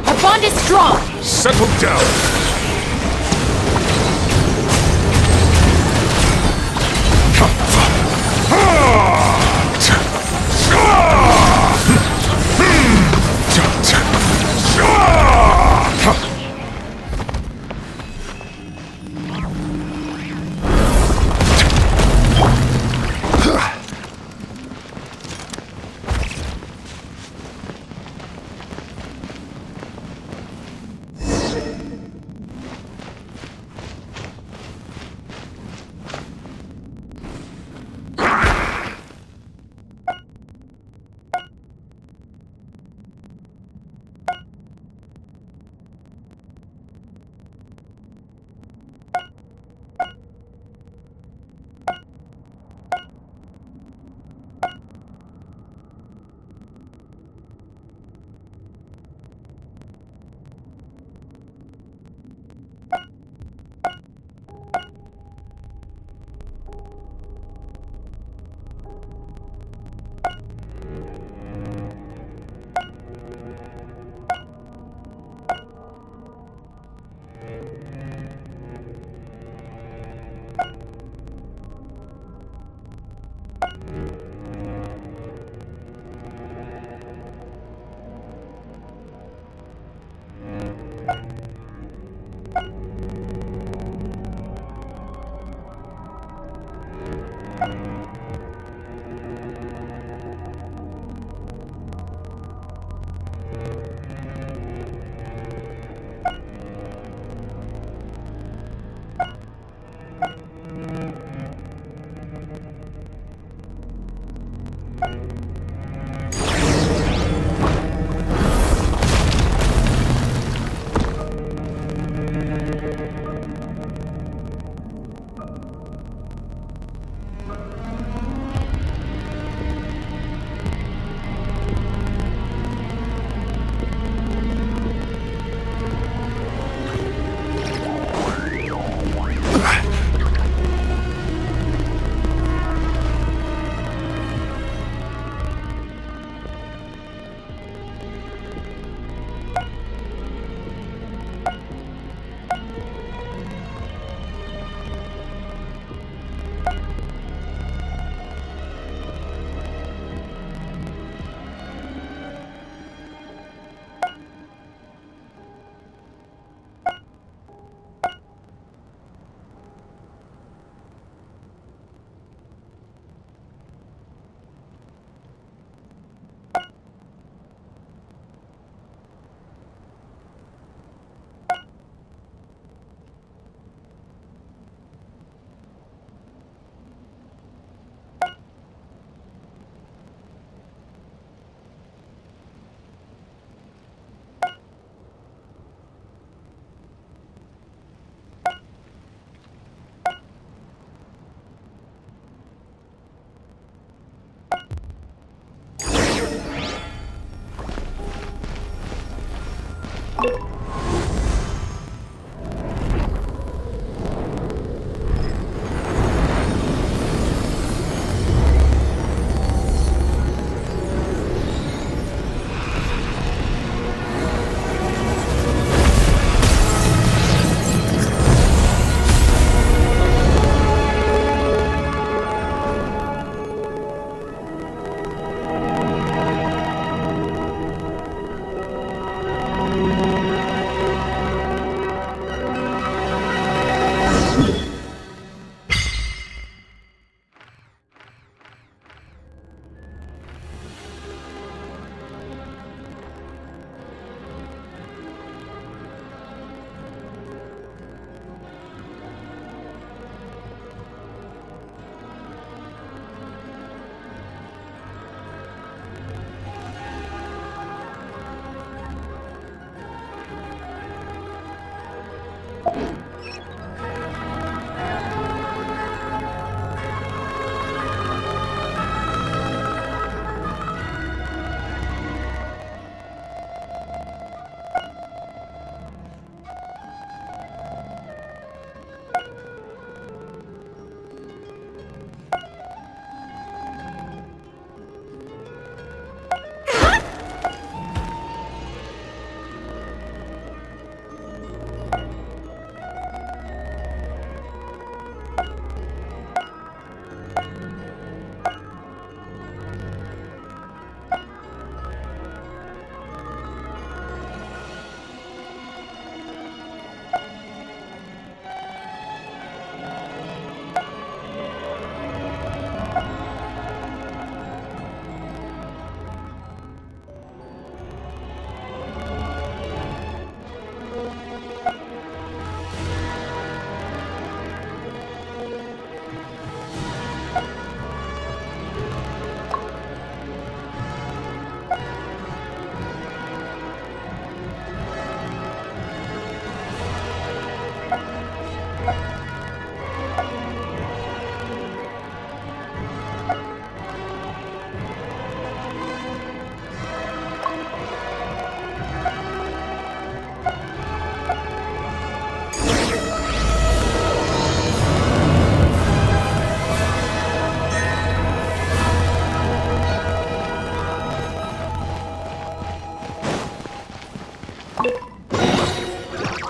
Our bond is strong! Settle down!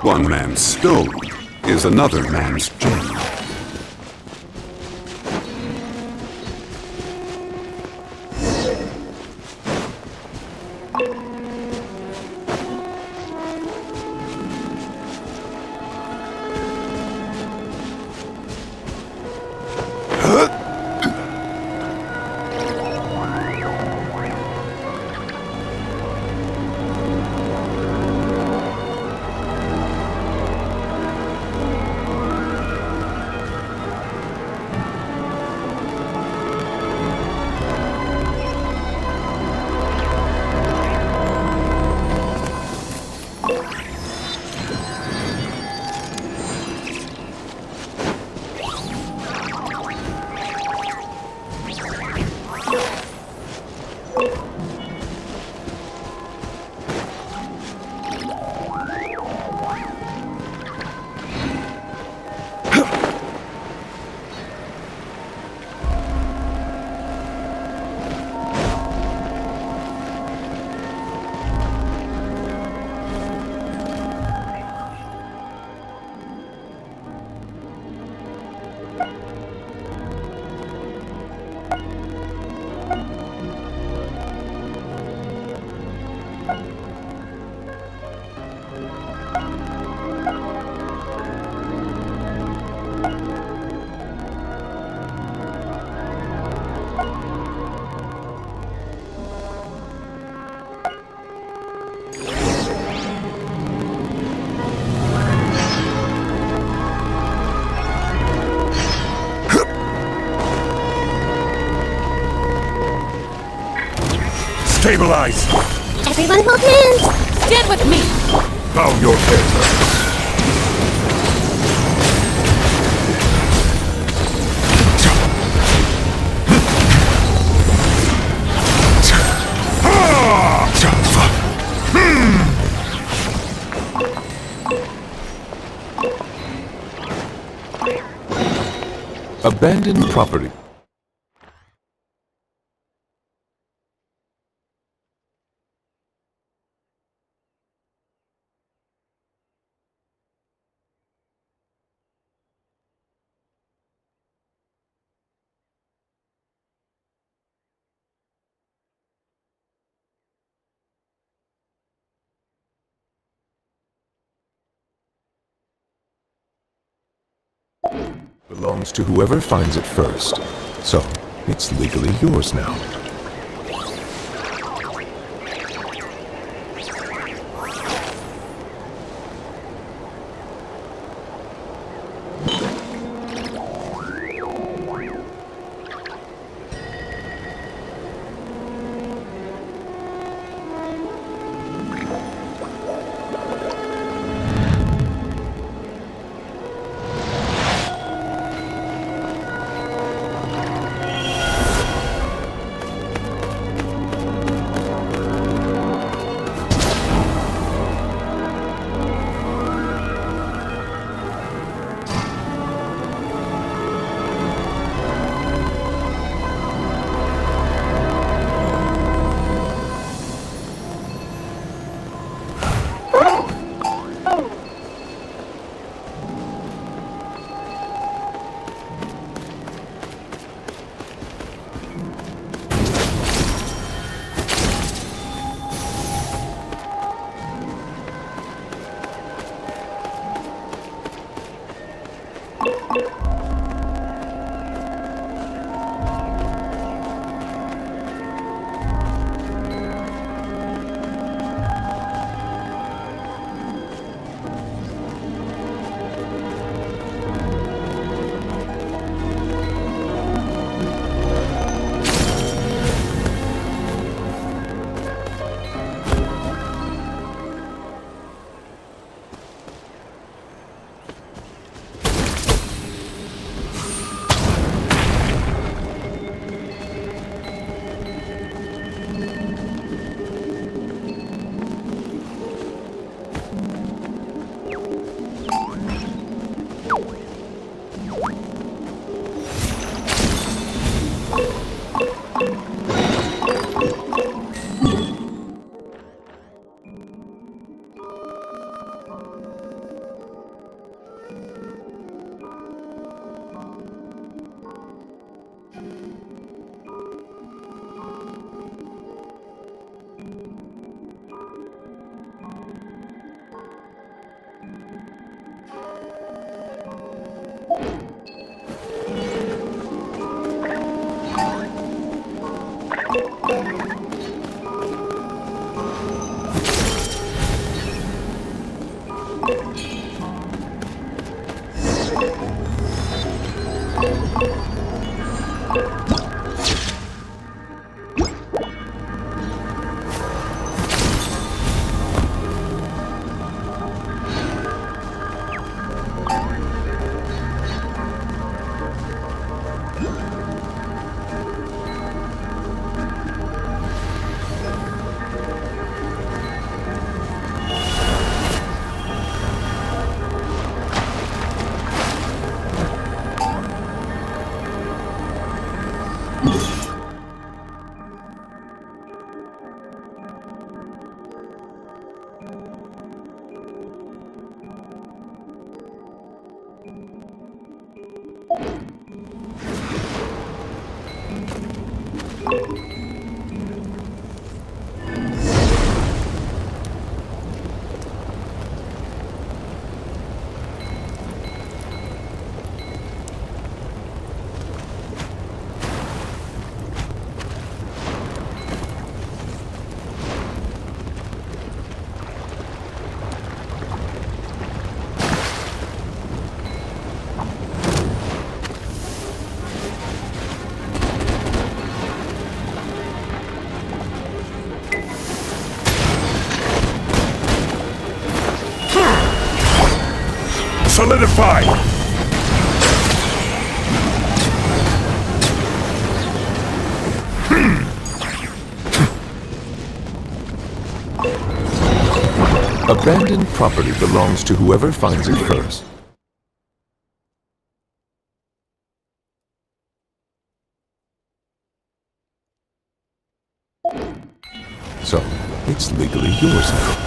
One man's stone is another man's gem. Stabilize! Everyone hold hands! Stand with me! Bow your head. Abandoned property. Belongs to whoever finds it first. So, it's legally yours now. Solidify! Abandoned property belongs to whoever finds it first. So, it's legally yours now.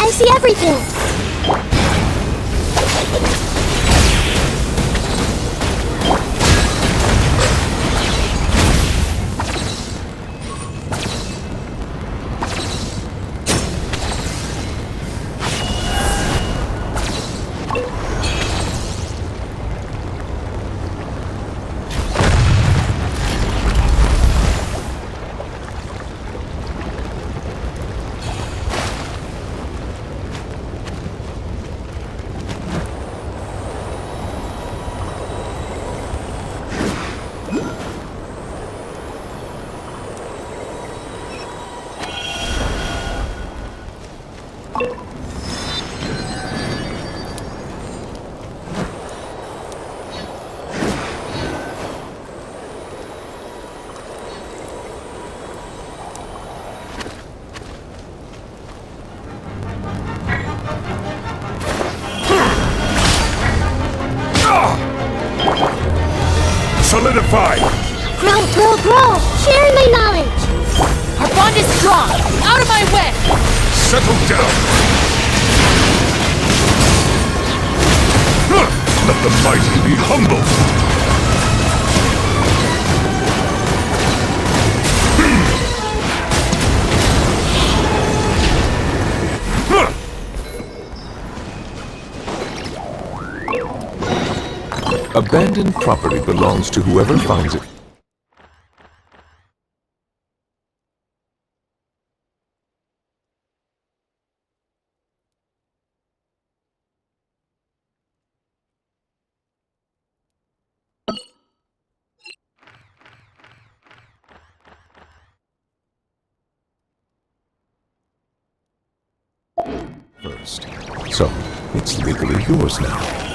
I see everything! Solidify! Grow! Share my knowledge! Our bond is strong! Out of my way! Settle down! Let the mighty be humble! Abandoned property belongs to whoever finds it. First. So, it's legally yours now.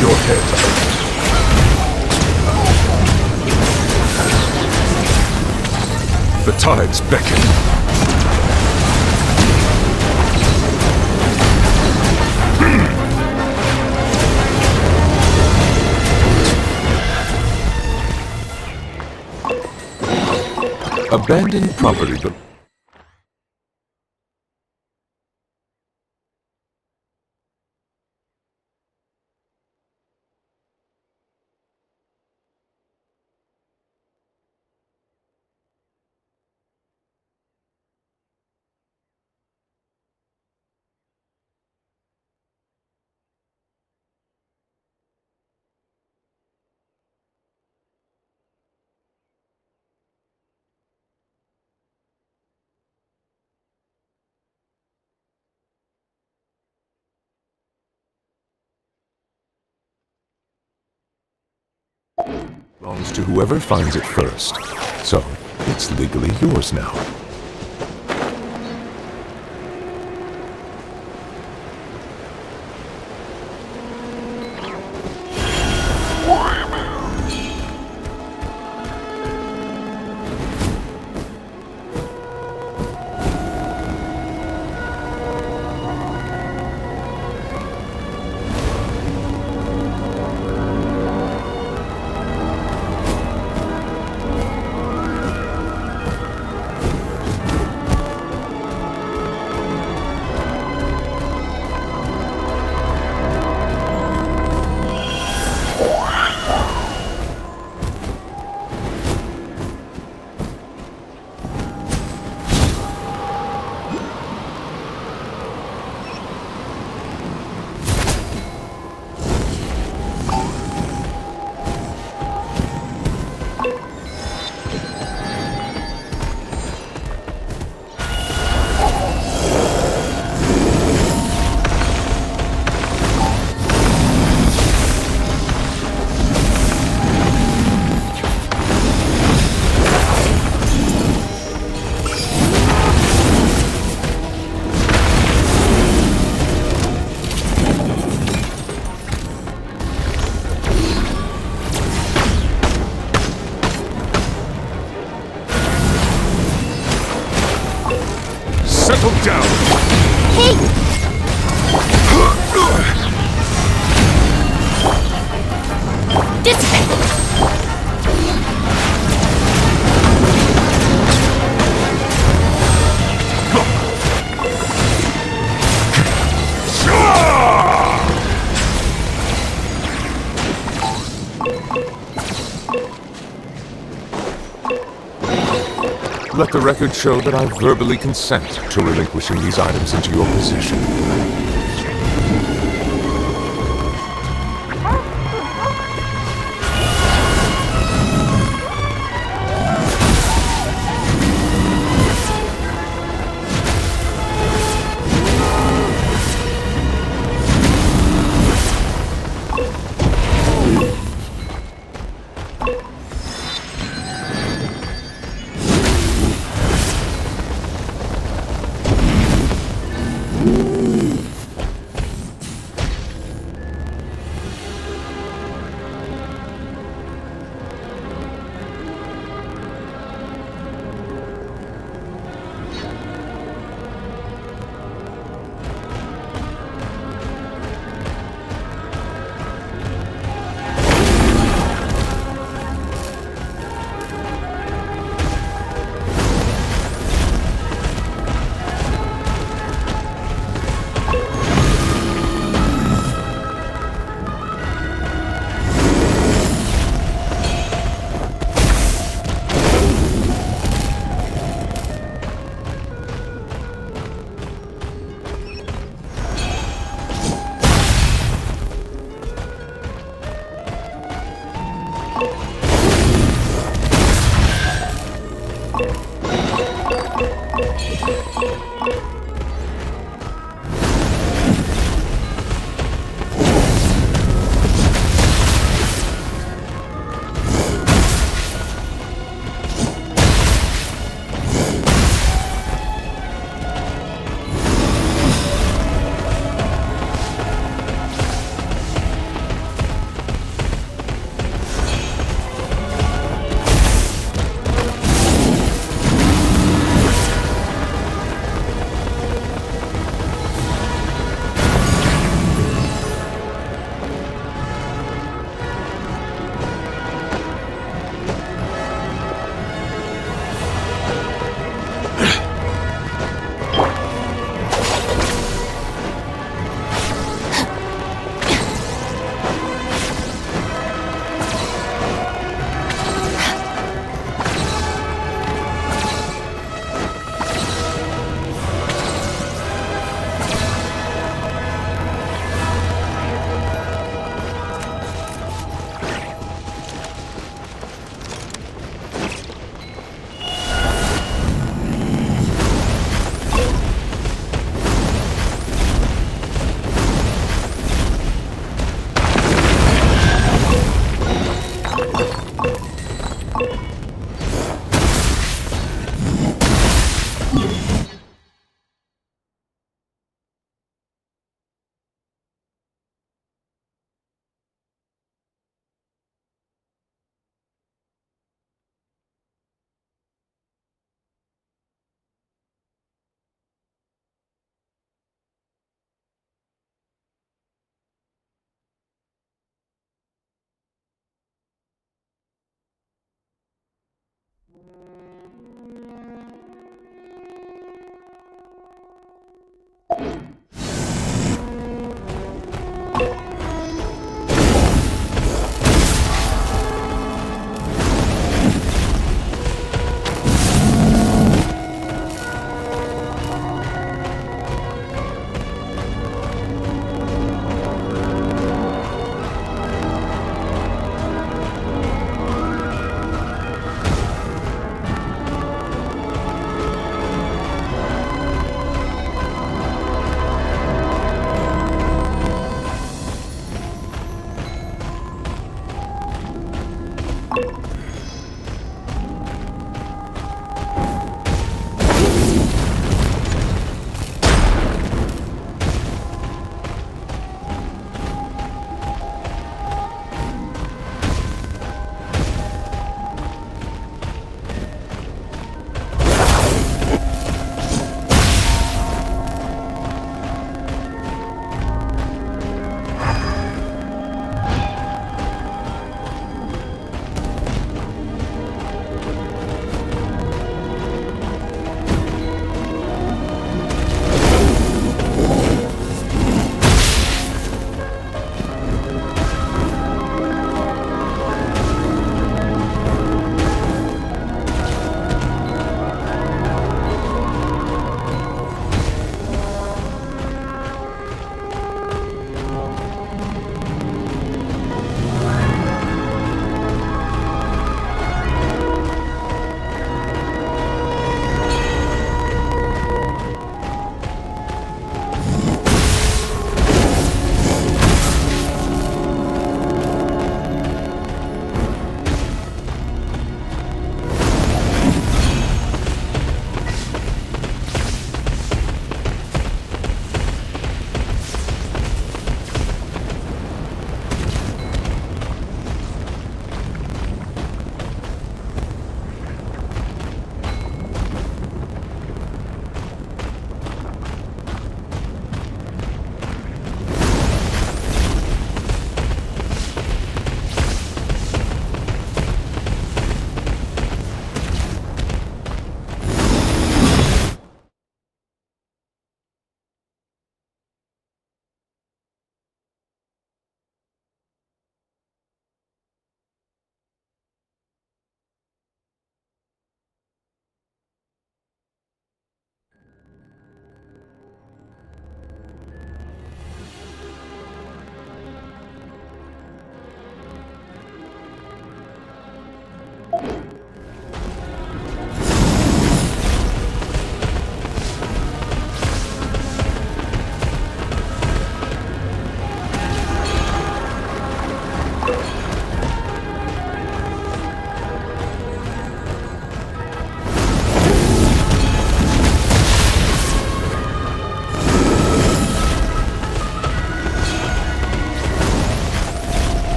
your head. The tides beckon. Abandoned property, but belongs to whoever finds it first. So, it's legally yours now. Settle down! Hey! Dissipate! Let the record show that I verbally consent to relinquishing these items into your possession.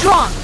strong!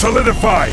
Solidify!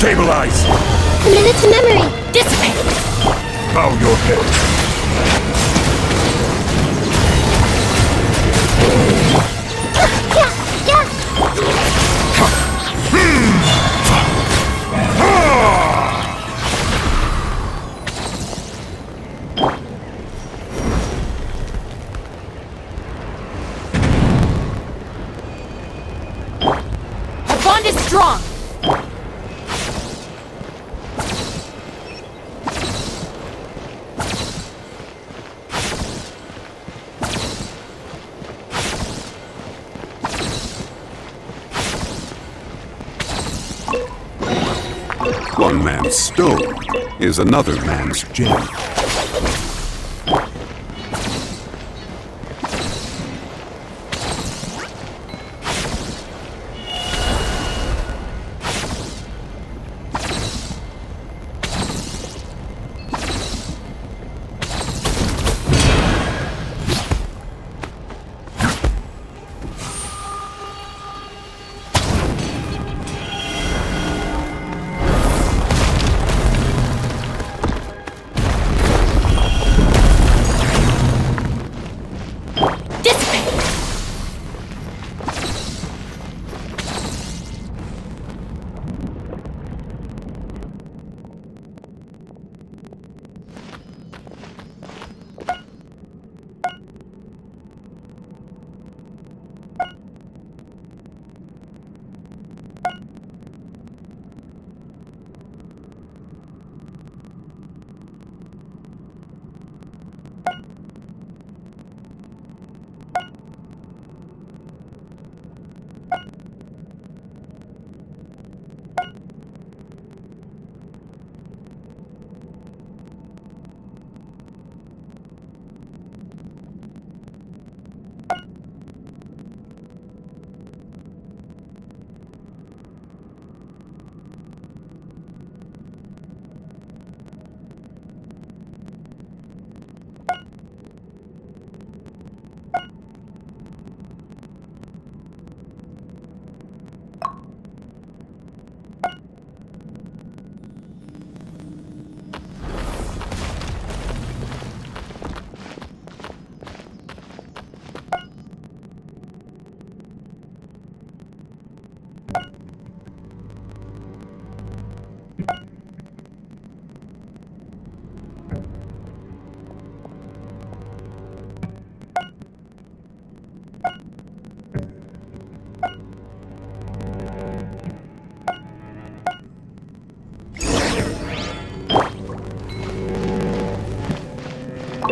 Stabilize! Commit it to memory! Dissipate! Bow your head. Our bond is strong! One man's stone is another man's gem.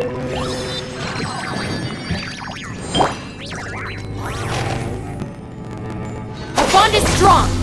Our bond is strong!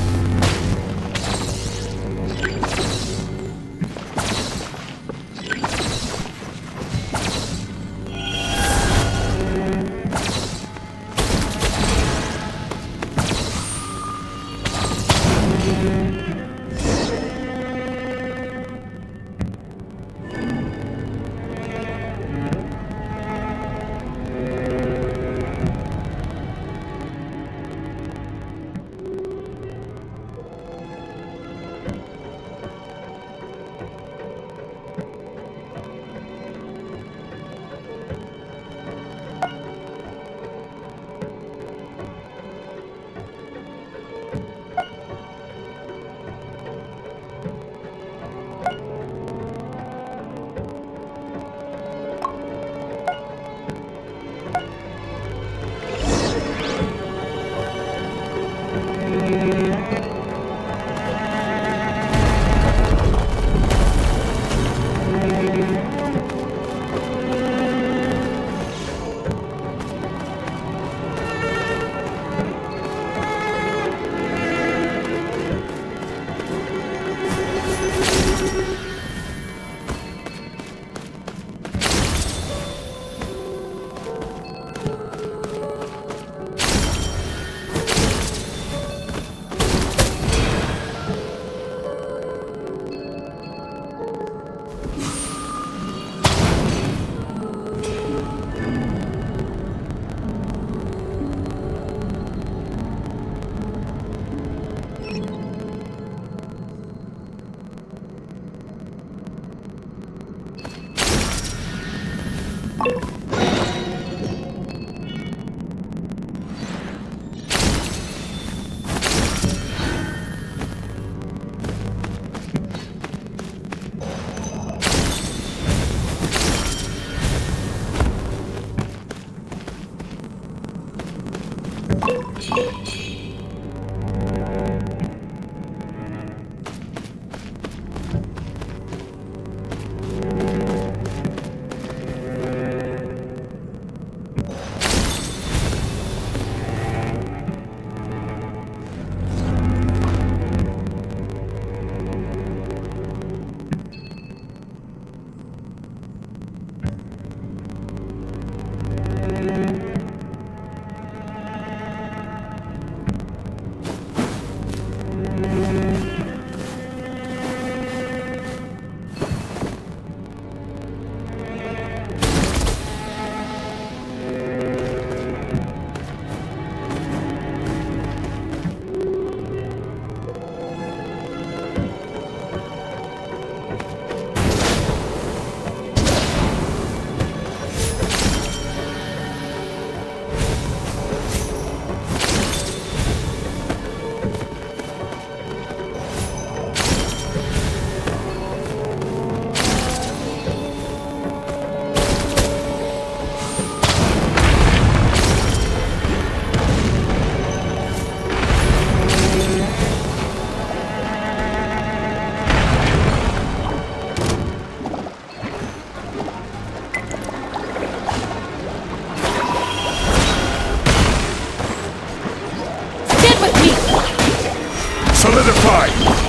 Solidify!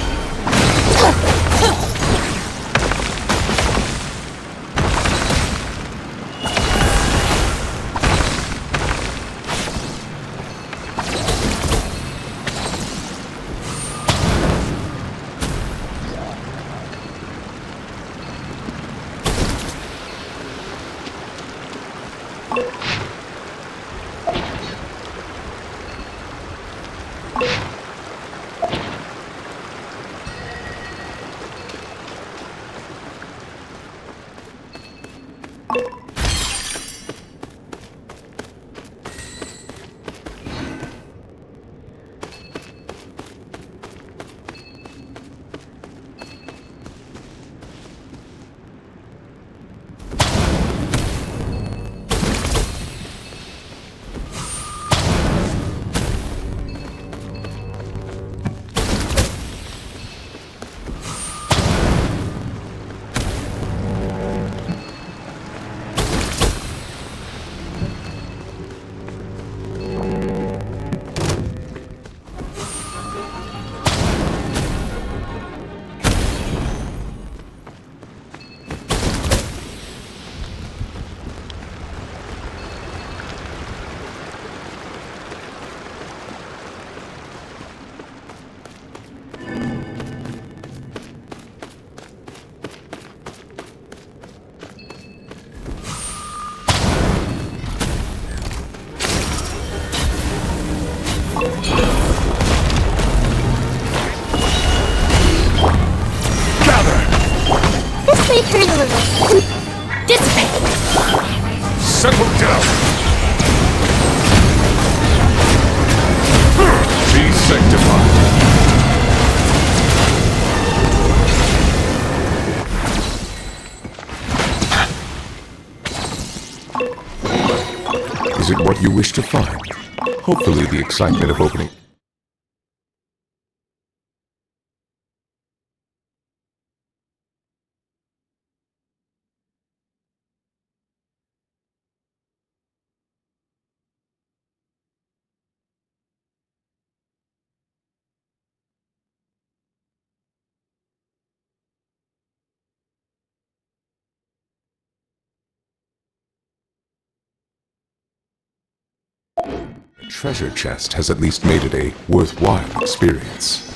settle down! Be sanctified. Is it what you wish to find? Hopefully the excitement of opening... treasure chest has at least made it a worthwhile experience.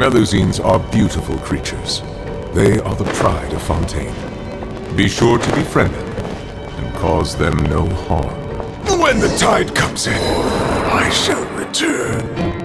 Melusines are beautiful creatures. They are the pride of Fontaine. Be sure to befriend them and cause them no harm. When the tide comes in, I shall return.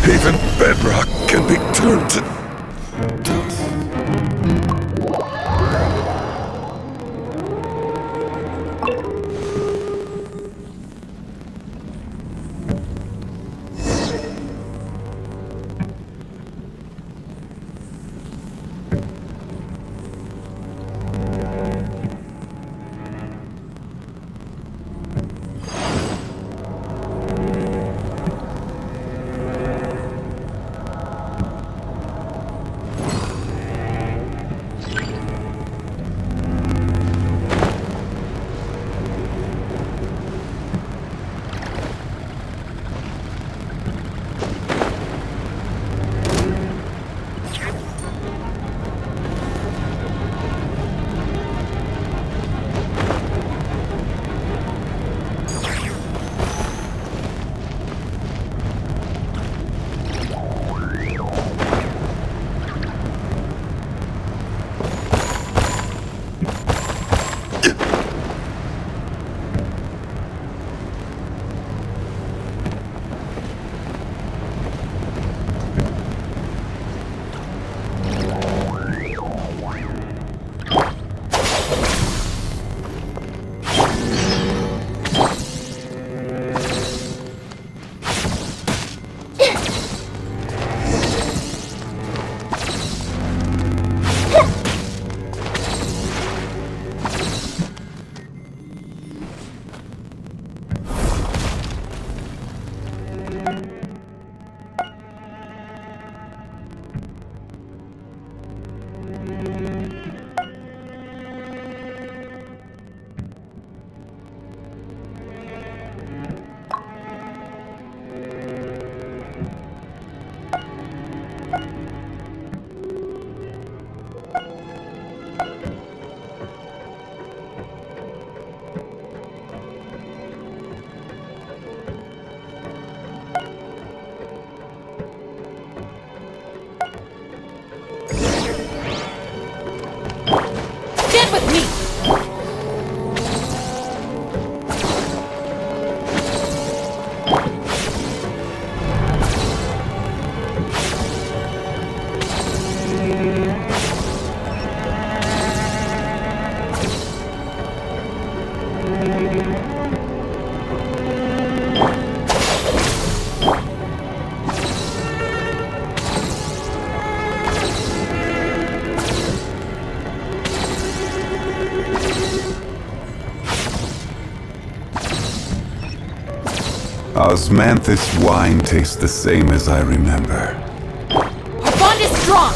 Even bedrock can be turned to dust. Osmanthus wine tastes the same as I remember. Our bond is strong!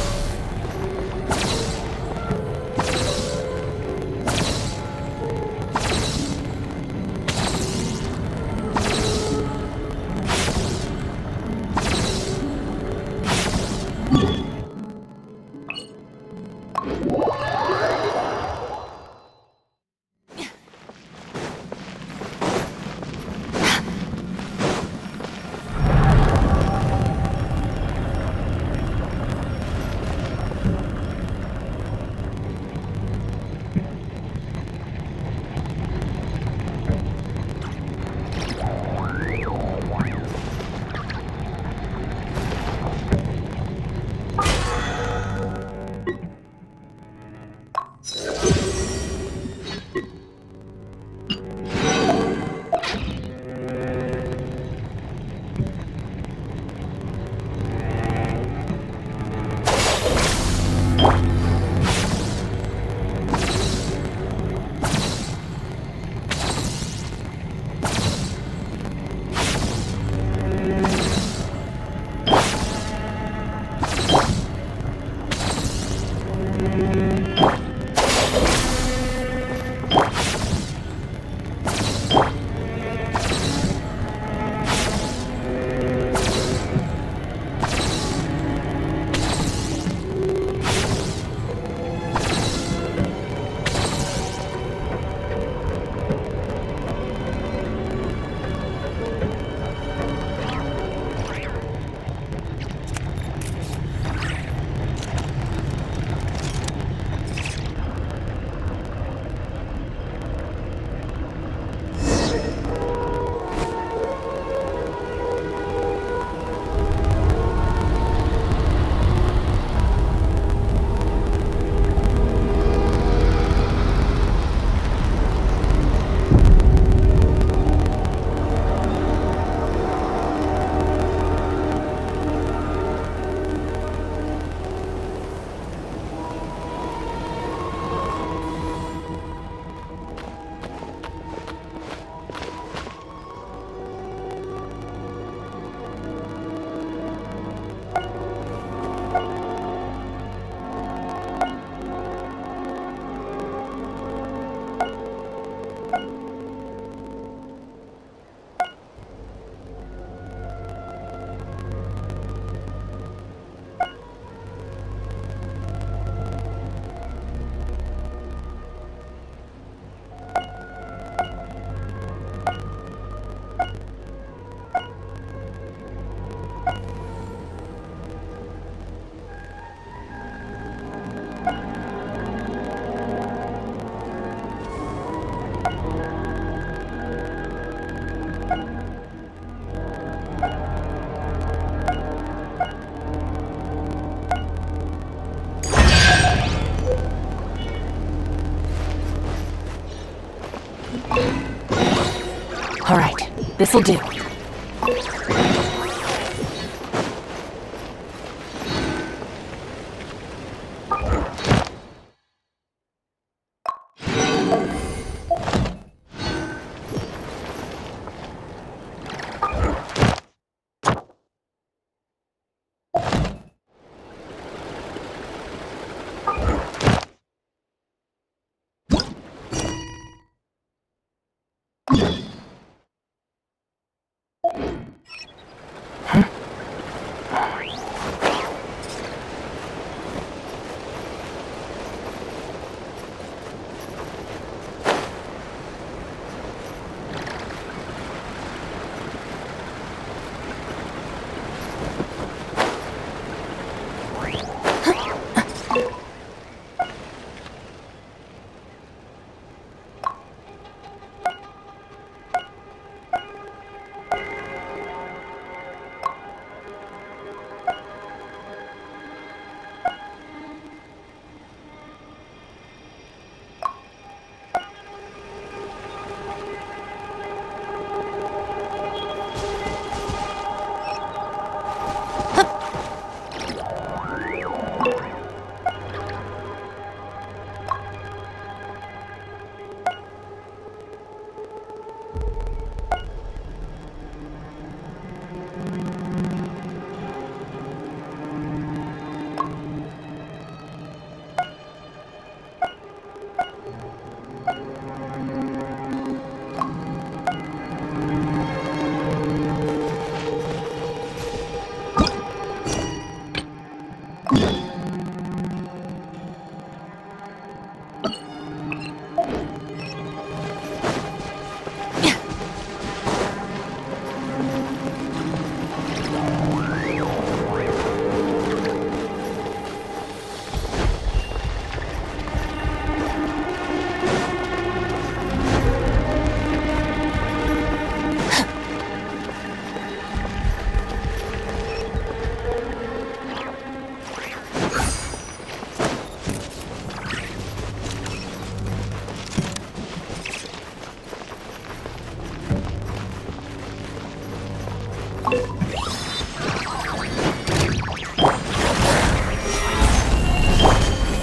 All right, this'll do.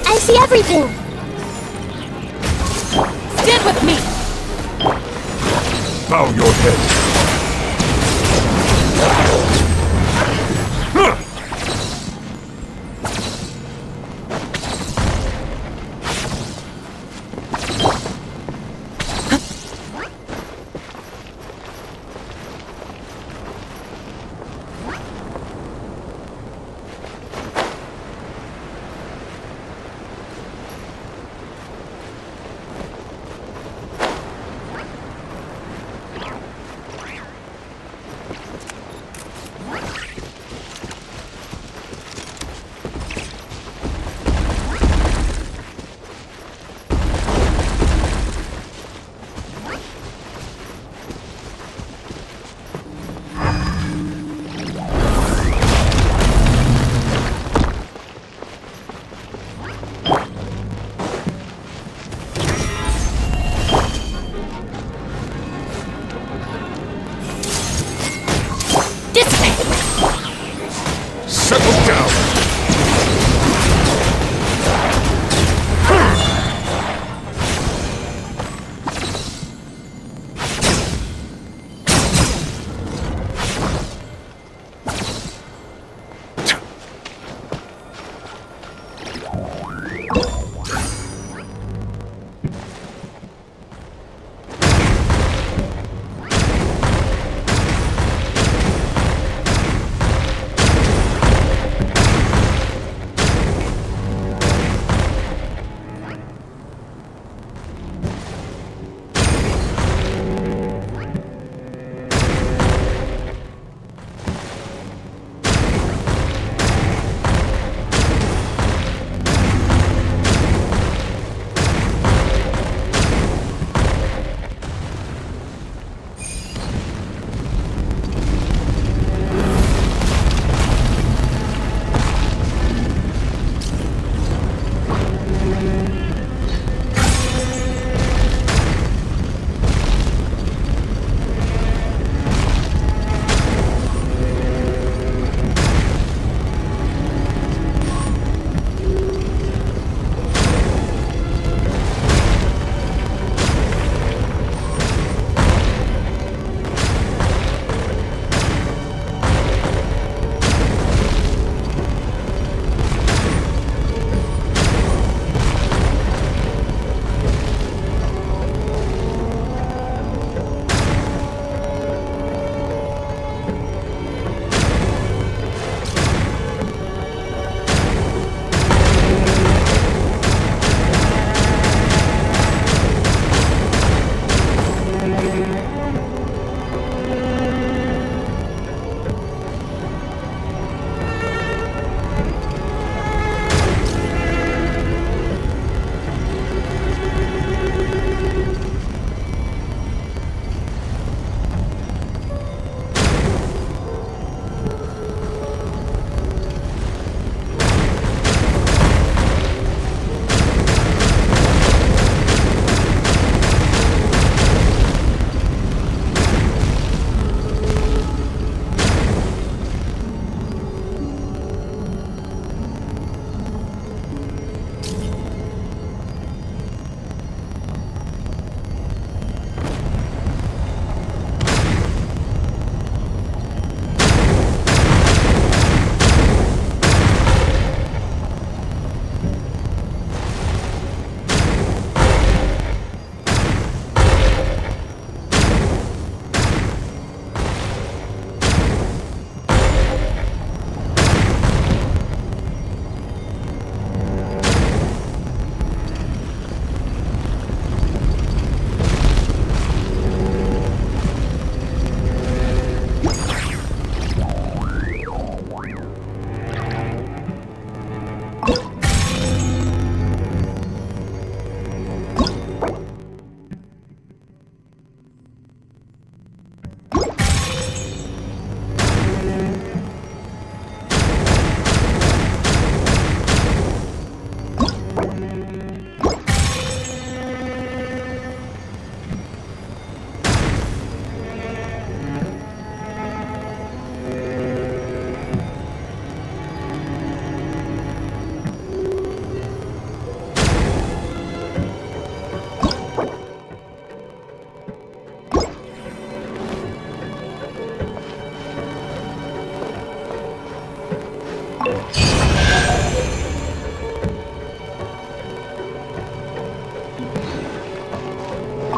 I see everything! Stand with me! Bow your head.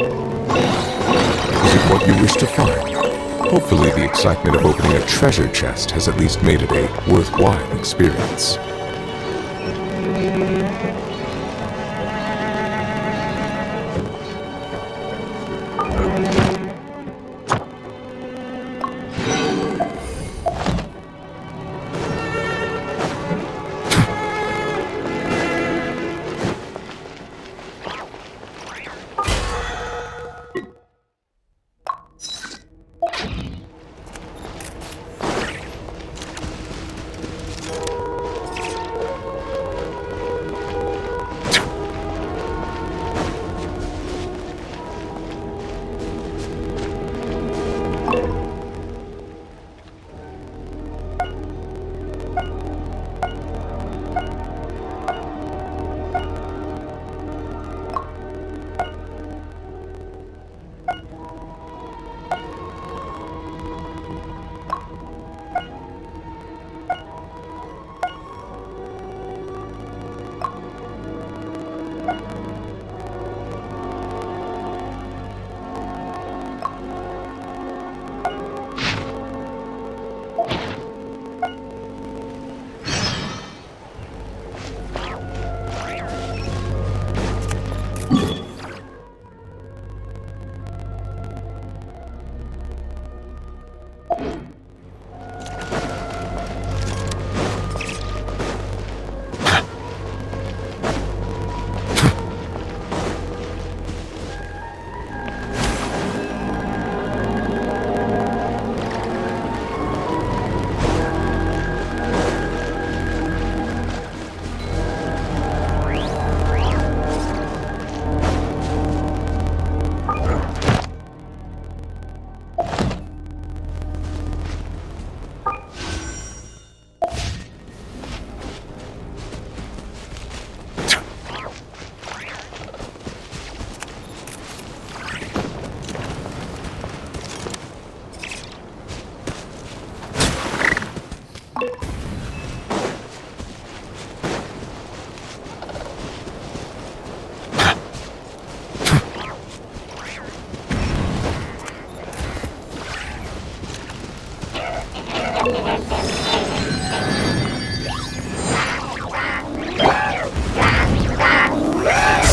Is it what you wish to find? Hopefully the excitement of opening a treasure chest has at least made it a worthwhile experience.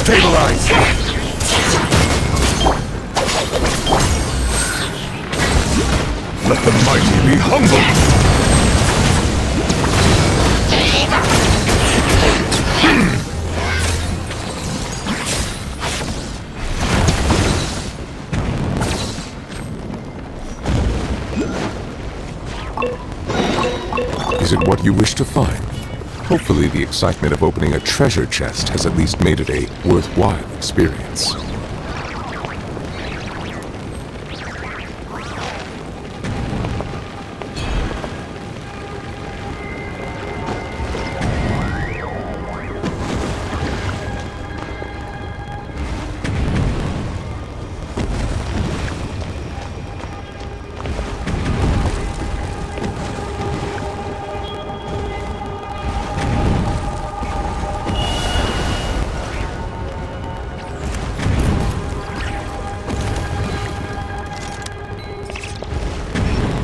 Stabilize! Let the mighty be humbled! Is it what you wish to find? Hopefully the excitement of opening a treasure chest has at least made it a worthwhile experience.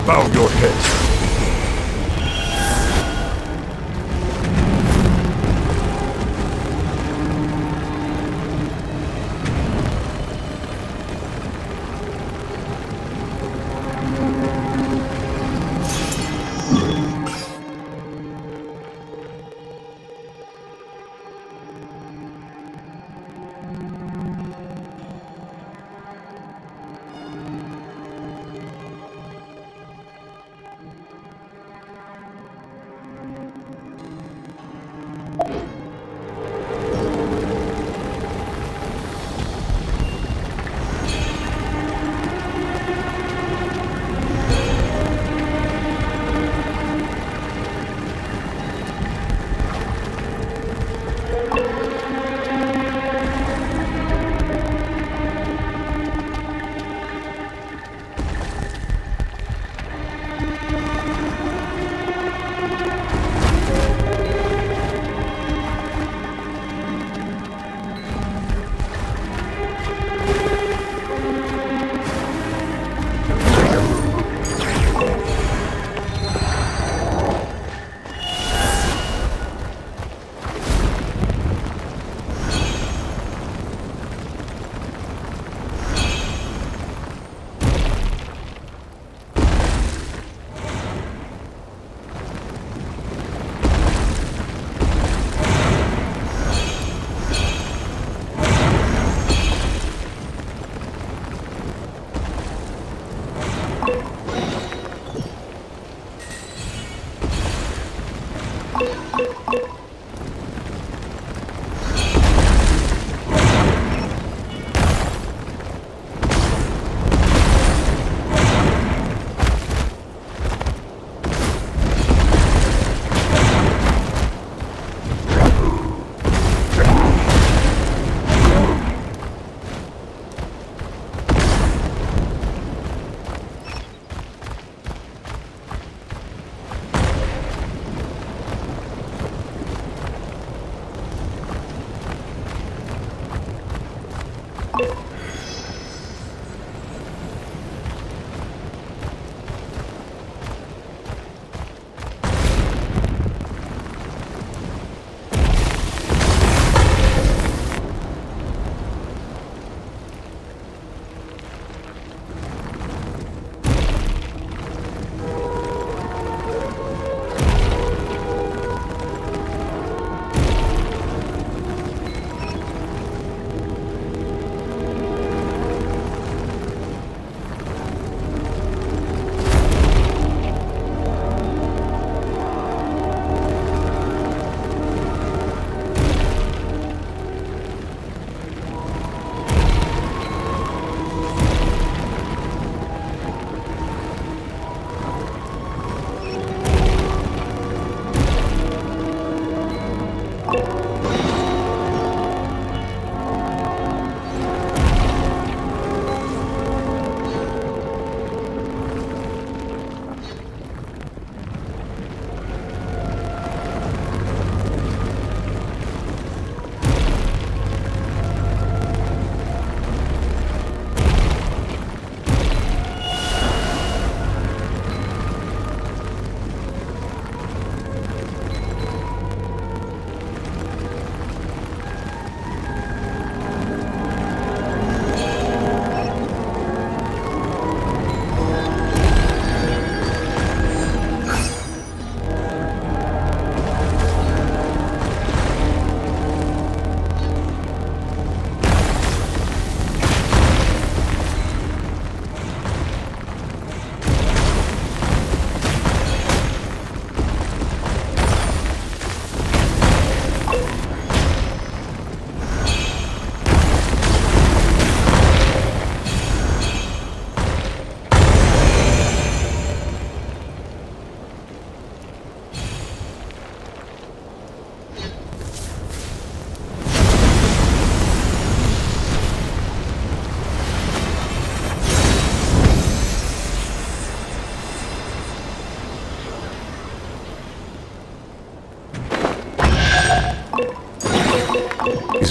Bow your head.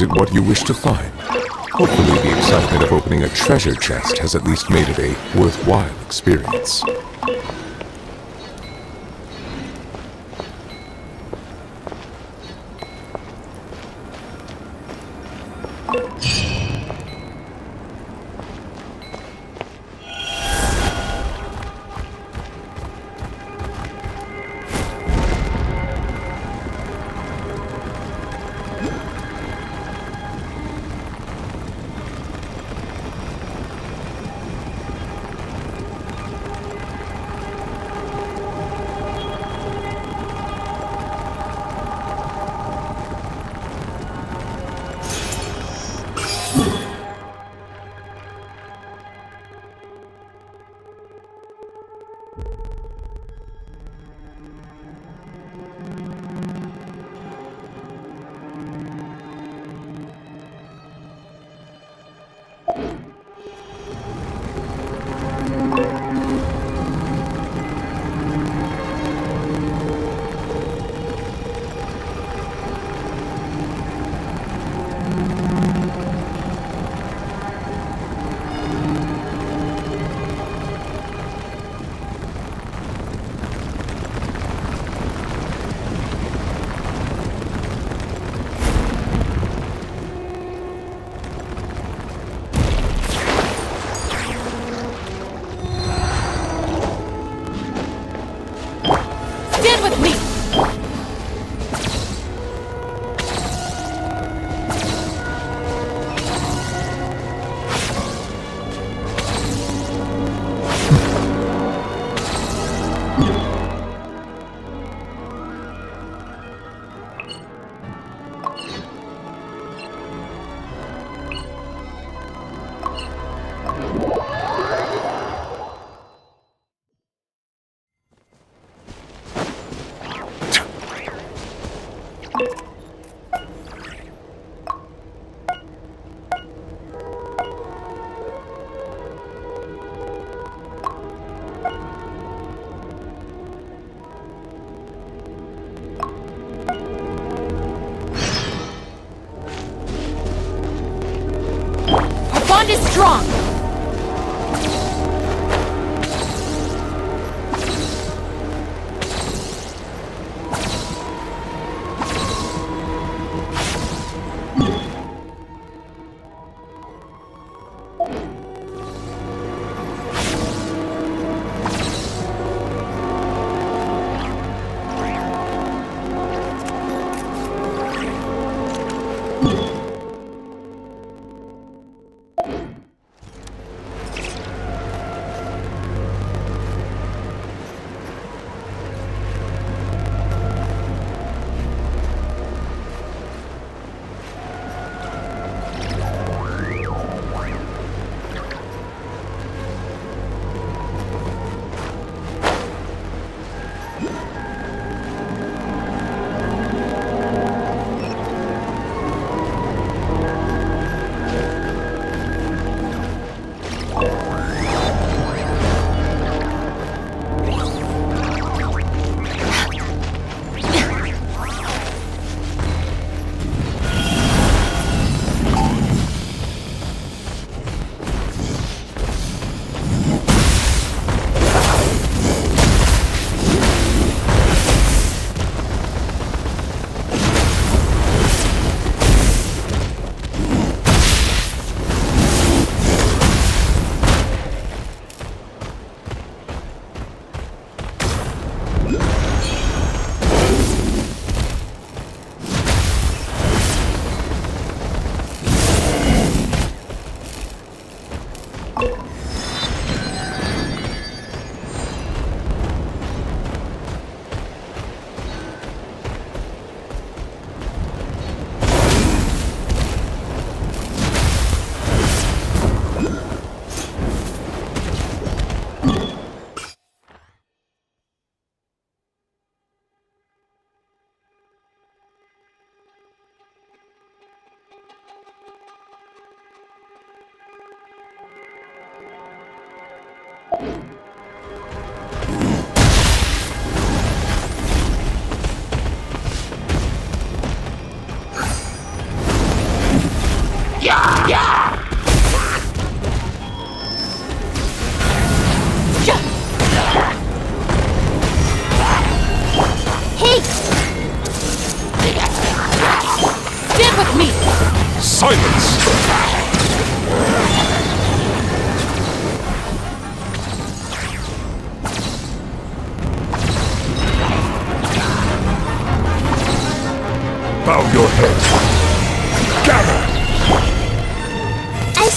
it what you wish to find? Hopefully the excitement of opening a treasure chest has at least made it a worthwhile experience. bond is strong.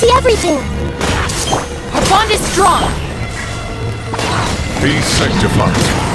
see everything. Our bond is strong. Be sanctified.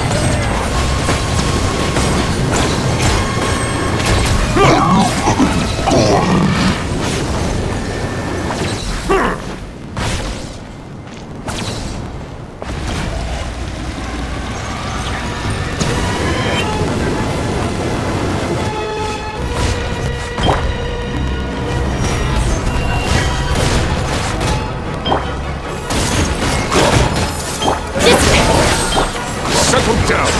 Settle down.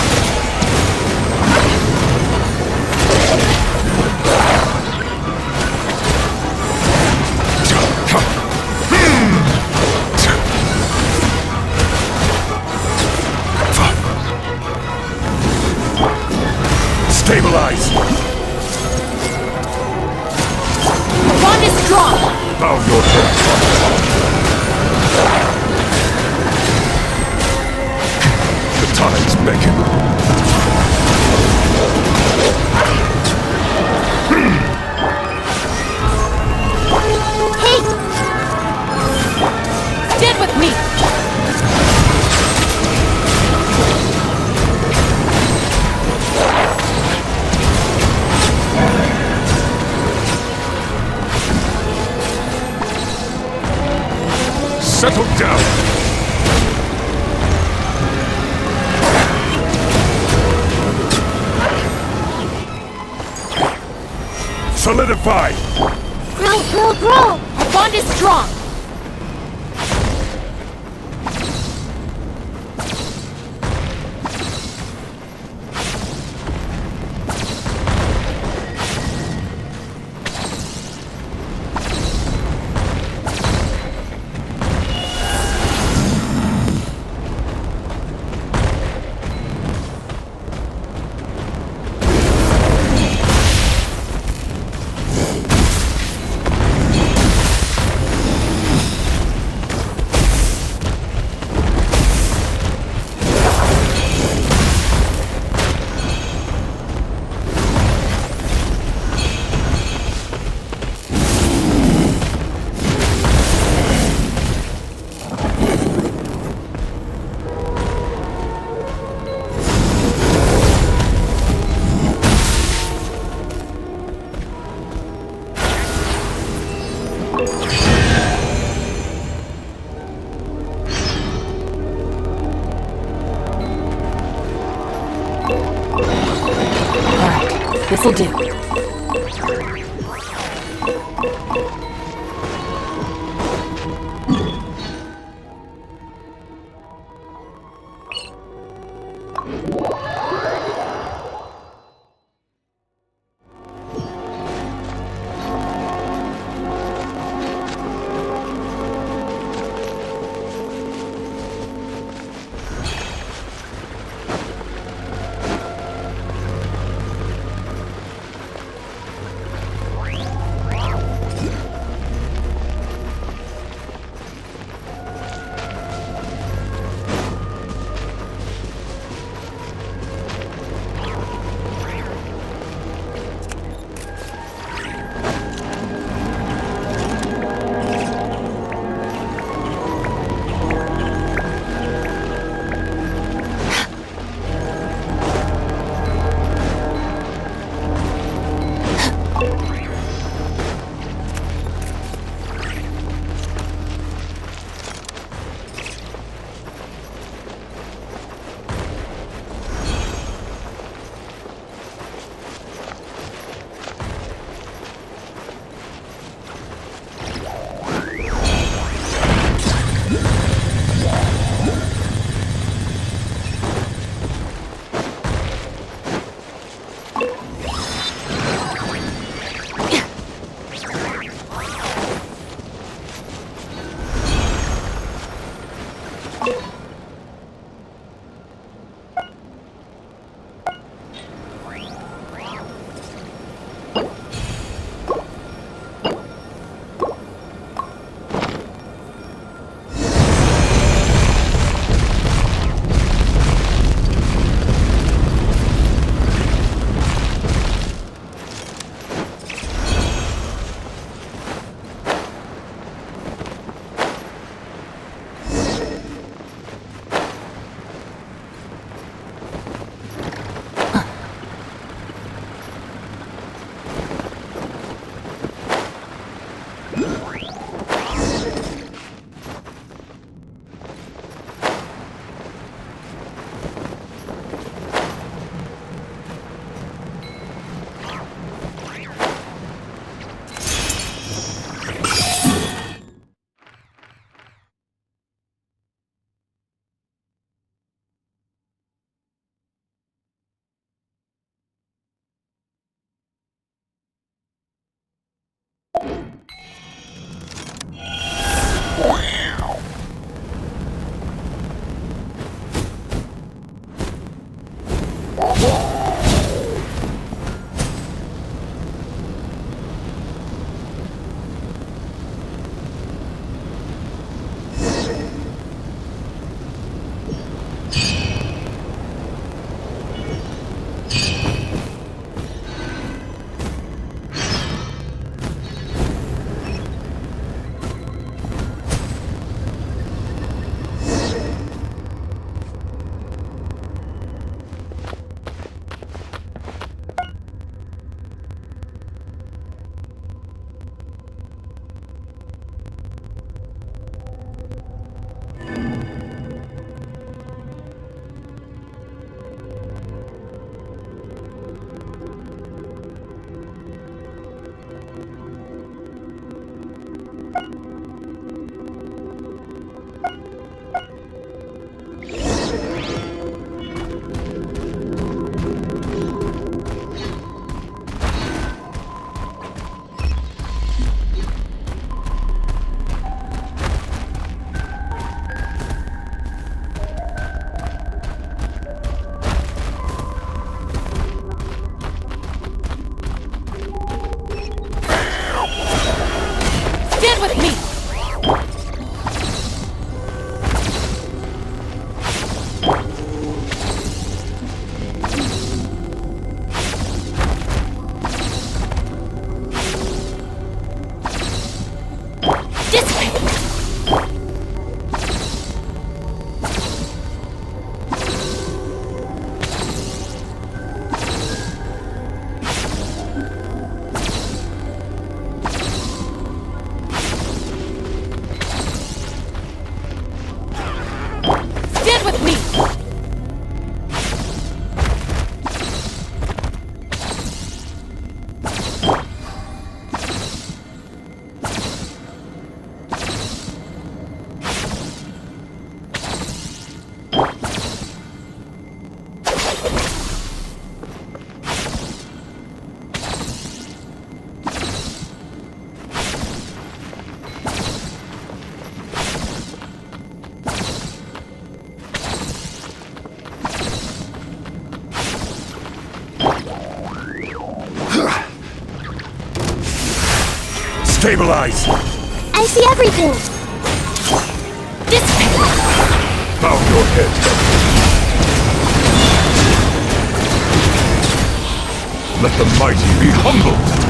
Stabilize! The bond is strong. Bow your head. The tides beckon. Hey! Stand with me. Settle down. Solidify! Grow! Our bond is strong. This'll do. Stabilize! I see everything. Bow your head. Let the mighty be humbled!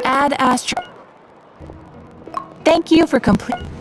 Add astro. Thank you for complete.